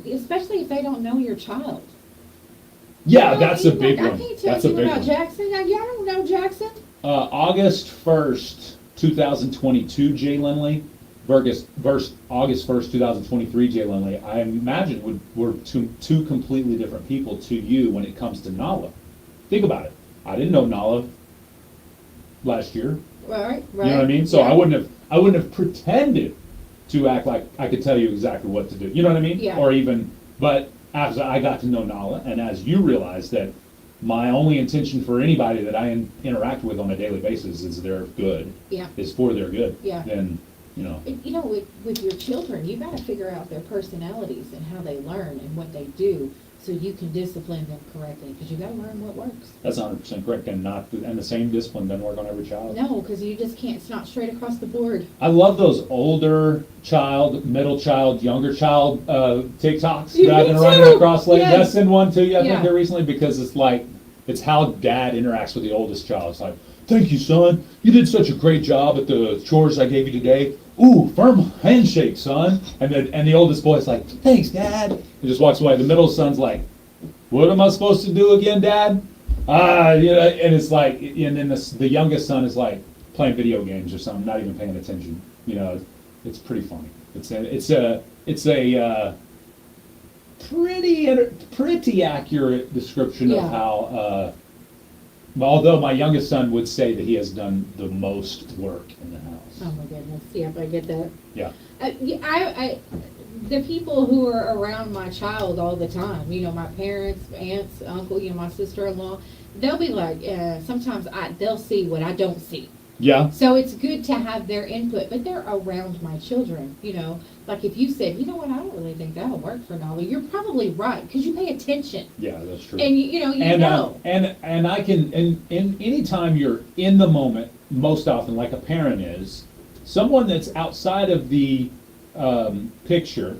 especially if they don't know your child. Yeah, that's a big one. I can't tell That's a you big about one. Jackson. Y'all don't know Jackson. August 1st, 2022, Jay Lindley, versus August 1st, 2023, Jay Lindley, I imagine were two completely different people to you when it comes to Nala. Think about it. I didn't know Nala last year. Right. You know what I mean? So I wouldn't have pretended to act like I could tell you exactly what to do. You know what I mean? Yeah. Or even, but as I got to know Nala, and as you realize that my only intention for anybody that I interact with on a daily basis is their good. Yeah. Is for their good. Yeah. Then, with your children, you got to figure out their personalities and how they learn and what they do, so you can discipline them correctly, because you got to learn what works. That's 100% correct, and the same discipline doesn't work on every child. No, because you just can't. It's not straight across the board. I love those older child, middle child, younger child TikToks Me driving too. around across lane. Yes. That's in one too. I think Yeah. there recently, because it's how dad interacts with the oldest child. It's like, thank you, son. You did such a great job at the chores I gave you today. Ooh, firm handshake, son. And the oldest boy's like, thanks, Dad. And just walks away. The middle son's like, what am I supposed to do again, Dad? And it's like, and then the youngest son is like playing video games or something, not even paying attention. It's pretty funny. It's a pretty accurate description of how. Although my youngest son would say that he has done the most work in the house. Oh my goodness! Yeah, I get that. Yeah. The people who are around my child all the time, my parents, aunts, uncle, my sister-in-law, they'll be like, sometimes they'll see what I don't see. Yeah. So it's good to have their input, but they're around my children, Like if you said, you know what, I don't really think that'll work for Nala, you're probably right, because you pay attention. Yeah, that's true. And you know. And I can, and anytime you're in the moment, most often, like a parent is, someone that's outside of the picture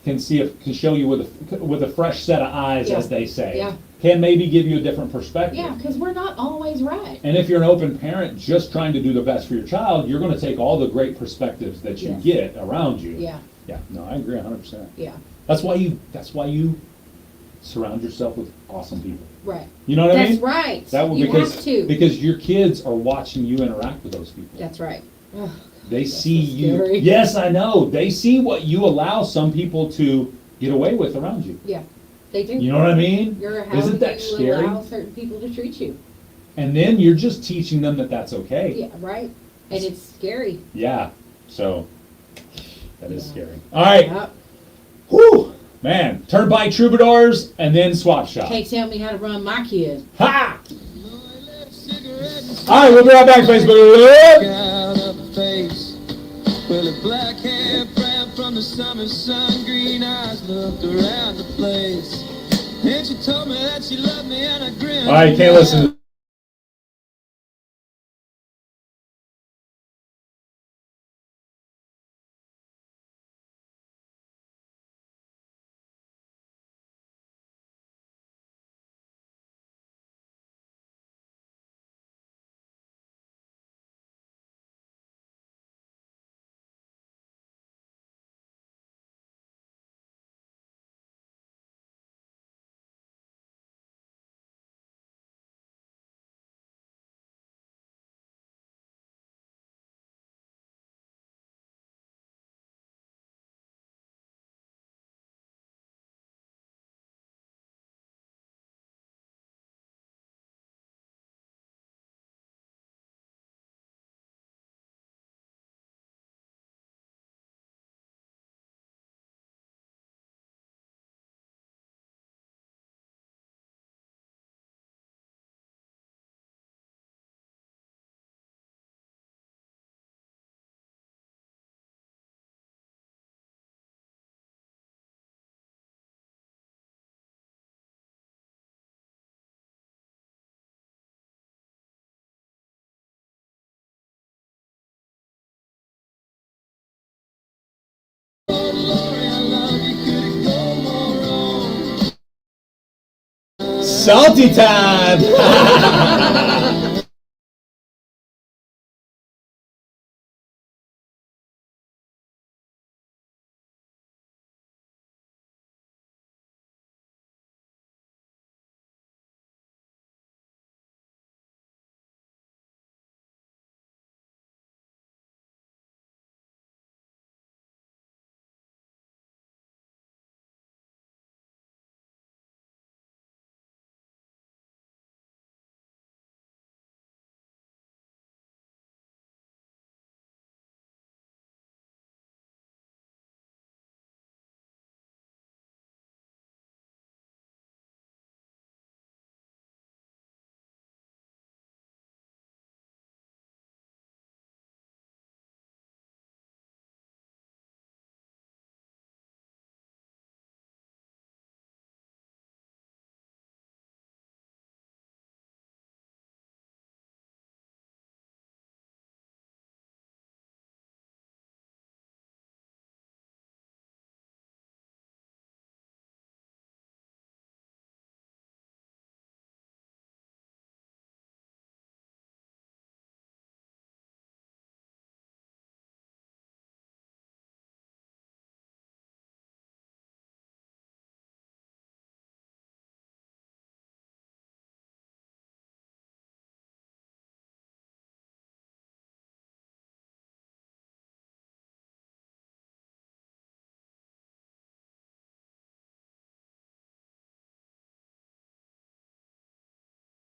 can show you with a fresh set of eyes, as they say. Yeah. Can maybe give you a different perspective. Yeah, because we're not always right. And if you're an open parent just trying to do the best for your child, you're going to take all the great perspectives that you get around you. Yeah. Yeah. No, I agree 100%. Yeah. That's why you surround yourself with awesome people. Right. You know what I mean? That's right. Have to. Because your kids are watching you interact with those people. That's right. Oh, they see you. scary. Yes, I know. They see what you allow some people to get away with around you. Yeah, they do. You know what I mean? Isn't that scary? Allow certain people to treat you. And then you're just teaching them that that's okay. Yeah, right. And it's scary. Yeah. So that is scary. All right. Yep. Whew. Man, turnpike troubadours and then swap shop. Can't tell me how to run my kid. Ha! All right, we'll be right back, Facebook. Out of the face. Well, her black hair brown from the summer sun, green eyes looked around the place. And she told me that she loved me, and I grinned. All right, you can't listen to salty time.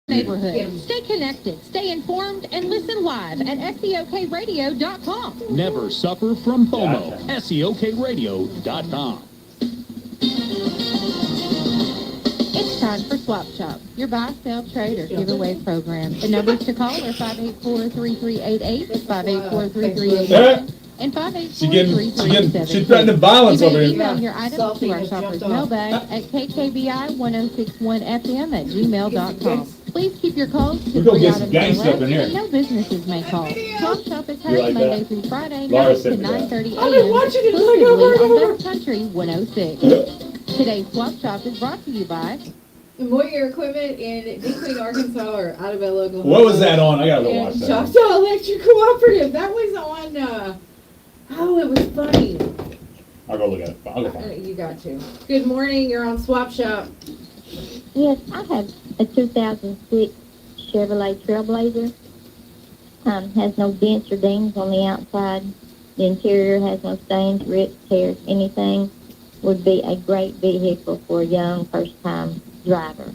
Neighborhood. Stay connected, stay informed, and listen live at SEOKradio.com. Never suffer from FOMO. SEOKradio.com. It's time for Swap Shop, your buy, sell, trade, or giveaway program. The numbers to call are 584-3388, 584-3388, and 584-3377. She's threatening violence over here. Email your items to our shopper's mailbag at kkbi1061fm@gmail.com. Please keep your calls to We're gonna three get some items or gangsta up in less, here. and no businesses may call. Swap Shop is You heard like Monday that? through Friday, Laura 9 to sent me that. 9:30 I've been a.m. watching it like exclusively over and on over. Best Country 106. Today's Swap Shop is brought to you by Moyer Equipment in DeQueen, Arkansas, or out of Oklahoma. What was that on? I gotta go And watch that. Choctaw Electric Cooperative. That was on, oh, it was funny. I'll go look at it. I'll go find it. You got to. Good morning, you're on Swap Shop. Yes, I have a 2006 Chevrolet Trailblazer. Has no dents or dings on the outside. The interior has no stains, rips, tears, anything. Would be a great vehicle for a young first-time driver.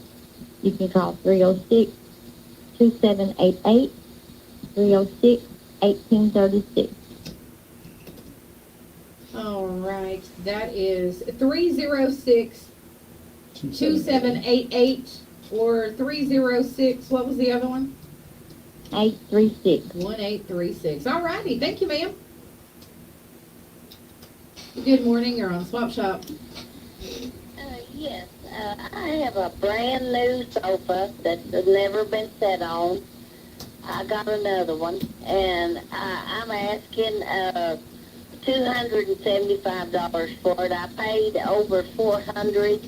You can call 306-2788, 306-1836. All right, that is 306-2788 or 306, what was the other one? 836. 1836. All righty, thank you, ma'am. Good morning, you're on Swap Shop. Yes, I have a brand new sofa that has never been sat on. I got another one, and I'm asking $275 for it. I paid over $400,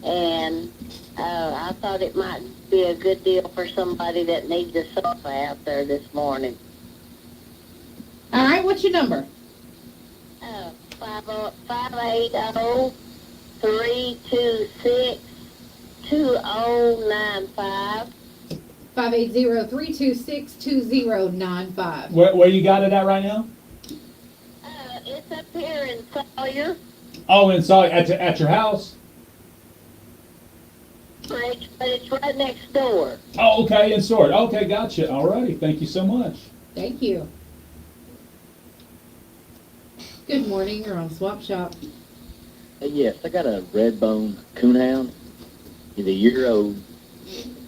and I thought it might be a good deal for somebody that needs a sofa out there this morning. All right, what's your number? 580-326-2095. 580-326-2095. Where you got it at right now? It's up here in Sawyer. Oh, inside at your house. But it's right next door. Oh, okay, in Sword. Okay, gotcha. Alrighty, thank you so much. Thank you. Good morning, you're on Swap Shop. Yes, I got a red bone coonhound. He's a year old.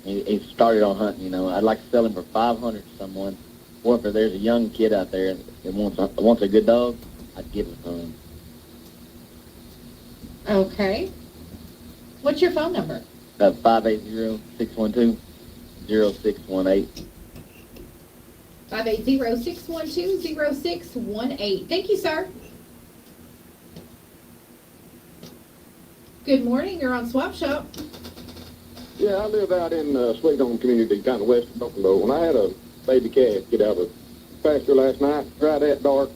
He started on hunting, you know. I'd like to sell him for $500 to someone. Or if there's a young kid out there that wants a good dog, I'd give it to him. Okay. What's your phone number? 580-612-0618. 580-612-0618. Thank you, sir. Good morning, you're on Swap Shop. Yeah, I live out in Sweet Home community, kind of west of Buffalo. When I had a baby calf get out of the pasture last night, right at dark,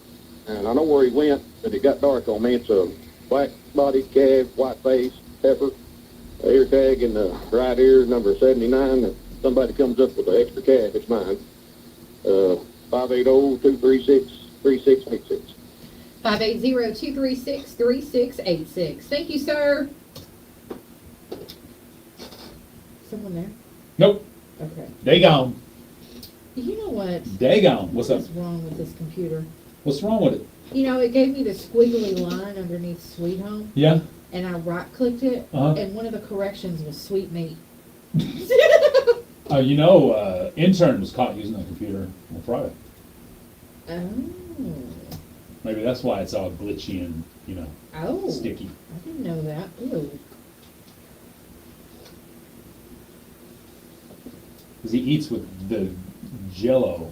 and I know where he went, but it got dark on me. It's a black-bodied calf, white face, heifer, ear tag in the right ear, number 79. If somebody comes up with an extra calf, it's mine. 580-236-3686. 580-236-3686. Thank you, sir. Someone there? Nope. Okay. They gone. You know what? They gone. What's up? What's wrong with this computer? What's wrong with it? You know, it gave me the squiggly line underneath Sweet Home. Yeah. And I right-clicked it, Uh-huh. and one of the corrections was sweet meat. Intern was caught using the computer on Friday. Oh. Maybe that's why it's all glitchy and, Oh. sticky. I didn't know that. Ew. Because he eats with the jelly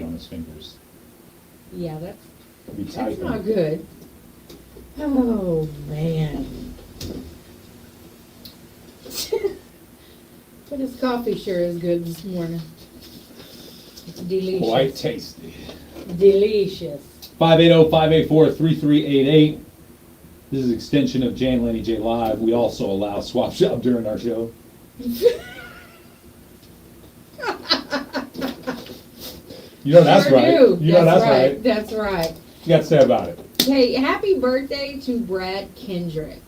on his fingers. Yeah, Be that's typing. not good. Oh, man. But his coffee sure is good this morning. It's delicious. Quite tasty. Delicious. 580-584-3388. This is an extension of Jay and Laney J Live. We also allow swap shop during our show. You know that's right. You know that's right. That's right. You got to say about it. Hey, happy birthday to Brad Kendrick.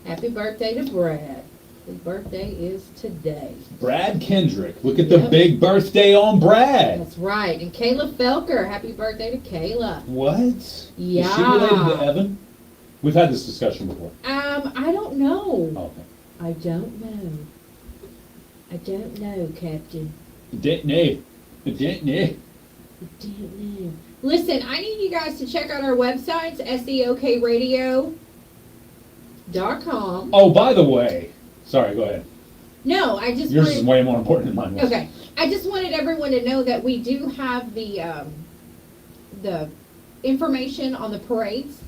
Happy birthday to Brad. His birthday is today. Brad Kendrick. Look at the big birthday on Brad. That's right. And Kayla Felker. Happy birthday to Kayla. What? Yeah. Is she related to Evan? We've had this discussion before. I don't know. Okay. I don't know. I don't know, Captain. Didn't know. Didn't know. Don't know. Listen, I need you guys to check out our websites, seokradio.com. Oh, by the way, sorry, go ahead. No, I just Yours wanted, is way more important than mine was. Okay. I just wanted everyone to know that we do have the information on the parades.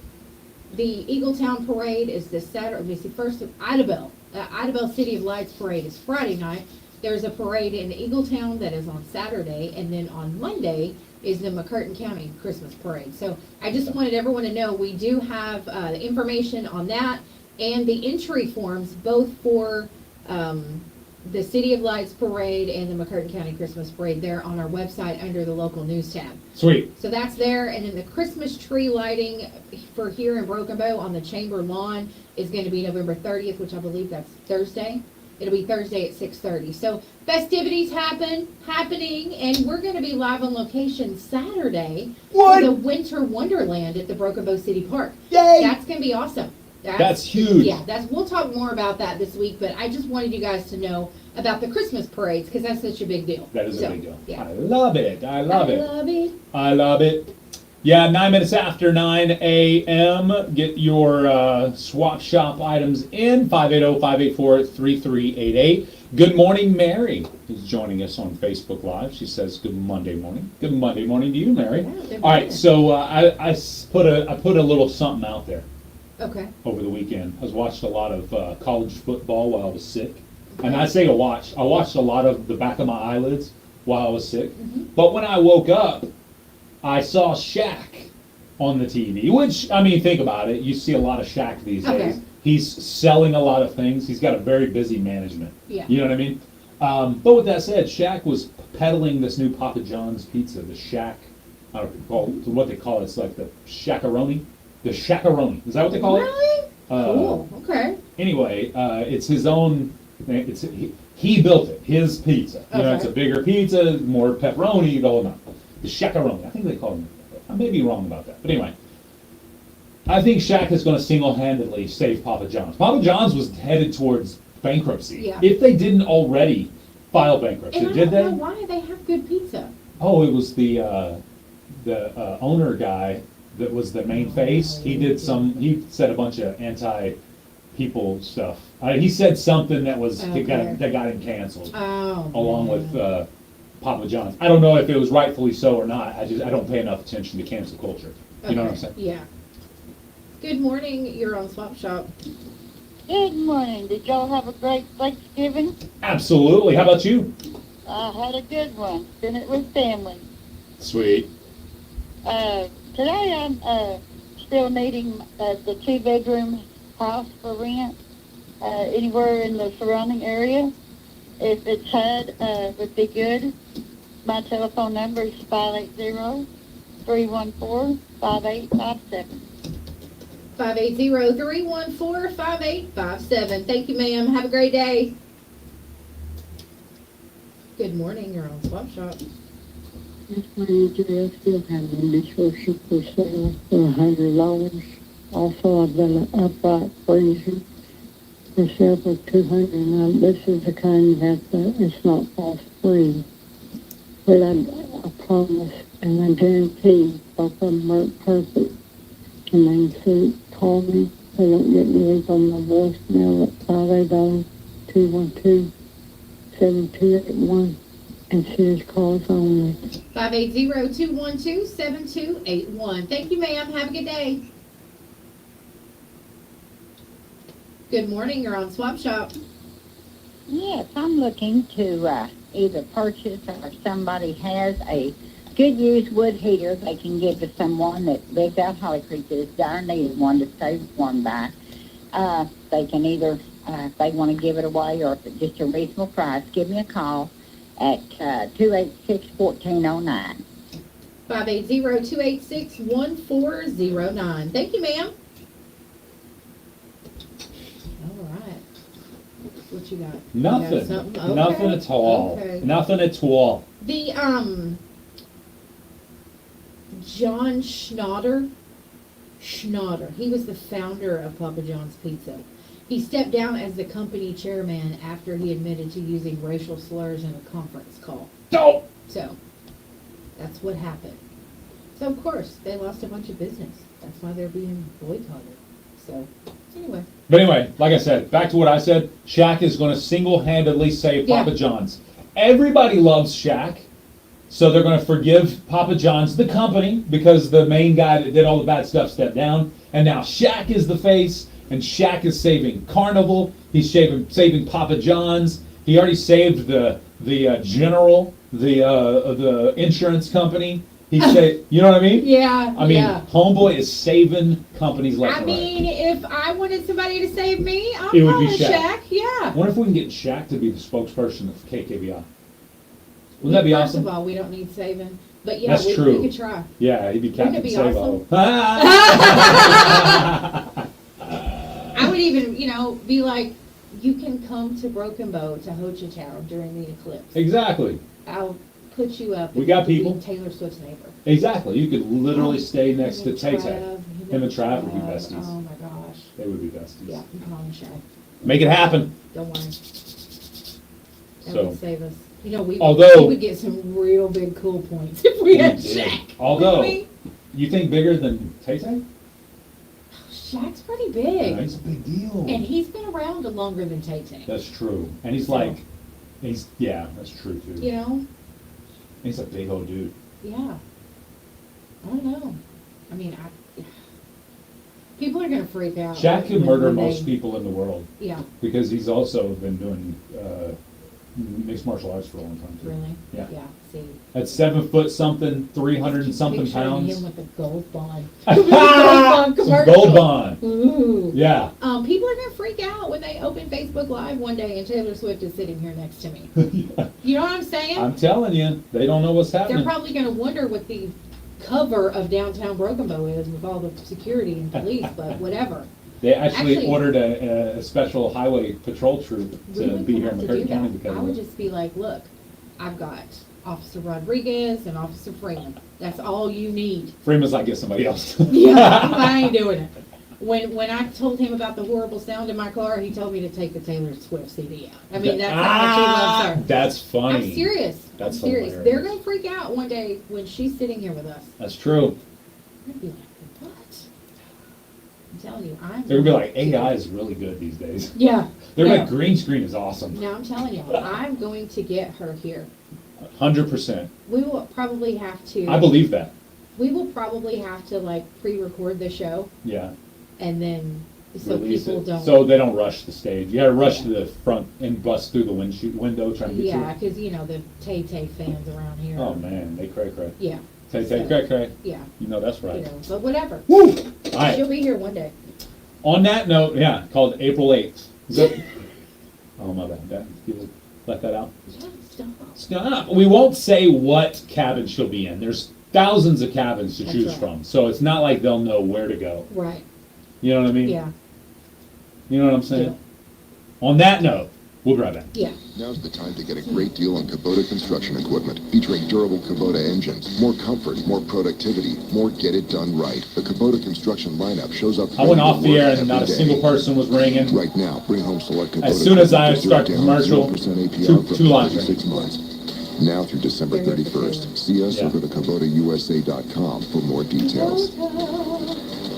The Eagletown Parade is this Saturday. Let me see, first of Idabel. Idabel City of Lights Parade is Friday night. There's a parade in Eagletown that is on Saturday, and then on Monday is the McCurtain County Christmas Parade. So I just wanted everyone to know we do have the information on that and the entry forms both for the City of Lights Parade and the McCurtain County Christmas Parade. They're on our website under the local news tab. Sweet. So that's there, and then the Christmas tree lighting for here in Broken Bow on the Chamber lawn is going to be November 30th, which I believe that's Thursday. It'll be Thursday at 6:30. So festivities happening, and we're going to be live on location Saturday for the Winter Wonderland at the Broken Bow City Park. Yay! That's going to be awesome. That's huge. Yeah, we'll talk more about that this week, but I just wanted you guys to know about the Christmas parades because that's such a big deal. That is a big deal. Yeah. I love it. I love it. Love it. I love it. Yeah, 9 minutes after 9 a.m. Get your swap shop items in. 580-584-3388. Good morning, Mary is joining us on Facebook Live. She says, good Monday morning. Good Monday morning to you, Mary. Yeah, all right, so I put a little something out there. Okay. Over the weekend. I was watching a lot of college football while I was sick. And I say I watched a lot of the back of my eyelids while I was sick. But when I woke up, I saw Shaq on the TV, which, I mean, think about it. You see a lot of Shaq these days. He's selling a lot of things. He's got a very busy management. Yeah. You know what I mean? But with that said, Shaq was peddling this new Papa John's pizza, the Shaq, I don't know what they call it. It's like the Shaq-a-roni. The Shaq-a-roni. Is that what they call it? Really? Cool. Okay. Anyway, it's his own. He built it. His pizza. You know, it's a bigger pizza, more pepperoni, the whole nine. The Shaq-a-roni. I think they call it. I may be wrong about that, but anyway, I think Shaq is going to single-handedly save Papa John's. Papa John's was headed towards bankruptcy. Yeah. If they didn't already file bankruptcy, And I did don't they? know why they have good pizza. Oh, it was the owner guy that was the main face. He said a bunch of anti-people stuff. He said something that was that got him canceled. Oh. Along with Papa John's. I don't know if it was rightfully so or not. I don't pay enough attention to cancel culture. You know what I'm saying? Yeah. Good morning. You're on Swap Shop. Good morning. Did y'all have a great Thanksgiving? Absolutely. How about you? I had a good one. Spent it with family. Sweet. Today I'm still needing the 2-bedroom house for rent anywhere in the surrounding area. If it's HUD, would be good. My telephone number is 580-314-5857. 580-314-5857. Thank you, ma'am. Have a great day. Good morning. You're on Swap Shop. Yes, Laney J, I still have an dishwasher for sale for $100. Also, I've got an upright freezer for sale for $200. This is the kind that it's not cost free. But I promise and I guarantee both of them work perfect. And they can call me. They don't get me leave on my voicemail at 580-212-7281. And serious calls only. 580-212-7281. Thank you, ma'am. Have a good day. Good morning. You're on Swap Shop. Yes, I'm looking to either purchase or somebody has a good used wood heater they can give to someone that lives out Holly Creek that is dire needed one to stay warm by. They can either, if they want to give it away or if it's just a reasonable price, give me a call at 286-1409. 580-286-1409. Thank you, ma'am. All right. What you got? Nothing. You got something? Okay. Nothing at all. Okay. Nothing at all. The, John Schnatter, he was the founder of Papa John's Pizza. He stepped down as the company chairman after he admitted to using racial slurs in a conference call. No! So, that's what happened. So, of course, they lost a bunch of business. That's why they're being boycotted. So, anyway. But anyway, like I said, back to what I said, Shaq is going to single-handedly save Papa John's. Everybody loves Shaq, so they're going to forgive Papa John's, the company, because the main guy that did all the bad stuff stepped down. And now Shaq is the face, and Shaq is saving Carnival. He's saving Papa John's. He already saved the General, the insurance company. He said, you know what I mean? Yeah. I mean, Homeboy is saving companies left I and mean, if I wanted somebody to save me, I'm It would be calling Shaq. Shaq. Yeah. I wonder if we can get Shaq to be the spokesperson of KKBI. Wouldn't that be First awesome? of all, we don't need saving. But yeah, That's we true. could try. Yeah, he'd be Wouldn't Captain it be Savo. I would even, be like, you can come to Broken Bow to Ho Chi Town during the eclipse. Exactly. I'll put you up. We and got you people. can be Taylor Swift's neighbor. Exactly. You could literally stay next to Him Tay and Tay. Trav, Him and Trav would be besties. Oh my gosh. They would be besties. Yeah, I'm calling Shaq. Make it happen. Don't worry. That So, would save us. We although- would get some real big cool points if we had Shaq. Although, Wouldn't you think bigger than Tay Tay? Shaq's pretty big. Yeah, he's a big deal. And he's been around longer than Tay Tay. That's true. And he's So- that's true too. You know? He's a big old dude. Yeah. I don't know. I mean, people are going to freak out. Shaq could when murder they- most people in the world. Yeah. Because he's also been doing mixed martial arts for a long time too. Really? Yeah. Yeah, see. At 7 foot something, 300 and something Picturing pounds. him with the Gold Bond. Some Gold Bond. Ooh. Yeah. People are going to freak out when they open Facebook Live one day and Taylor Swift is sitting here next to me. You know what I'm saying? I'm telling you, they don't know what's happening. They're probably going to wonder what the cover of downtown Broken Bow is with all the security and police, but whatever. They actually ordered a special highway patrol troop We to would be have here in to McCurtain do County that. because I of would it. just be like, look, I've got Officer Rodriguez and Officer Freeman. That's all you need. Freeman's like, get somebody else. Yeah, I ain't doing it. When I told him about the horrible sound in my car, he told me to take the Taylor Swift CD out. I mean, that's how much he loves her. That's funny. I'm serious. That's I'm serious. hilarious. They're going to freak out one day when she's sitting here with us. That's true. They're going to be like, what? I'm telling you, They're gonna be like, AI is really good these days. Yeah. They're Yeah. like, green screen is awesome. No, I'm telling you, I'm going to get her here. 100%. We will probably have to. I believe that. We will probably have to like pre-record the show Yeah. and then So release people it, don't. so they don't rush the stage. You gotta rush to the front and bust through the window trying to get Yeah, through. because, you know, the Tay-Tay fans around here. Oh, man, they cray-cray. Yeah. Tay-Tay, So, cray-cray. Yeah. You know that's right. You know, but whatever. Woo! All right. She'll be here one day. On that note, yeah, called April 8th. Is that? Oh, my bad. You let that out? Stop. We won't say what cabin she'll be in. There's thousands of cabins to That's choose right. from, so it's not like they'll know where to go. Right. You know what I mean? Yeah. You know what I'm saying? On that note, we'll be right back. Yeah. Now's the time to get a great deal on Kubota construction equipment, featuring durable Kubota engines, more comfort, more productivity, more get it done right. The Kubota construction lineup shows up. I went ready to off the work air and every not a day. single person was ringing. Right now, bring home select Kubota. As soon as I equipment start the down, commercial, 0% APR two for launches. 36 months. Now through December 31st. See us over at KubotaUSA.com for more details.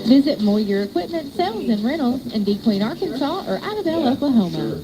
Visit Moyer Equipment Sales and Rentals in DeQueen, Arkansas or Annabelle, Oklahoma.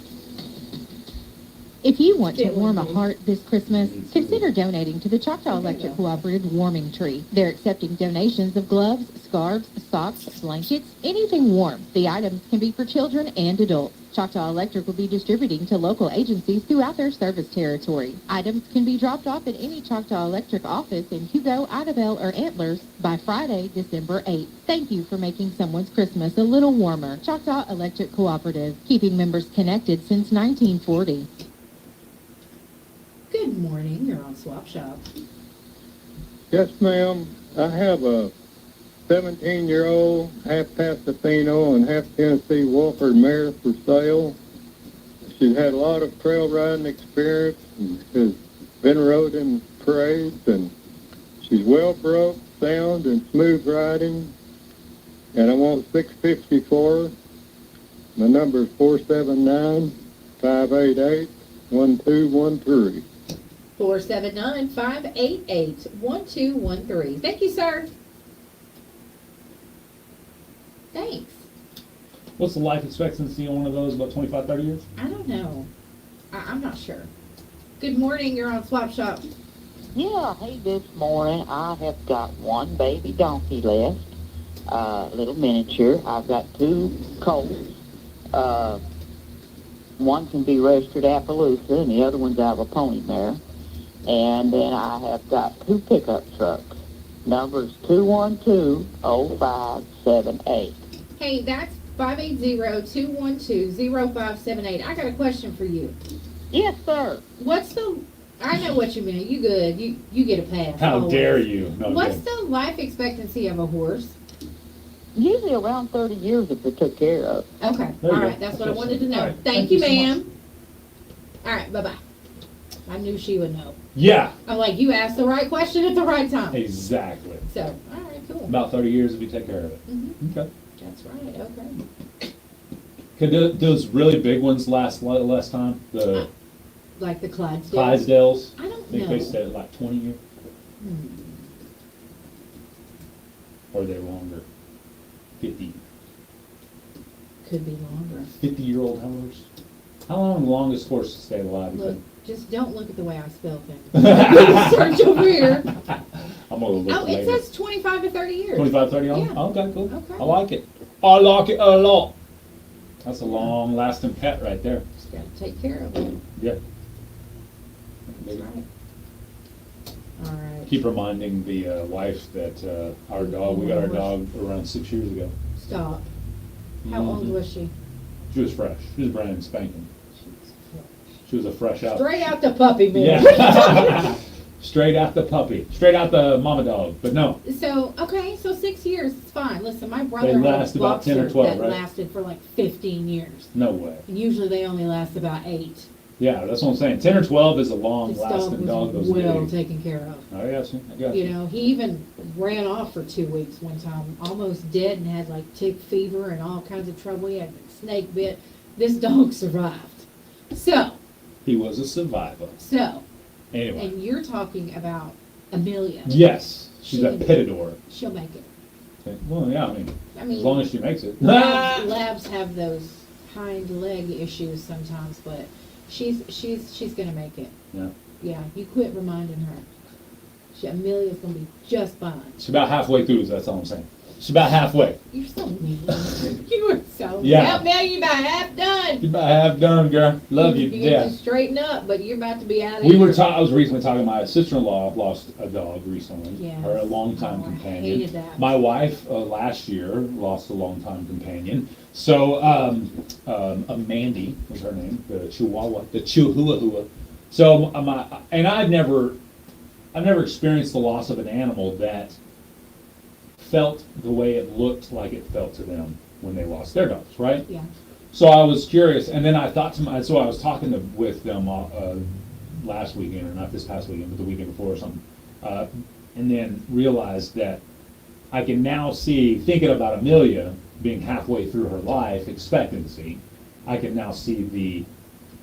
If you want to warm a heart this Christmas, consider donating to the Choctaw Electric Cooperative Warming Tree. They're accepting donations of gloves, scarves, socks, blankets, anything warm. The items can be for children and adults. Choctaw Electric will be distributing to local agencies throughout their service territory. Items can be dropped off at any Choctaw Electric office in Hugo, Idabel, or Antlers by Friday, December 8th. Thank you for making someone's Christmas a little warmer. Choctaw Electric Cooperative, keeping members connected since 1940. Good morning. You're on Swap Shop. Yes, ma'am. I have a 17-year-old half Pasadena and half Tennessee Wolford mare for sale. She's had a lot of trail riding experience and has been rode in parades, and she's well broke, sound, and smooth riding. And I want $650 for her. My number is 479-588-1213. 479-588-1213. Thank you, sir. Thanks. What's the life expectancy on one of those? About 25, 30 years? I don't know. I'm not sure. Good morning. You're on Swap Shop. Yeah, hey, this morning I have got one baby donkey left, little miniature. I've got two colts. One can be registered Appaloosa and the other one's out of a pony mare. And then I have got two pickup trucks. Numbers 212-0578. Hey, that's 580-212-0578. I got a question for you. Yes, sir. What's the... I know what you mean. You good. You get a pass. How always. dare you? No, What's okay. the life expectancy of a horse? Usually around 30 years if they're took care of. Okay. There All you right. go. That's what I wanted to know. All right. Thank Thank you, you so ma'am. All right. Bye-bye. I knew she would know. Yeah. I'm like, you asked the right question at the right time. Exactly. So, all right, cool. About 30 years if you take care of it. Mhm. Okay. That's right. Okay. Could those really big ones last less time? The Like the Clydesdales? Clydesdales? I don't Think know. they stay like 20 years? Hmm. Or are they longer? 50. Could be longer. 50-year-old horse? How long the longest horse to stay alive? you Look, think? just don't look at the way I spell things. Search over here. I'm gonna look Oh, it later. says 25 to 30 years. 25, 30 on? Yeah. Okay, cool. Okay. I like it. I like it a lot. That's a long-lasting pet right there. Just gotta take care of it. Yeah. That's right. All right. Keep reminding the wife that our dog, we got our dog around 6 years ago. Stop. How old Mhm. was she? She was fresh. She was brand spanking. She was a fresh out. Straight out the puppy mill. Yeah. Straight out the puppy. Straight out the mama dog. But no. So, okay, so 6 years is fine. Listen, my brother They had last a about 10 or boxer 12, that right? lasted for like 15 years. No way. And usually they only last about 8. Yeah, that's what I'm saying. 10 or 12 is a This long-lasting dog dog. was Those well days. taken care of. I got you. I got you. You know, he even ran off for 2 weeks one time, almost dead, and had like tick fever and all kinds of trouble. He had snake bit. This dog survived. So, He was a survivor. Anyway. and you're talking about Amelia. Yes. She's a She- pitador. She'll make it. Okay. Well, yeah, I mean, as long as she makes it. Labs have those hind leg issues sometimes, but she's gonna make it. Yeah. Yeah, you quit reminding her. Amelia's gonna be just fine. She's about halfway through, so that's all I'm saying. She's about halfway. You're so mean. You are so mean. Yeah. Now you're about half done. You're about half done, girl. Love you to You get to death. straighten up, but you're about to be out of We here. were I was recently talking, my sister-in-law lost a dog recently. Yes. Her longtime Oh, I companion. hated that. My wife last year lost a longtime companion. So Mandy was her name, the Chihuahua. So and I've never experienced the loss of an animal that felt the way it looked like it felt to them when they lost their dogs, right? Yeah. So I was curious, and then I thought to myself, so I was talking with them last weekend, or not this past weekend, but the weekend before or something, and then realized that I can now see, thinking about Amelia being halfway through her life expectancy, I can now see the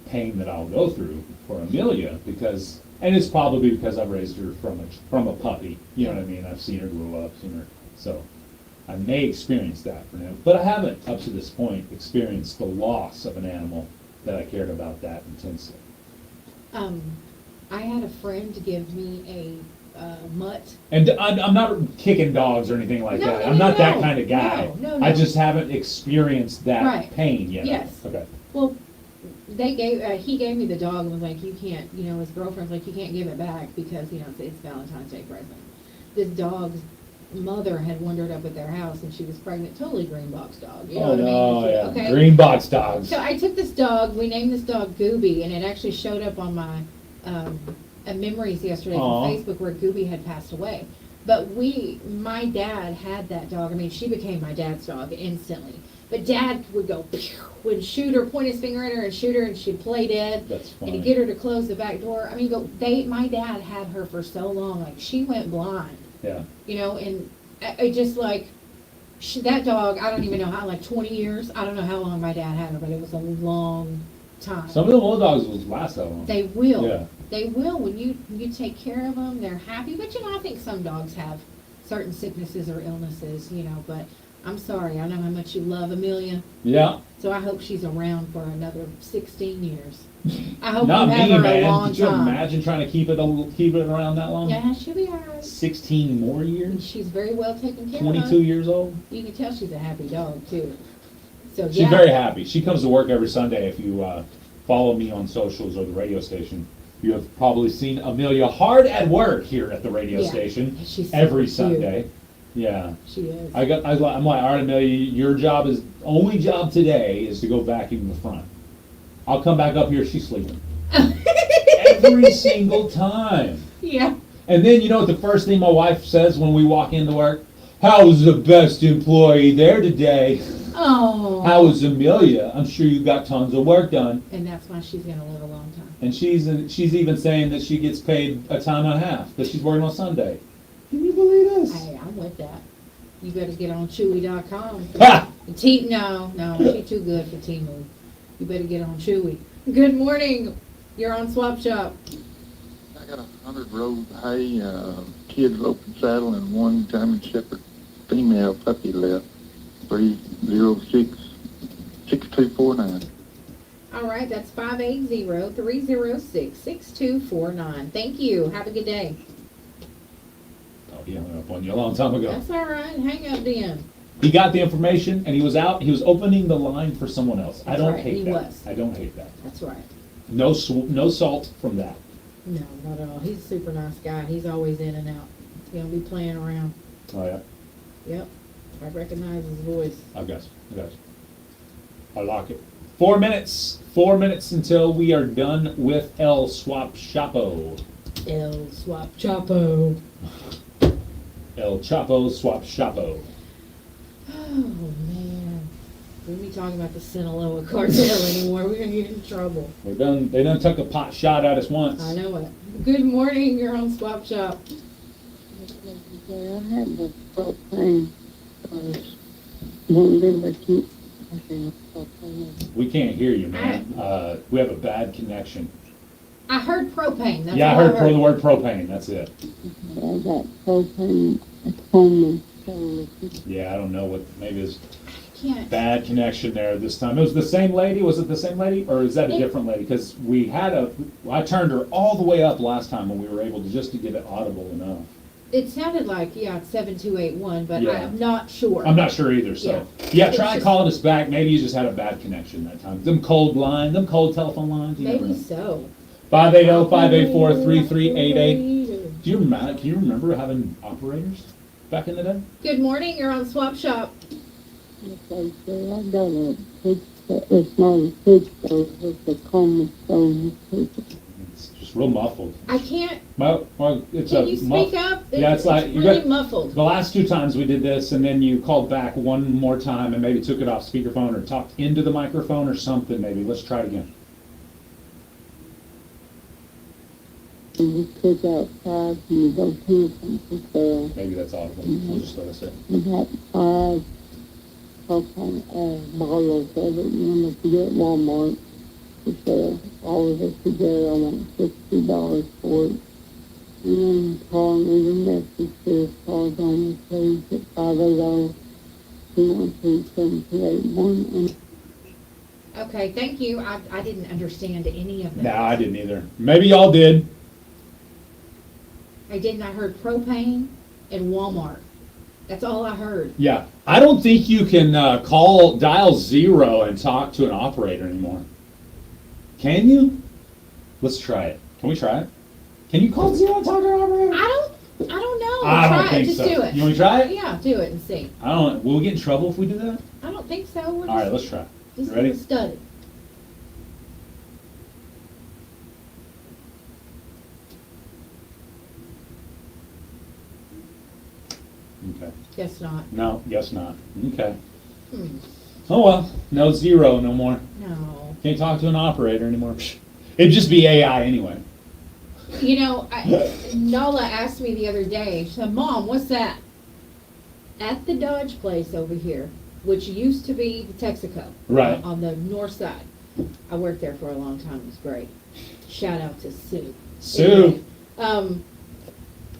pain that I'll go through for Amelia, because, and it's probably because I've raised her from a puppy, you know what I mean? I've seen her grow up, so I may experience that for now, but I haven't, up to this point, experienced the loss of an animal that I cared about that intensely. I had a friend give me a mutt. And I'm not kicking dogs or anything like that. I'm not that kind of guy. No. I just haven't experienced that pain yet. Yes. Okay. Well, he gave me the dog and was like, you can't, his girlfriend's like, you can't give it back because, it's Valentine's Day present. This dog's mother had wandered up at their house and she was pregnant, totally green box dog. You know what I mean? Yeah. Okay. Green box dogs. So I took this dog, we named this dog Gooby, and it actually showed up on my memories yesterday Aw. from Facebook where Gooby had passed away. But my dad had that dog. I mean, she became my dad's dog instantly. But Dad would go, would shoot her, point his finger at her and shoot her, and she'd play dead. That's funny. And he'd get her to close the back door. I mean, my dad had her for so long, like she went blind. Yeah. And I just like, that dog, I don't even know how, like 20 years. I don't know how long my dad had her, but it was a long time. Some of the little dogs will last that long. They will. Yeah. They will. When you take care of them, they're happy. But, I think some dogs have certain sicknesses or illnesses, but I'm sorry. I know how much you love Amelia. Yeah. So I hope she's around for another 16 years. I hope Not you have me, her man. a long Could you time. imagine trying to keep it around that long? Yeah, she'll be all right. 16 more years? She's very well taken care of. 22 years old? You can tell she's a happy dog, too. So, She's very happy. She comes to work every Sunday. If you follow me on socials or the radio station, you have probably seen Amelia hard at work here at the radio station every Sunday. Yeah. She is. I'm like, all right, Amelia, your only job today is to go vacuum the front. I'll come back up here, she's sleeping. Every single time. Yeah. And then, what the first thing my wife says when we walk into work? How was the best employee there today? Oh. How was Amelia? I'm sure you got tons of work done. And that's why she's going to live a long time. And she's even saying that she gets paid a time and a half, that she's working on Sunday. Can you believe this? Hey, I'm with that. You better get on Chewy.com. Ha! No, she's too good for Temu. You better get on Chewy. Good morning. You're on Swap Shop. I got 100 road hay, kids open saddle, and one German Shepherd female puppy left. 306-6249. All right, that's 580-306-6249. Thank you. Have a good day. Oh, he hung up on you a long time ago. That's all right. Hang up then. He got the information, and he was out. He was opening the line for someone else. I That's don't right, hate he that. was. I don't hate that. That's right. No salt from that. No, not at all. He's a super nice guy. He's always in and out. He's going to be playing around. Oh, yeah? Yep. I recognize his voice. I got you. I like it. 4 minutes. 4 minutes until we are done with El Swap Chapo. El Swap Chapo. El Chapo Swap Chapo. Oh, man. We won't be talking about the Sinaloa cartel anymore. We're going to get in trouble. They done took a pot shot at us once. I know it. Good morning. You're on Swap Shop. I have the propane. Won't live with you. We can't hear you, man. We have a bad connection. I heard propane. That's Yeah, I all heard the word propane. That's it. I got propane at home. Yeah, I don't know what. Maybe it's Can't. bad connection there this time. It was the same lady. Was it the same lady, or is that a different lady? Because I turned her all the way up last time when we were able to get it audible enough. It sounded like, yeah, it's 7281, but Yeah. I'm not sure. I'm not sure either, so. Yeah, try calling us back. Maybe you just had a bad connection that time. Them cold telephone lines. You never Maybe know. so. 580-584-3388. Do you remember? Can you remember having operators back in the day? Good morning, you're on Swap Shop. Okay, so I got a small pig stove with a common stone. It's just real muffled. I can't, Well, it's can a you speak up? Yeah, it's like you really got muffled. the last 2 times we did this, and then you called back one more time and maybe took it off speakerphone or talked into the microphone or something. Maybe let's try it again. And you cook outside and you go camping for sale. Maybe that's audible. We'll just let us say. You got 5 bottles of it, and if you get Walmart for sale, all of it together, I want $60 for it. And then call me the message says calls on the page at 580-213-7281 and Okay, thank you. I didn't understand any of that. No, I didn't either. Maybe y'all did. I didn't. I heard propane and Walmart. That's all I heard. Yeah, I don't think you can dial 0 and talk to an operator anymore. Can you? Let's try it. Can we try it? Can you call 0 and talk to an operator? I don't know. I don't Try think it. Just so. do it. You want to try it? Yeah, do it and see. I don't. Will we get in trouble if we do that? I don't think so. We're All right, let's try. just You ready? gonna study. Okay. Guess not. No, guess not. Okay. Hmm. Oh well, no 0 no more. No. Can't talk to an operator anymore. It'd just be AI anyway. You know, Nola asked me the other day, she said, Mom, what's that? At the Dodge place over here, which used to be the Texaco. Right. On the north side. I worked there for a long time. It was great. Shout out to Sue. Sue. Anyway,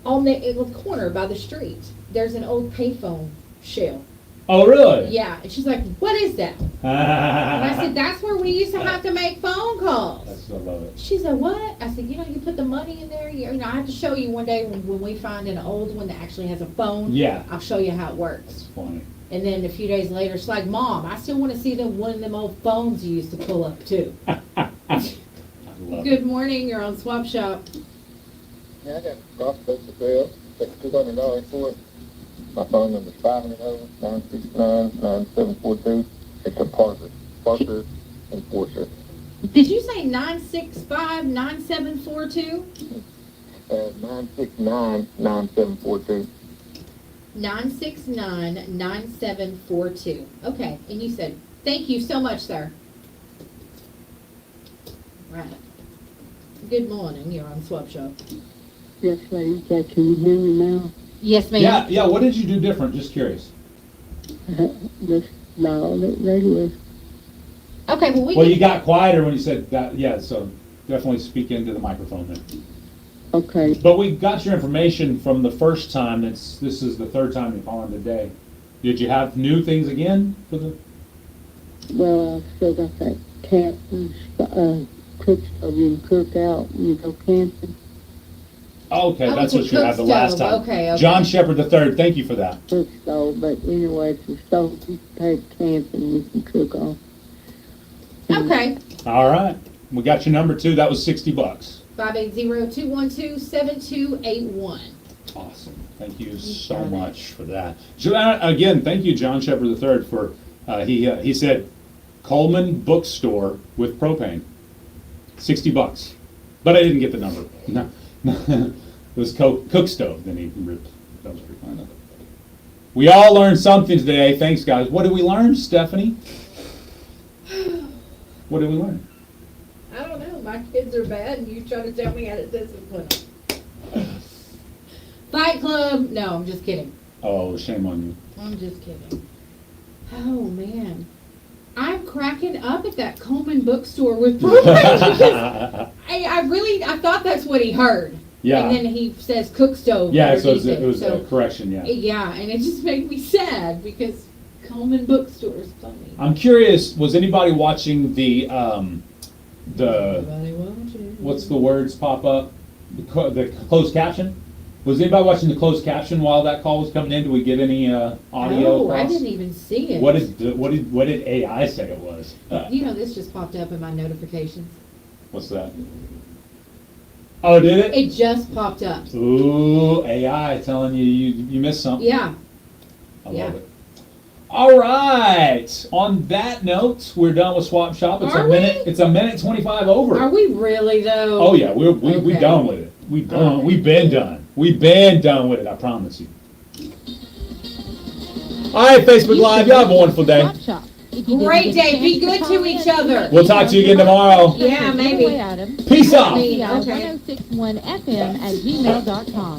on the corner by the street, there's an old payphone shell. Oh really? Yeah. And she's like, what is that? And I said, that's where we used to have to make phone calls. I love it. She said, what? I said, you know, you put the money in there. You know, I have to show you one day when we find an old one that actually has a phone. Yeah. I'll show you how it works. That's funny. And then a few days later, she's like, Mom, I still want to see one of them old phones you used to pull up too. Love Good morning. You're on Swap Shop. Yeah, I got a prospect for sale. Take $200 for it. My phone number is 580-969-9742. It's a Parker Enforcer. Did you say 965-9742? 969-9742. 969-9742. Okay. And you said, thank you so much, sir. Right. Good morning. You're on Swap Shop. yes, lady, can you hear me now? Yes, ma'am. Yeah. What did you do different? Just curious. Just dial it regular. Okay, well, Well, you got quieter when you said that. Yeah, so definitely speak into the microphone then. Okay. But we got your information from the first time. This is the 3rd time you're calling today. Did you have new things again for the? Well, I still got that camping cook stove you can cook out when you go camping. Okay, Oh, that's it's a what you had the cook last stove. time. Okay. John Shepherd III, thank you for that. Cook stove, but anyway, it's a stove you can take camping you can cook on. Okay. All right, we got your number too. That was $60. 580-212-7281. Awesome. Thank you so much for that. Again, thank you, John Shepherd III, for he said Coleman Bookstore with propane, $60. But I didn't get the number. No, it was cook stove. Then he ripped. That was pretty funny. We all learned something today. Thanks, guys. What did we learn, Stephanie? What did we learn? I don't know. My kids are bad, and you try to tell me how to discipline them. Fight Club. No, I'm just kidding. Oh, shame on you. I'm just kidding. Oh, man. I'm cracking up at that Coleman bookstore with propane because I thought that's what he heard. Yeah. And then he says cook stove. Yeah, so it was so, a correction, yeah. Yeah, and it just made me sad because Coleman bookstore is funny. I'm curious, was anybody watching the Everybody watching. what's the words pop up? The closed caption? Was anybody watching the closed caption while that call was coming in? Did we get any audio? Oh, I across? didn't even see it. What did AI say it was? You know, this just popped up in my notifications. What's that? Oh, did it? It just popped up. Ooh, AI telling you missed something. Yeah. I love it. All right. On that note, we're done with Swap Shop. It's Are a minute. It's a minute 25 over. Are we really though? Oh yeah, we Okay. done with it. We've been done. We've been done with it. I promise you. All right, Facebook Live. Y'all have a wonderful day. Great day. Be good to each other. We'll talk to you again tomorrow. Yeah, maybe. Peace out. Okay. 1061fm@gmail.com.